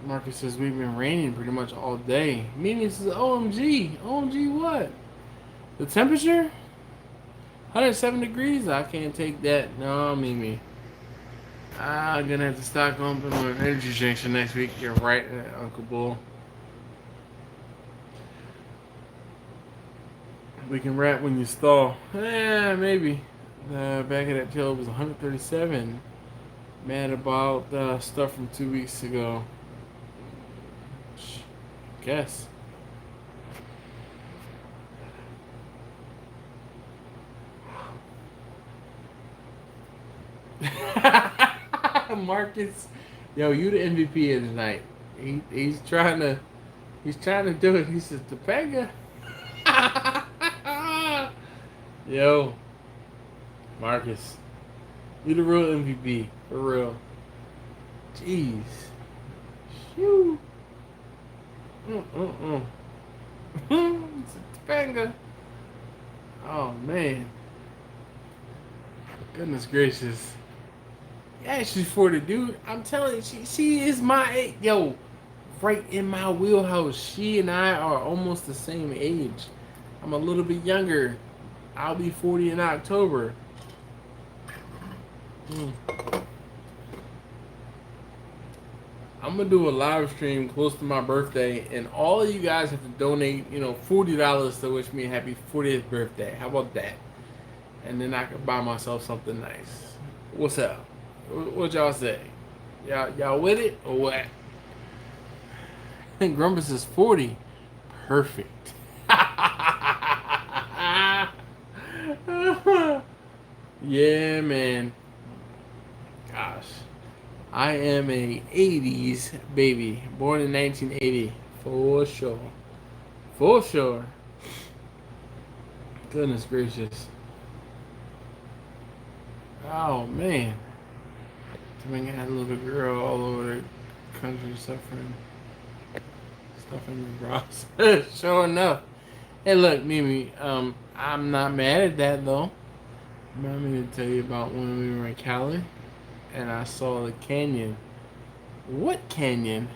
A: Marcus says we've been raining pretty much all day. Mimi says, OMG. OMG what? The temperature? 107 degrees? I can't take that. No, Mimi. I'm gonna have to stock up on an energy drink next week. You're right, Uncle Bull. We can rap when you stall. Maybe. Back at that tail was 137. Mad about stuff from 2 weeks ago. Guess. Marcus, yo, you the MVP of the night. He's trying to do it. He says Topanga. Yo, Marcus, you the real MVP for real. Jeez. Shoo. It's Topanga. Oh man. Goodness gracious. Yeah, she's 40, dude. I'm telling you, she is my age. Yo, right in my wheelhouse. She and I are almost the same age. I'm a little bit younger. I'll be 40 in October. I'm gonna do a live stream close to my birthday, and all of you guys have to donate, $40 to wish me a happy 40th birthday. How about that? And then I can buy myself something nice. What's up? What y'all say? Y'all with it or what? I think Grumpus is 40. Perfect. Yeah, man. Gosh. I am a 80s baby. Born in 1980. For sure. For sure. Goodness gracious. Oh, man. I mean, I had a little girl all over the country suffering stuff in the bras. Sure enough. Hey, look, Mimi, I'm not mad at that, though. I'm going to tell you about when we were in Cali, and I saw the canyon. What canyon?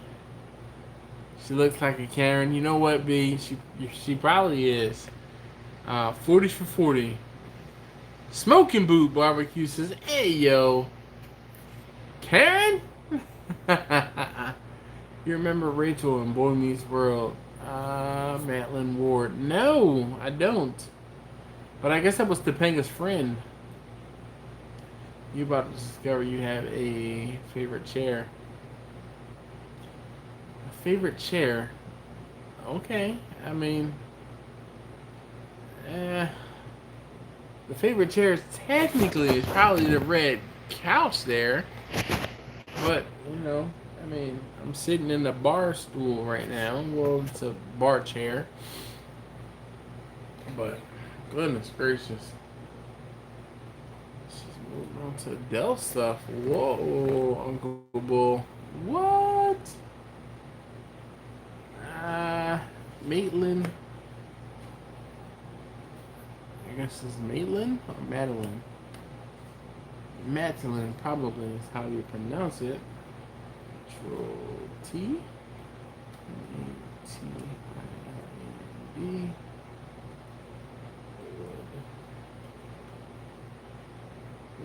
A: She looks like a Karen. You know what, B? She probably is. 40 for 40. Smoking Boot Barbecue says, hey, yo. Karen? You remember Rachel in Boy Meets World? Madeline Ward. No, I don't. But I guess that was Topanga's friend. You about to discover you have a favorite chair. A favorite chair? Okay, I mean... the favorite chair technically is probably the red couch there. But, I mean, I'm sitting in the bar stool right now. Well, it's a bar chair. But, goodness gracious. She's moving on to Dell stuff. Whoa, Uncle Bull. What? Maitland. I guess it's Maitland or Madeline? Madeline probably is how you pronounce it. Control T. T-I-L-A-N-D.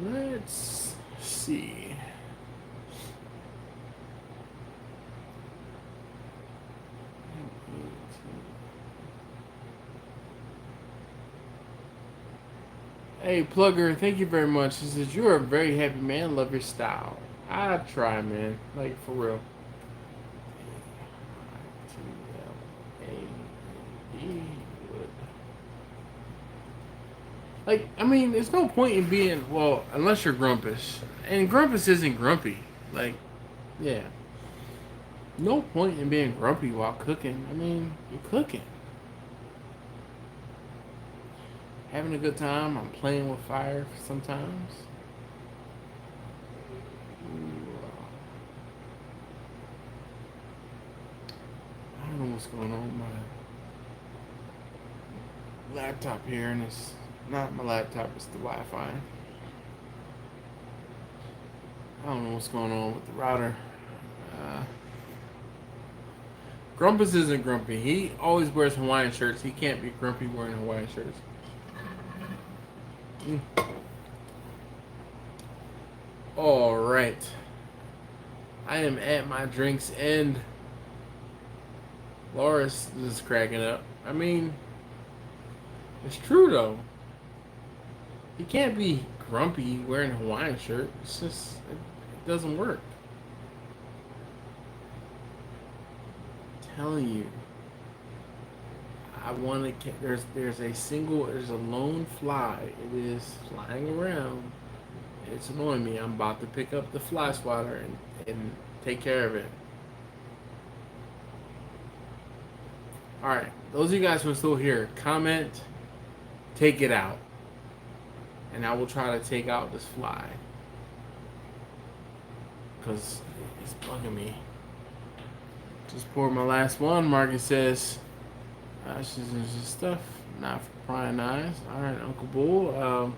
A: Let's see. Hey, Plugger, thank you very much. He says, you're a very happy man. Love your style. I try, man. Like, for real. Like, I mean, there's no point in being, well, unless you're Grumpus. And Grumpus isn't grumpy. Like, yeah. No point in being grumpy while cooking. I mean, you're cooking. Having a good time. I'm playing with fire sometimes. I don't know what's going on with my laptop here, and it's not my laptop, it's the Wi-Fi. I don't know what's going on with the router. Grumpus isn't grumpy. He always wears Hawaiian shirts. He can't be grumpy wearing Hawaiian shirts. All right. I am at my drink's end. Laura's is cracking up. I mean, it's true though. You can't be grumpy wearing a Hawaiian shirt. It's just, it doesn't work. I'm telling you. I want to. There's a lone fly. It is flying around. It's annoying me. I'm about to pick up the fly swatter and take care of it. Alright, those of you guys who are still here, comment, take it out. And I will try to take out this fly. Because it's bugging me. Just poured my last one. Marcus says, this is stuff not for prying eyes. Alright, Uncle Bull.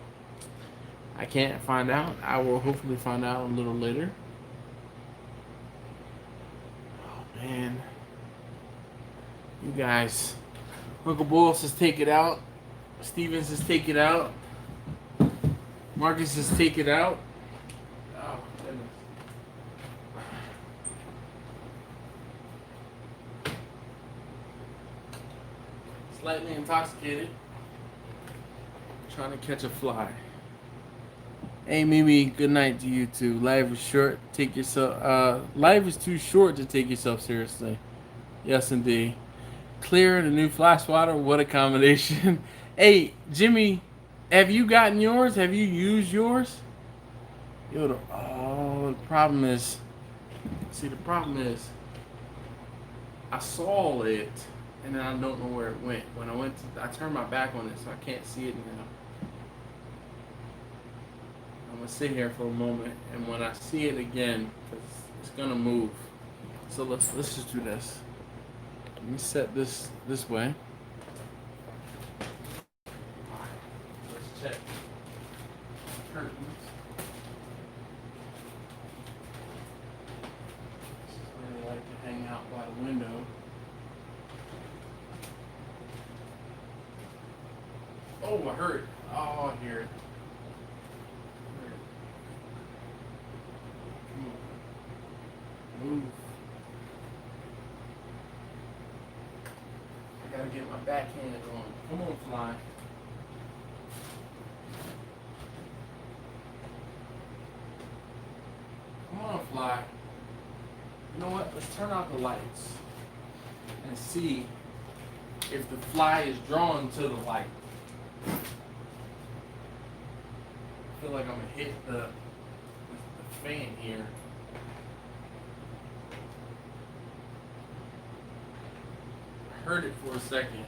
A: I can't find out. I will hopefully find out a little later. Oh, man. You guys. Uncle Bull says take it out. Steven says take it out. Marcus says take it out. Oh, goodness. Slightly intoxicated. Trying to catch a fly. Hey Mimi, good night to you too. Life is short. Take yourself. Life is too short to take yourself seriously. Yes, indeed. Clear the new fly swatter. What a combination. Hey Jimmy, have you gotten yours? Have you used yours? Yo, the problem is. See, the problem is. I saw it, and then I don't know where it went. When I turned my back on it, so I can't see it now. I'm gonna sit here for a moment, and when I see it again, it's gonna move. So let's just do this. Let me set this way. Let's check curtains. This is where they like to hang out by the window. Oh, I heard it. Oh, I hear it. Move. I gotta get my backhand on. Come on, fly. Come on, fly. You know what? Let's turn out the lights and see if the fly is drawn to the light. I feel like I'm gonna hit the fan here. Heard it for a second.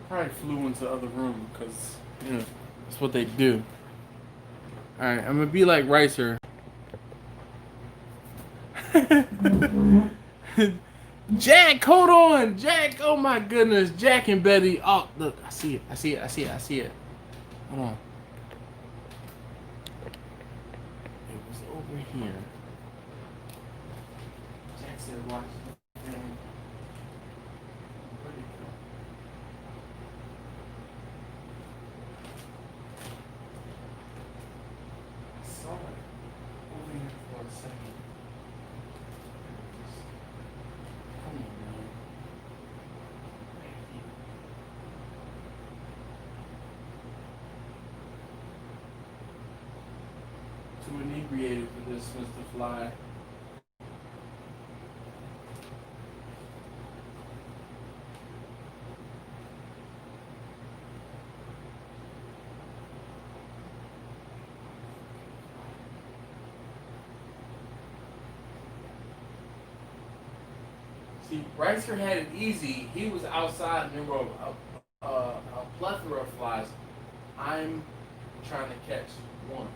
A: Probably flew into the other room because, you know, that's what they do. Alright, I'm gonna be like Ricer. Jack, hold on! Jack, oh my goodness. Jack and Betty. Oh, look, I see it. Hold on. Over here. Jack said, watch the thing. Where'd it go? I saw it over here for a second. Come on, man. too inebriated for this, Mr. Fly. See, Ricer had it easy. He was outside and there were a plethora of flies. I'm trying to catch one.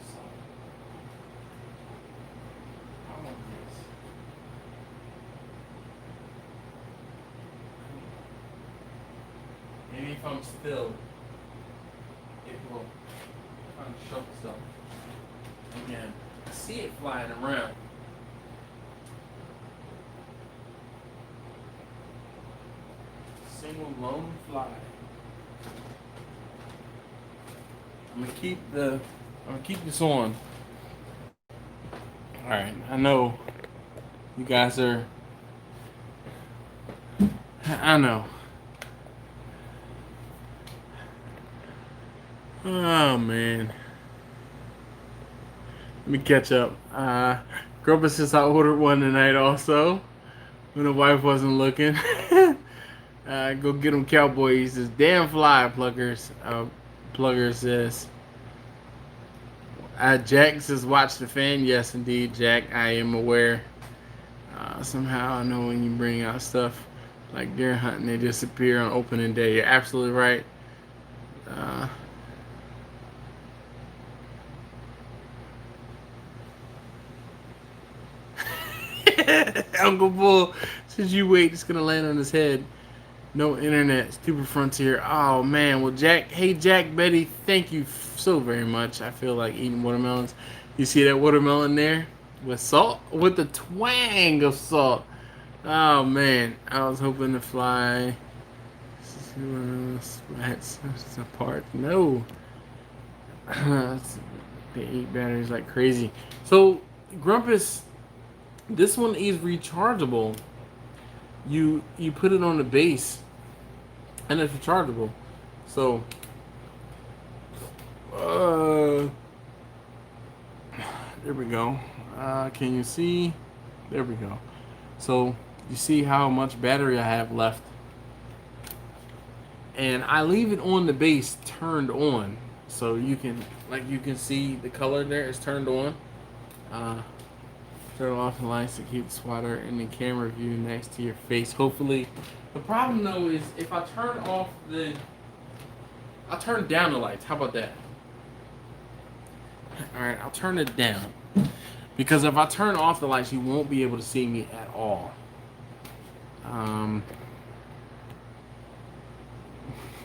A: So, I want this. Maybe if I'm still, it will kind of show itself. Again, I see it flying around. Single lone fly. I'm gonna keep this on. All right, I know you guys are. I know. Oh man. Let me catch up. Grumpus says I ordered one tonight also when the wife wasn't looking. Go get them cowboys. This damn fly pluggers. Plugger says. Jack says watch the fan. Yes, indeed, Jack. I am aware. Somehow I know when you bring out stuff like deer hunting, they disappear on opening day. You're absolutely right. Uncle Bull says you wait, it's gonna land on his head. No internet, stupid frontier. Oh man, well Jack, hey Jack, Betty, thank you so very much. I feel like eating watermelons. You see that watermelon there with salt, with the twang of salt. Oh man, I was hoping to fly slats apart. No, they eat batteries like crazy. So Grumpus, this one is rechargeable. You put it on the base and it's rechargeable. So there we go. Can you see? There we go. So you see how much battery I have left, and I leave it on the base turned on, so you can see the color there is turned on. Turn off the lights to keep the swatter in the camera view next to your face. Hopefully, the problem though is if I turn down the lights. How about that? All right, I'll turn it down because if I turn off the lights, you won't be able to see me at all.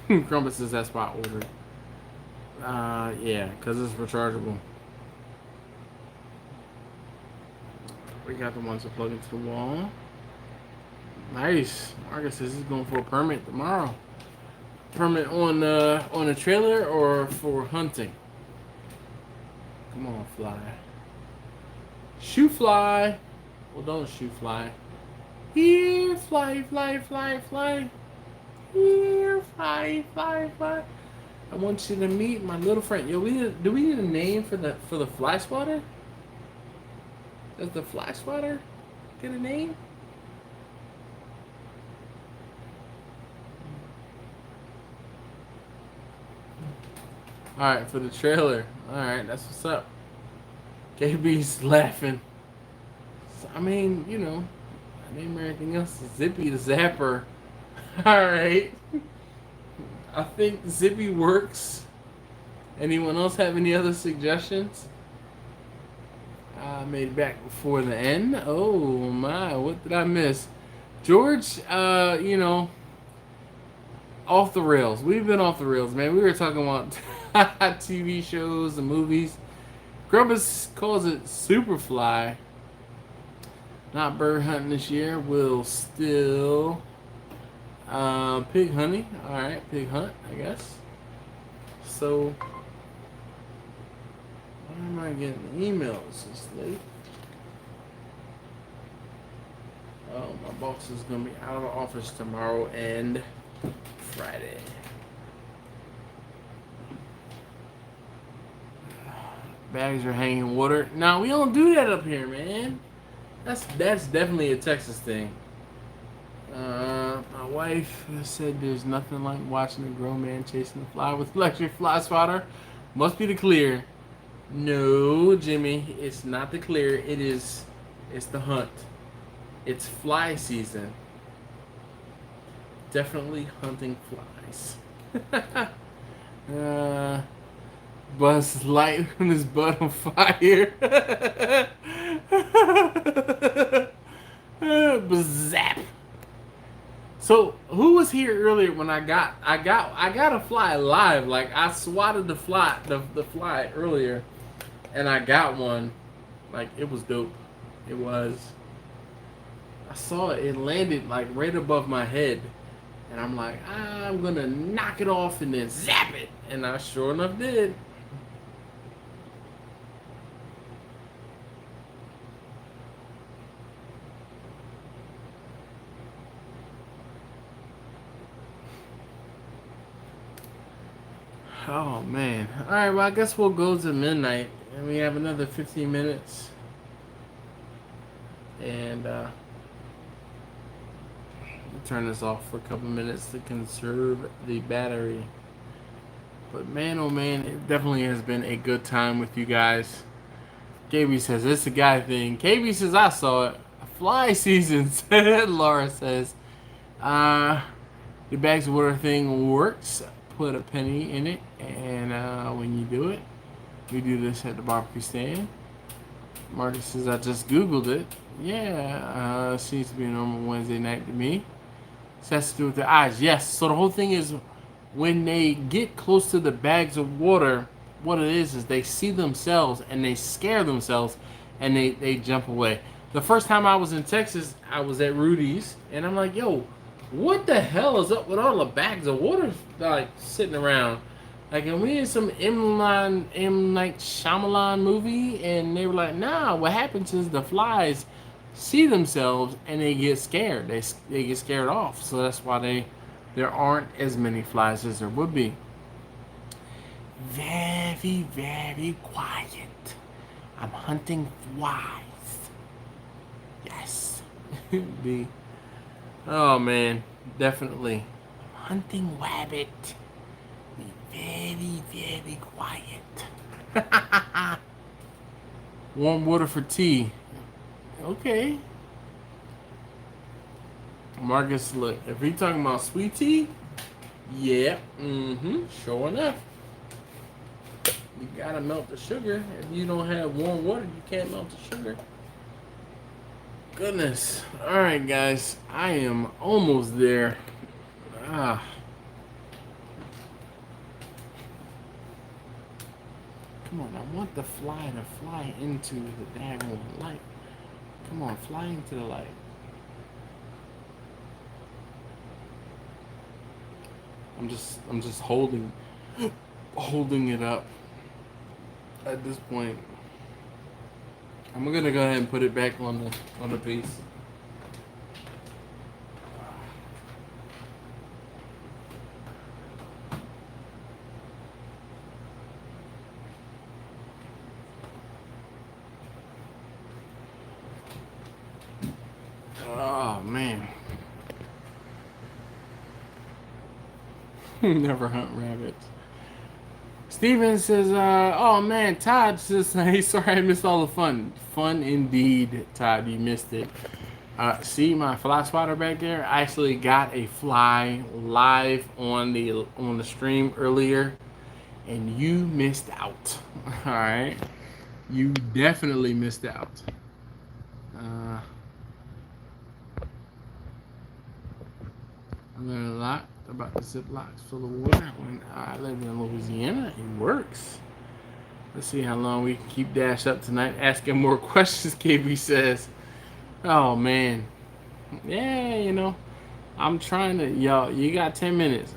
A: Grumpus says that's why I ordered. Yeah, because it's rechargeable. We got the ones to plug into the wall. Nice. Marcus says he's going for a permit tomorrow. Permit on a trailer or for hunting? Come on, fly. Shoot fly. Well, don't shoot fly. Here, fly, fly, fly, fly. Here, fly, fly, fly. I want you to meet my little friend. Yo, do we need a name for the fly swatter? Does the fly swatter get a name? Alright, for the trailer. Alright, that's what's up. KB's laughing. I mean, you know, I name everything else. Zippy the Zapper. Alright. I think Zippy works. Anyone else have any other suggestions? I made it back before the end. Oh my, what did I miss? George, you know, off the rails. We've been off the rails, man. We were talking about TV shows and movies. Grumpus calls it Superfly. Not bird hunting this year. We'll still pig hunting. Alright, pig hunt, I guess. So why am I getting emails this late? Oh, my boss is gonna be out of the office tomorrow and Friday. Bags are hanging water. Now we don't do that up here, man. That's definitely a Texas thing. My wife said there's nothing like watching a grown man chasing a fly with electric fly swatter. Must be the clear. No, Jimmy, it's not the clear. It's the hunt. It's fly season. Definitely hunting flies. Buzz light on his butt on fire. Zap. So who was here earlier when I got a fly live? Like I swatted the fly earlier, and I got one. Like it was dope. It was. I saw it. It landed like right above my head, and I'm like, I'm gonna knock it off and then zap it, and I sure enough did. Oh man. Alright, well I guess we'll go to midnight and we have another 15 minutes. And we'll turn this off for a couple minutes to conserve the battery. But man, oh man, it definitely has been a good time with you guys. KB says it's a guy thing. KB says I saw it. Fly season, Laura says. The bags of water thing works. Put a penny in it, and when you do it, we do this at the barbecue stand. Marcus says I just googled it. Yeah, seems to be a normal Wednesday night to me. So that's to do with the eyes. Yes. So the whole thing is when they get close to the bags of water, what it is they see themselves and they scare themselves and they jump away. The first time I was in Texas, I was at Rudy's, and I'm like, yo, what the hell is up with all the bags of water like sitting around? Like, and we in some M. Night Shyamalan movie, and they were like, nah, what happens is the flies see themselves and they get scared. They get scared off. So that's why there aren't as many flies as there would be. Very, very quiet. I'm hunting flies. Yes. Oh man, definitely. I'm hunting rabbit. Be very, very quiet. Warm water for tea. Okay. Marcus, look, if we talking about sweet tea, yeah, sure enough. You gotta melt the sugar. If you don't have warm water, you can't melt the sugar. Goodness. Alright, guys. I am almost there. Come on, I want the fly to fly into the daggone light. Come on, fly into the light. I'm just holding it up at this point. I'm gonna go ahead and put it back on the piece. Oh man. Never hunt rabbits. Steven says, oh man, Todd says, hey, sorry I missed all the fun. Fun indeed, Todd, you missed it. See my fly spotter back there? I actually got a fly live on the stream earlier, and you missed out. All right, you definitely missed out. I learned a lot about the Ziplocs full of water. When I live in Louisiana, it works. Let's see how long we can keep Dash up tonight asking more questions, KB says. Oh, man. Yeah, you know, I'm trying to, y'all, you got 10 minutes.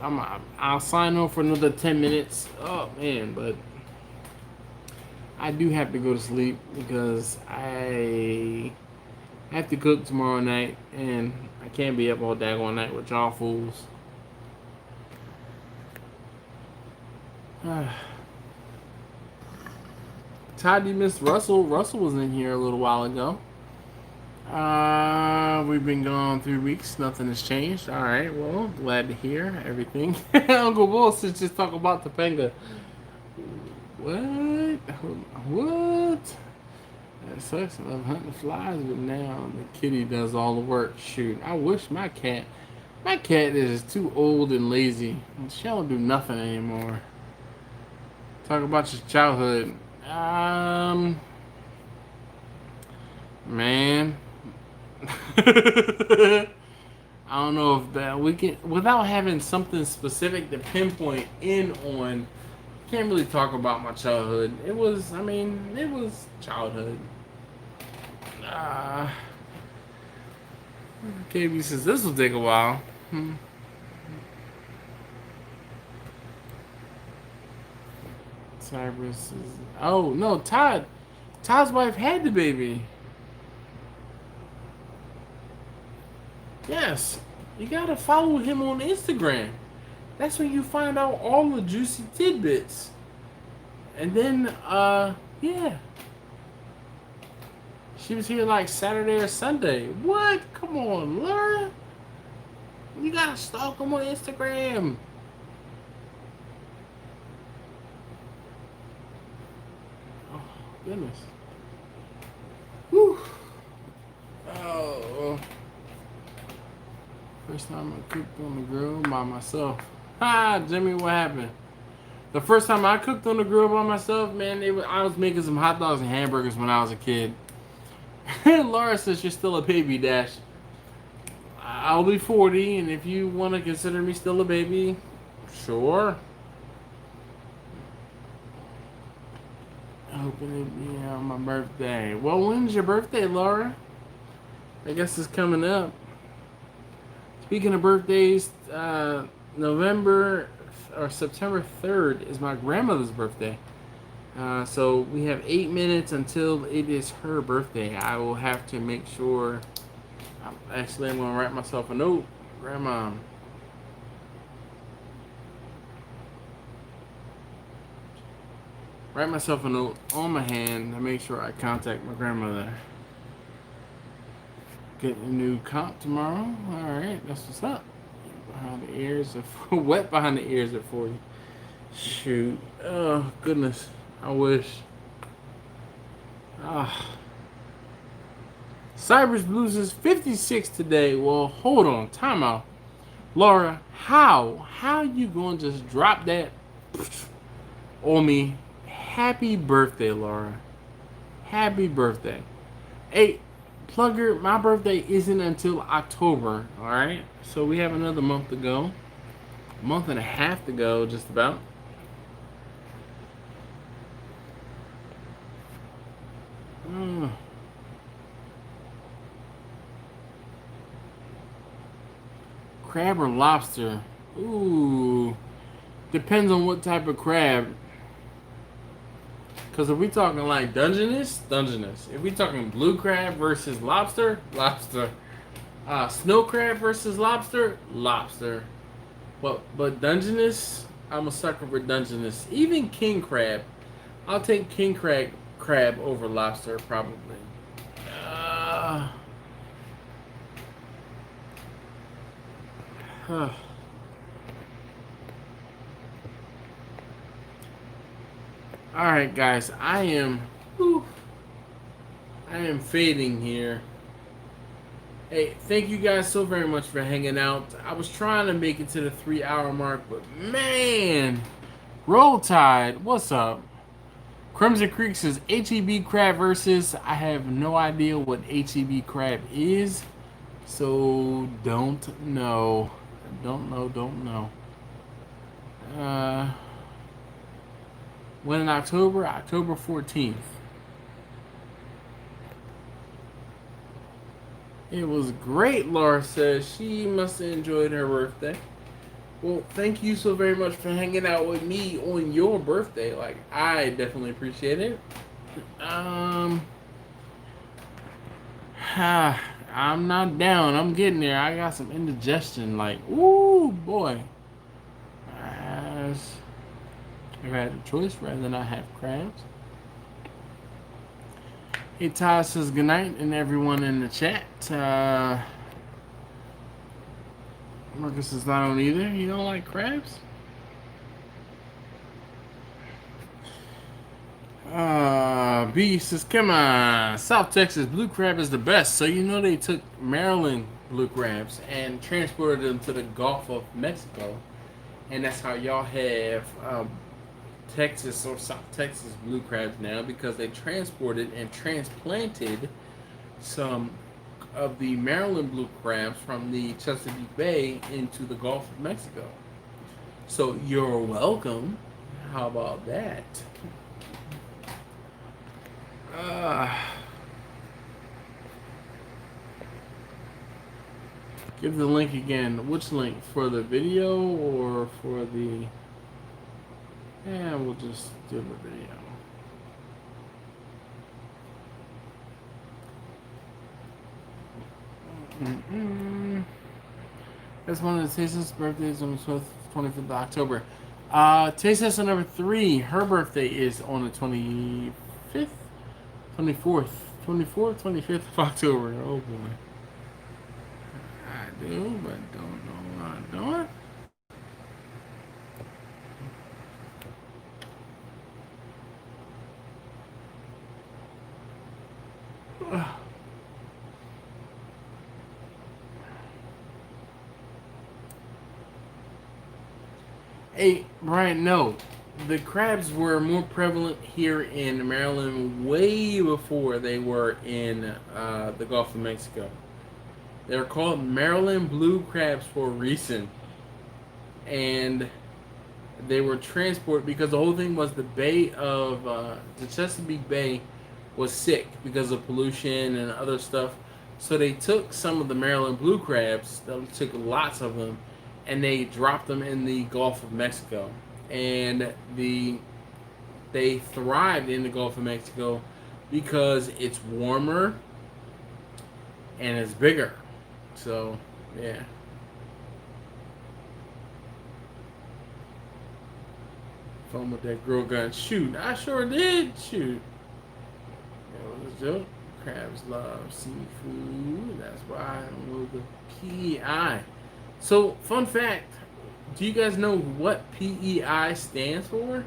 A: I'll sign on for another 10 minutes. Oh, man, but I do have to go to sleep because I have to cook tomorrow night, and I can't be up all daggone night with y'all fools. Todd, you missed Russell. Russell was in here a little while ago. We've been gone 3 weeks. Nothing has changed. All right. Well, glad to hear everything. Uncle Bull says just talk about Topanga. What? What? That sucks. I love hunting flies, but now the kitty does all the work. Shoot, I wish my cat is too old and lazy. She don't do nothing anymore. Talk about your childhood. Man. I don't know if that we can, without having something specific to pinpoint in on. Can't really talk about my childhood. It was childhood. KB says this will take a while. Cyrus is. Oh no, Todd. Todd's wife had the baby. Yes, you gotta follow him on Instagram. That's when you find out all the juicy tidbits. And then, yeah. She was here like Saturday or Sunday. What? Come on, Laura. You gotta stalk him on Instagram. Oh, goodness. Whew. Oh. First time I cooked on the grill by myself. Ha, Jimmy, what happened? The first time I cooked on the grill by myself, man, I was making some hot dogs and hamburgers when I was a kid. Laura says you're still a baby, Dash. I'll be 40, and if you want to consider me still a baby, sure. Hoping it'd be on my birthday. Well, when's your birthday, Laura? I guess it's coming up. Speaking of birthdays, September 3rd is my grandmother's birthday. So we have 8 minutes until it is her birthday. I will have to make sure. I'm going to write myself a note. Grandma. Write myself a note on my hand to make sure I contact my grandmother. Getting a new comp tomorrow. Alright, that's what's up. Behind the ears of wet behind the ears at 40. Shoot. Oh goodness. I wish. Cybers loses 56 today. Well, hold on. Time out. Laura, how you going to just drop that on me? Happy birthday, Laura. Happy birthday. Hey, Plugger, my birthday isn't until October, alright? So we have another month to go. A month and a half to go, just about. Crab or lobster? Ooh. Depends on what type of crab. Because if we talking like Dungeness. If we talking blue crab versus lobster. Snow crab versus lobster. But Dungeness, I'm a sucker for Dungeness. Even king crab. I'll take king crab over lobster probably. Alright guys, I am fading here. Hey, thank you guys so very much for hanging out. I was trying to make it to the 3-hour mark, but man, Roll Tide, what's up? Crimson Creek says HEB crab versus. I have no idea what HEB crab is, so don't know. Don't know. When in October? October 14th. It was great, Laura says. She must have enjoyed her birthday. Well, thank you so very much for hanging out with me on your birthday. Like, I definitely appreciate it. I'm not down. I'm getting there. I got some indigestion. Like, ooh, boy. If I had a choice rather than not have crabs. Hey, Todd says goodnight, and everyone in the chat. Marcus is not on either. You don't like crabs? B says, come on. South Texas blue crab is the best. So you know they took Maryland blue crabs and transported them to the Gulf of Mexico. And that's how y'all have Texas or South Texas blue crabs now, because they transported and transplanted some of the Maryland blue crabs from the Chesapeake Bay into the Gulf of Mexico. So you're welcome. How about that? Give the link again. Which link? For the video or for the... Yeah, we'll just do the video. That's one of the Tasteless birthdays on the 12th, 25th of October. Tasteless number 3, her birthday is on the 25th, 24th, 25th of October. Oh boy. I do, but don't know what I'm doing. Hey, Brian, no. The crabs were more prevalent here in Maryland way before they were in the Gulf of Mexico. They're called Maryland blue crabs for a reason. And they were transported because the whole thing was the Bay of, the Chesapeake Bay was sick because of pollution and other stuff. So they took some of the Maryland blue crabs, they took lots of them, and they dropped them in the Gulf of Mexico. And they thrived in the Gulf of Mexico because it's warmer and it's bigger. So, yeah. Fun with that grill gun. Shoot, I sure did. Shoot. That was a joke. Crabs love seafood. That's why I don't know the PEI. So, fun fact. Do you guys know what PEI stands for?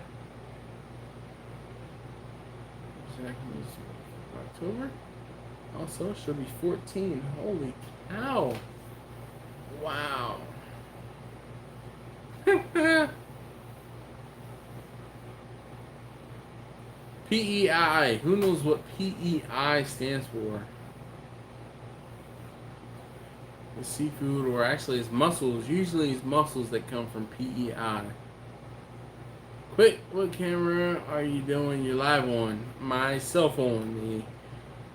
A: October. Also, it should be 14. Holy cow. Wow. PEI. Who knows what PEI stands for? The seafood, or actually it's mussels. Usually it's mussels that come from PEI. Quick, what camera are you doing? You're live on my cell phone, the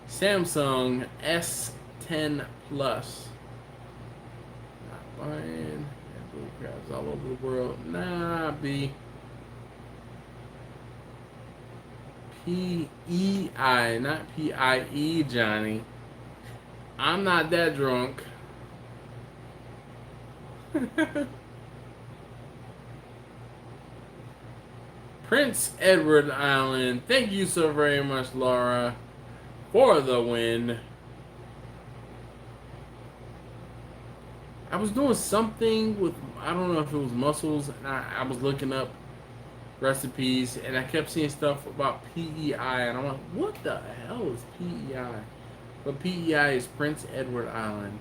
A: Samsung S10 Plus. Not buying. Blue crabs all over the world. Nah, B. PEI, not PIE, Johnny. I'm not that drunk. Prince Edward Island. Thank you so very much, Laura, for the win. I was doing something with, I don't know if it was mussels, and I was looking up recipes, and I kept seeing stuff about PEI, and I'm like, what the hell is PEI? But PEI is Prince Edward Island.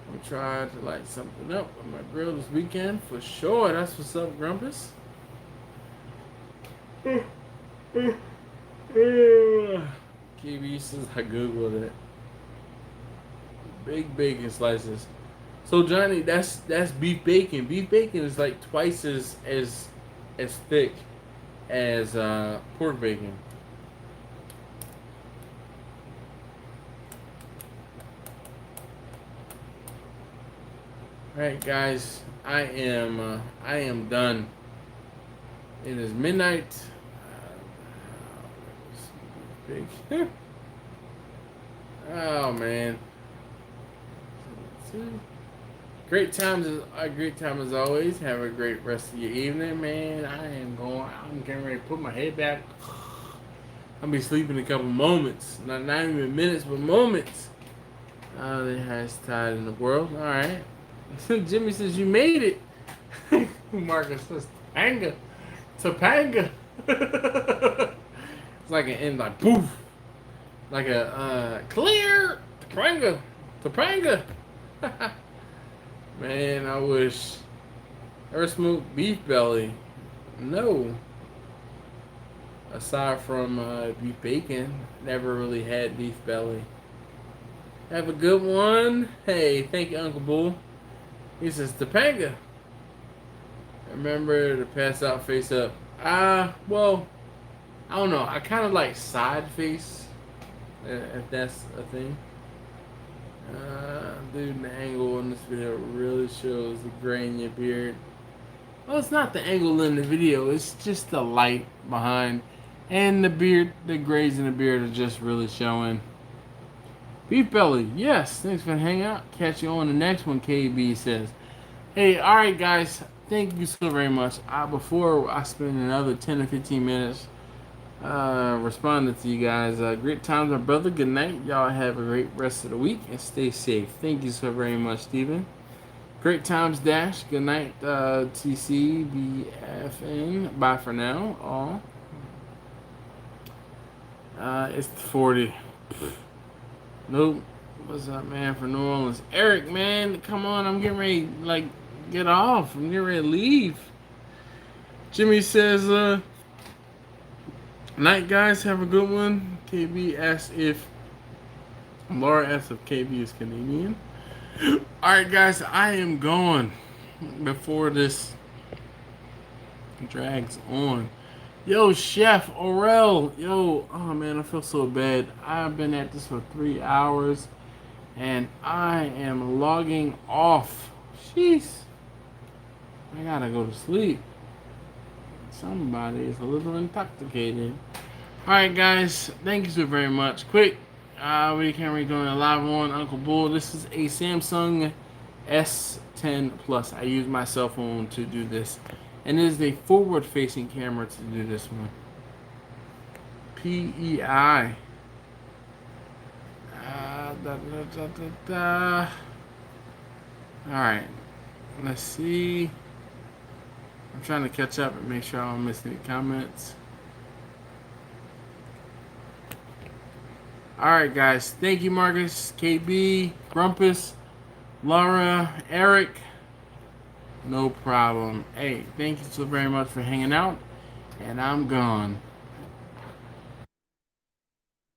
A: I'm trying to light something up on my grill this weekend for sure. That's what's up, Grumpus. KB says I googled it. Big bacon slices. So Johnny, that's beef bacon. Beef bacon is like twice as thick as pork bacon. All right, guys, I am done. It is midnight. Big. Oh man. Great time as always. Have a great rest of your evening, man. I'm getting ready to put my head back. I'll be sleeping in a couple moments. Not even minutes, but moments. The highest tide in the world. Alright. Jimmy says you made it. Marcus says Topanga. Topanga. It's like an end, like poof. Like a clear Topanga. Topanga. Man, I wish. Ever smoked beef belly? No. Aside from beef bacon, never really had beef belly. Have a good one. Hey, thank you, Uncle Bull. He says Topanga. Remember to pass out face up. Well, I don't know. I kind of like side face, if that's a thing. Dude, the angle in this video really shows the gray in your beard. Well, it's not the angle in the video. It's just the light behind. And the beard, the grays in the beard are just really showing. Beef belly, yes. Thanks for hanging out. Catch you on the next one, KB says. Hey, alright guys. Thank you so very much. Before I spend another 10 or 15 minutes responding to you guys, great times, my brother. Good night. Y'all have a great rest of the week and stay safe. Thank you so very much, Steven. Great times, Dash. Good night, TCBFN. Bye for now. All. It's 40. Nope. What's up, man, for New Orleans? Eric, man, come on. I'm getting ready, like, get off. I'm getting ready to leave. Jimmy says, night, guys. Have a good one. KB asks if, Laura asks if KB is Canadian. Alright, guys, I am gone before this drags on. Yo, Chef Orel. Yo, oh man, I feel so bad. I've been at this for 3 hours and I am logging off. Jeez. I gotta go to sleep. Somebody is a little intoxicated. Alright, guys, thank you so very much. Quick, we can't really go live on Uncle Bull. This is a Samsung S10 Plus. I use my cell phone to do this. And it is a forward-facing camera to do this one. PEI. Alright. Let's see. I'm trying to catch up and make sure I don't miss any comments. Alright, guys. Thank you, Marcus, KB, Grumpus, Laura, Eric. No problem. Hey, thank you so very much for hanging out. And I'm gone.